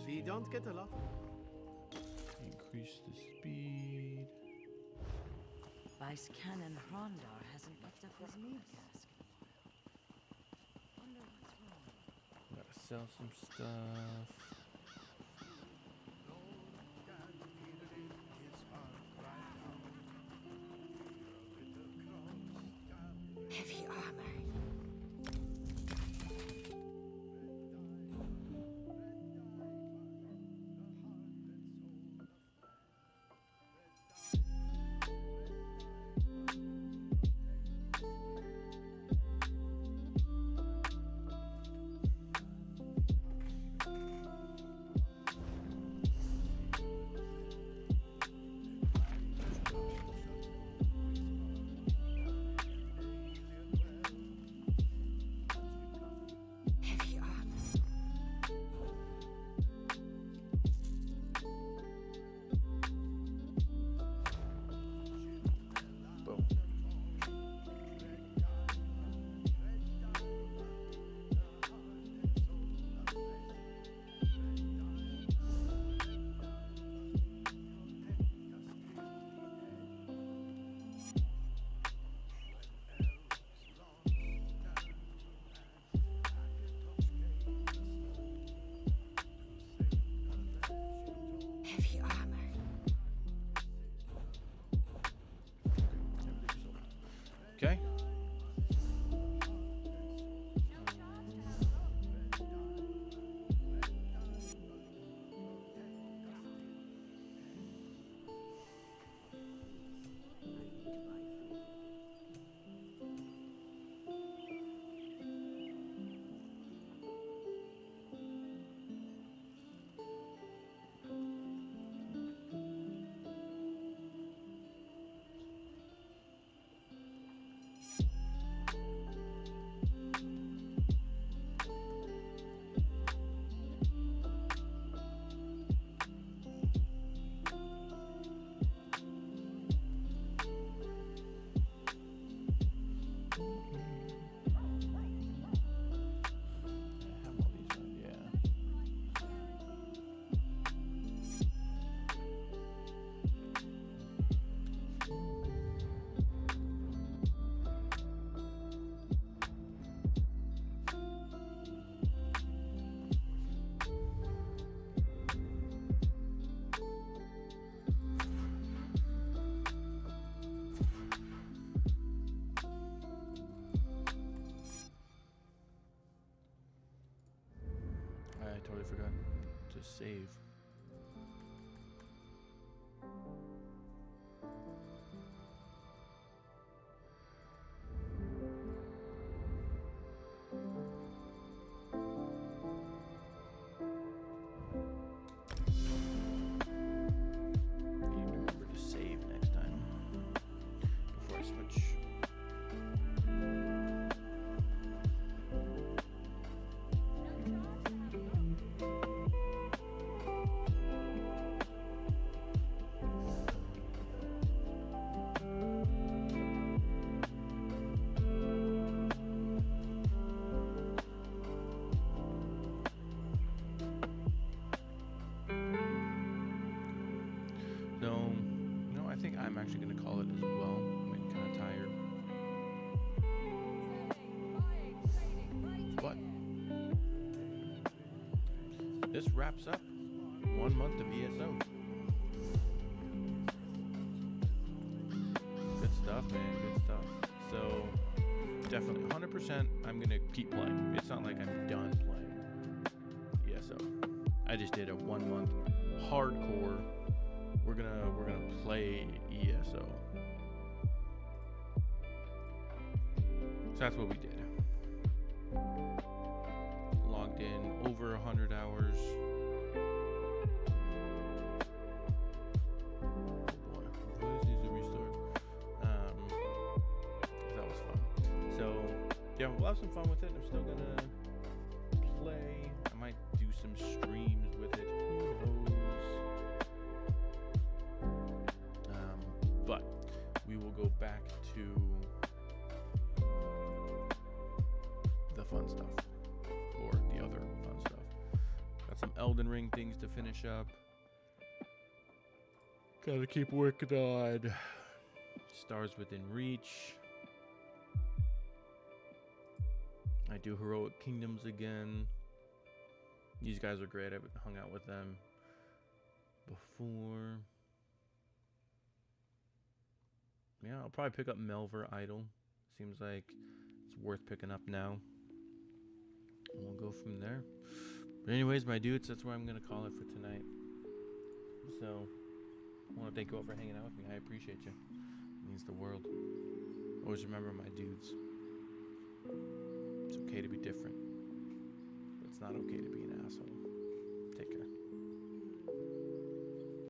We don't get a lot. Increase the speed. Vice Canon Hrondar hasn't picked up his mead cask. Wonder what's wrong. Gotta sell some stuff. Heavy armor. Heavy armor. Boom. Heavy armor. Okay. I have all these on, yeah. I totally forgot to save. I need to remember to save next time before I switch. No, I think I'm actually gonna call it as well. I'm kind of tired. But this wraps up 1 month of ESO. Good stuff, man. Good stuff. So definitely 100% I'm gonna keep playing. It's not like I'm done playing ESO. I just did a 1 month hardcore. We're gonna play ESO. So that's what we did. Logged in over 100 hours. Oh boy, what needs to restart? That was fun. So yeah, we'll have some fun with it. I'm still gonna play. I might do some streams with it. Who knows? But we will go back to the fun stuff, or the other fun stuff. Got some Elden Ring things to finish up. Gotta keep working on Stars Within Reach. I do Heroic Kingdoms again. These guys are great. I've hung out with them before. Yeah, I'll probably pick up Melver Idol. Seems like it's worth picking up now. And we'll go from there. But anyways, my dudes, that's where I'm going to call it for tonight. So, I want to thank you all for hanging out with me. I appreciate you. It means the world. Always remember, my dudes, it's okay to be different. It's not okay to be an asshole.